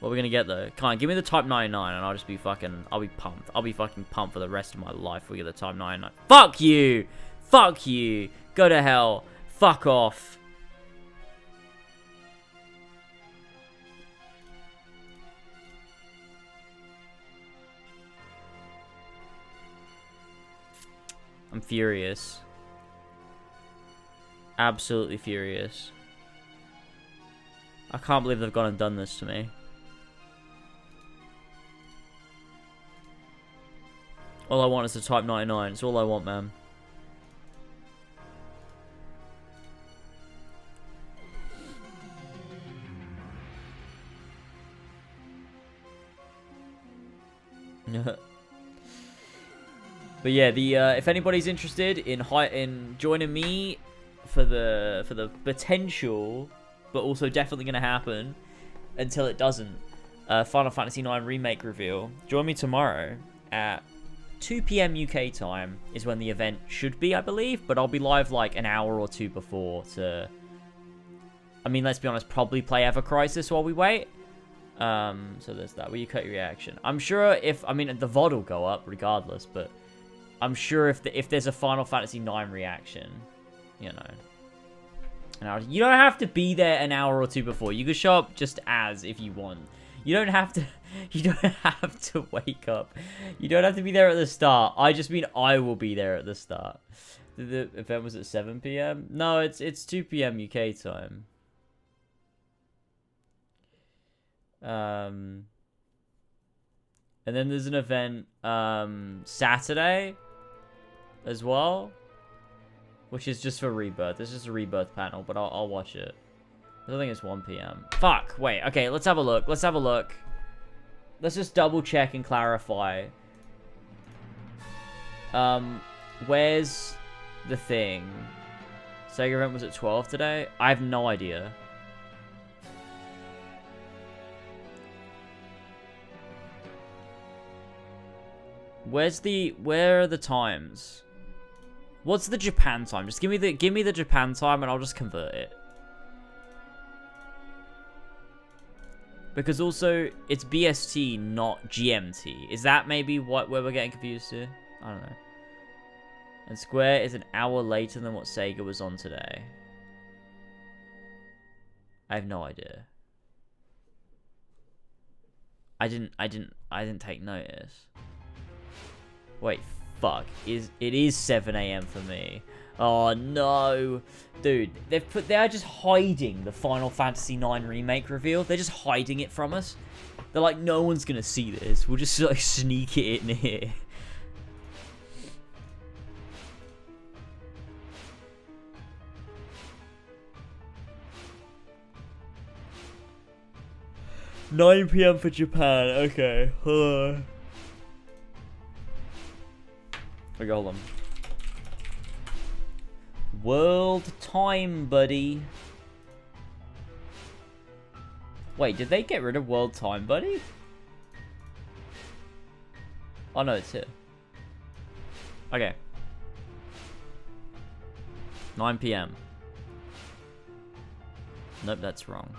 What are we gonna get though? Come on, give me the Type 99 and I'll just be fucking, I'll be pumped. I'll be fucking pumped for the rest of my life if we get the Type 99. Fuck you! Fuck you! Go to hell. Fuck off. I'm furious. Absolutely furious. I can't believe they've gone and done this to me. All I want is the Type 99. It's all I want, man. But yeah, if anybody's interested in joining me for the potential, but also definitely gonna happen until it doesn't, Final Fantasy IX Remake reveal, join me tomorrow at 2 PM UK time is when the event should be, I believe, but I'll be live like an hour or two before to, I mean, let's be honest, probably play Ever Crisis while we wait. So there's that. Will you cut your reaction? I'm sure I mean, the VOD will go up regardless, but I'm sure if there's a Final Fantasy IX reaction, you know. You don't have to be there an hour or two before. You can show up just as if you want. You don't have to wake up. You don't have to be there at the start. I just mean I will be there at the start. The event was at 7 PM? No, it's 2 PM UK time. And then there's an event Saturday as well, which is just for Rebirth. This is a Rebirth panel, but I'll watch it. I don't think it's 1 PM. Fuck, wait, okay, let's have a look. Let's just double check and clarify. Where's the thing? Sega event was at 12 today? I have no idea. Where are the times? What's the Japan time? Just give me the Japan time and I'll just convert it. Because also it's BST, not GMT. Is that maybe where we're getting confused here? I don't know. And Square is an hour later than what Sega was on today. I have no idea. I didn't take notice. Wait, fuck. It is 7 AM for me. Oh no. Dude, they're just hiding the Final Fantasy IX Remake reveal. They're just hiding it from us. They're like, no one's gonna see this. We'll just like sneak it in here. $9 PM for Japan. Okay. Okay, hold on. World time, buddy. Wait, did they get rid of world time, buddy? Oh no, it's here. Okay. 9 PM. Nope, that's wrong.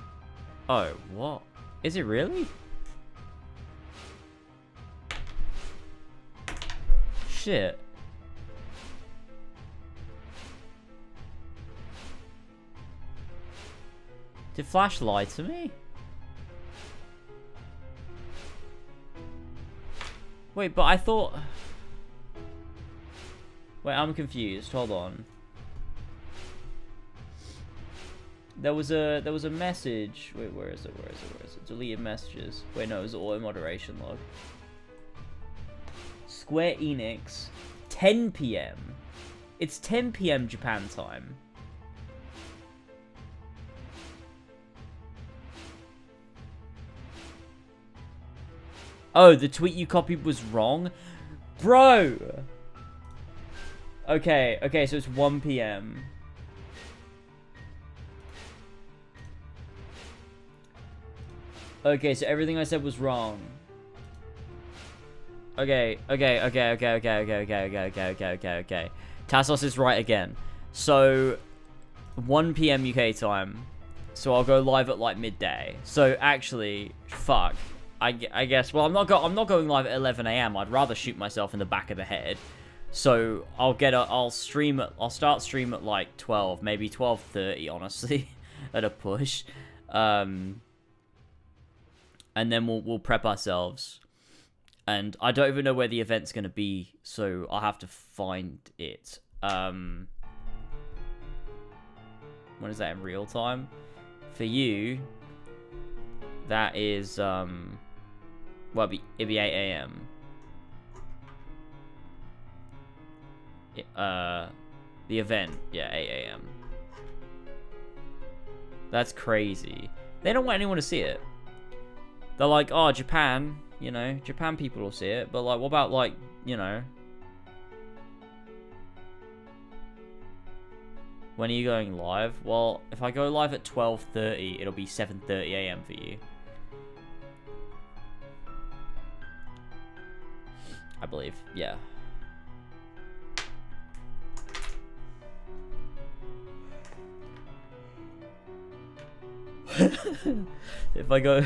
Oh, what? Is it really? Shit. Did Flash lie to me? Wait, but I thought... Wait, I'm confused. Hold on. There was a message. Wait, where is it? Deleted messages. Wait, no, it was auto moderation log. Square Enix, 10 PM. It's 10 PM Japan time. Oh, the tweet you copied was wrong? Bro! Okay, so it's 1 PM. Okay, so everything I said was wrong. Okay. Tassos is right again. So 1 PM UK time. So I'll go live at like midday. So actually, fuck. I guess. Well, I'm not going live at 11 AM. I'd rather shoot myself in the back of the head. So I'll start stream at like 12, maybe 12:30, honestly, at a push. And then we'll prep ourselves. And I don't even know where the event's gonna be, so I'll have to find it. When is that in real time? For you, that is well, it'd be 8 AM. The event, yeah, 8 AM. That's crazy. They don't want anyone to see it. They're like, oh, Japan, you know, Japan people will see it, but like, what about like, you know, when are you going live? Well, if I go live at 12:30, it'll be 7:30 AM for you. I believe, yeah. If I go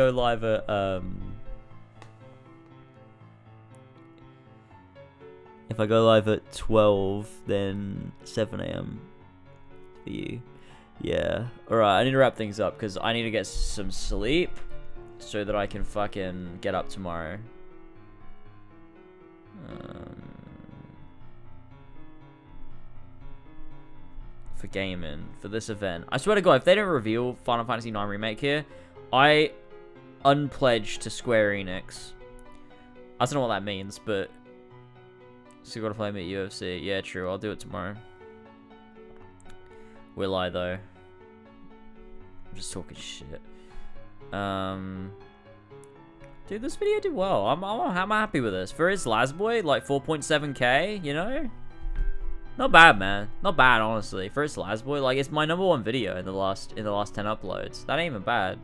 live at if I go live at 12, then 7 AM for you. Yeah. Alright, I need to wrap things up because I need to get some sleep so that I can fucking get up tomorrow. For gaming, for this event. I swear to God, if they don't reveal Final Fantasy IX Remake here, I unpledge to Square Enix. I don't know what that means, but so you gotta play me at UFC. Yeah, true. I'll do it tomorrow. Will I though? I'm just talking shit. Dude, this video did well. I'm happy with this. For his Lasboy, like 4.7K, you know? Not bad, man. Not bad, honestly. For his Lasboy, like it's my #1 video in the last 10 uploads. That ain't even bad.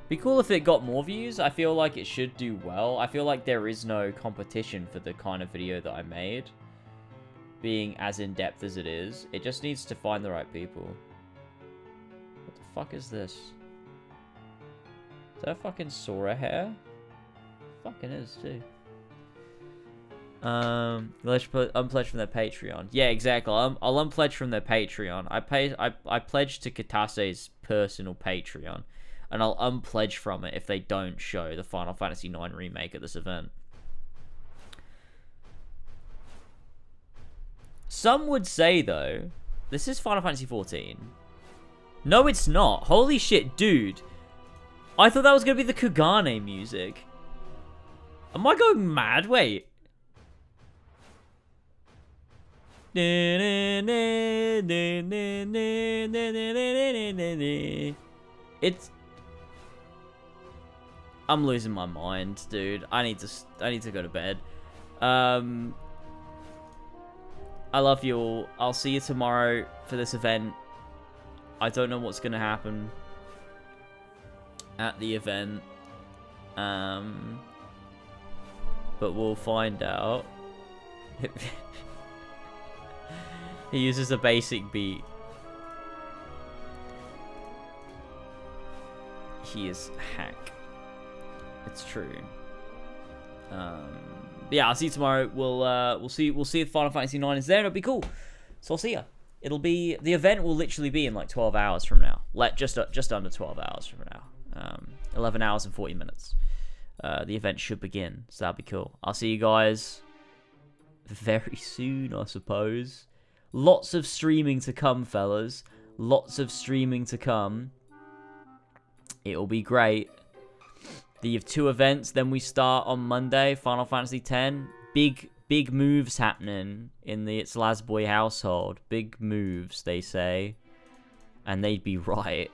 Be cool if it got more views. I feel like it should do well. I feel like there is no competition for the kind of video that I made. Being as in-depth as it is. It just needs to find the right people. What the fuck is this? Is that a fucking Sora hair? Fucking is, too. Unpledge from their Patreon. Yeah, exactly. I'll unpledge from their Patreon. I pledge to Kitase's personal Patreon. And I'll unpledge from it if they don't show the Final Fantasy IX Remake at this event. Some would say, though, this is Final Fantasy XIV. No, it's not. Holy shit, dude. I thought that was going to be the Kugane music. Am I going mad? Wait. It's... I'm losing my mind, dude. I need to go to bed. I love you all. I'll see you tomorrow for this event. I don't know what's gonna happen at the event. But we'll find out. He uses a basic beat. He is hack. It's true. Yeah, I'll see you tomorrow. We'll see if Final Fantasy IX is there. It'll be cool. So I'll see ya. It'll be, the event will literally be in like 12 hours from now. Like just under 12 hours from now. 11 hours and 40 minutes. The event should begin. So that'll be cool. I'll see you guys very soon, I suppose. Lots of streaming to come, fellas. Lots of streaming to come. It'll be great. You have 2 events, then we start on Monday, Final Fantasy X. Big moves happening in the It's Lasboy household. Big moves, they say. And they'd be right.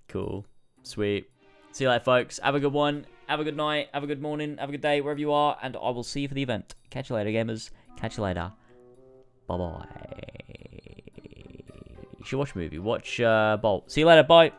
Cool. Sweet. See you later, folks. Have a good one. Have a good night. Have a good morning. Have a good day, wherever you are. And I will see you for the event. Catch you later, gamers. Catch you later. Bye-bye. You should watch a movie. Watch Bolt. See you later. Bye.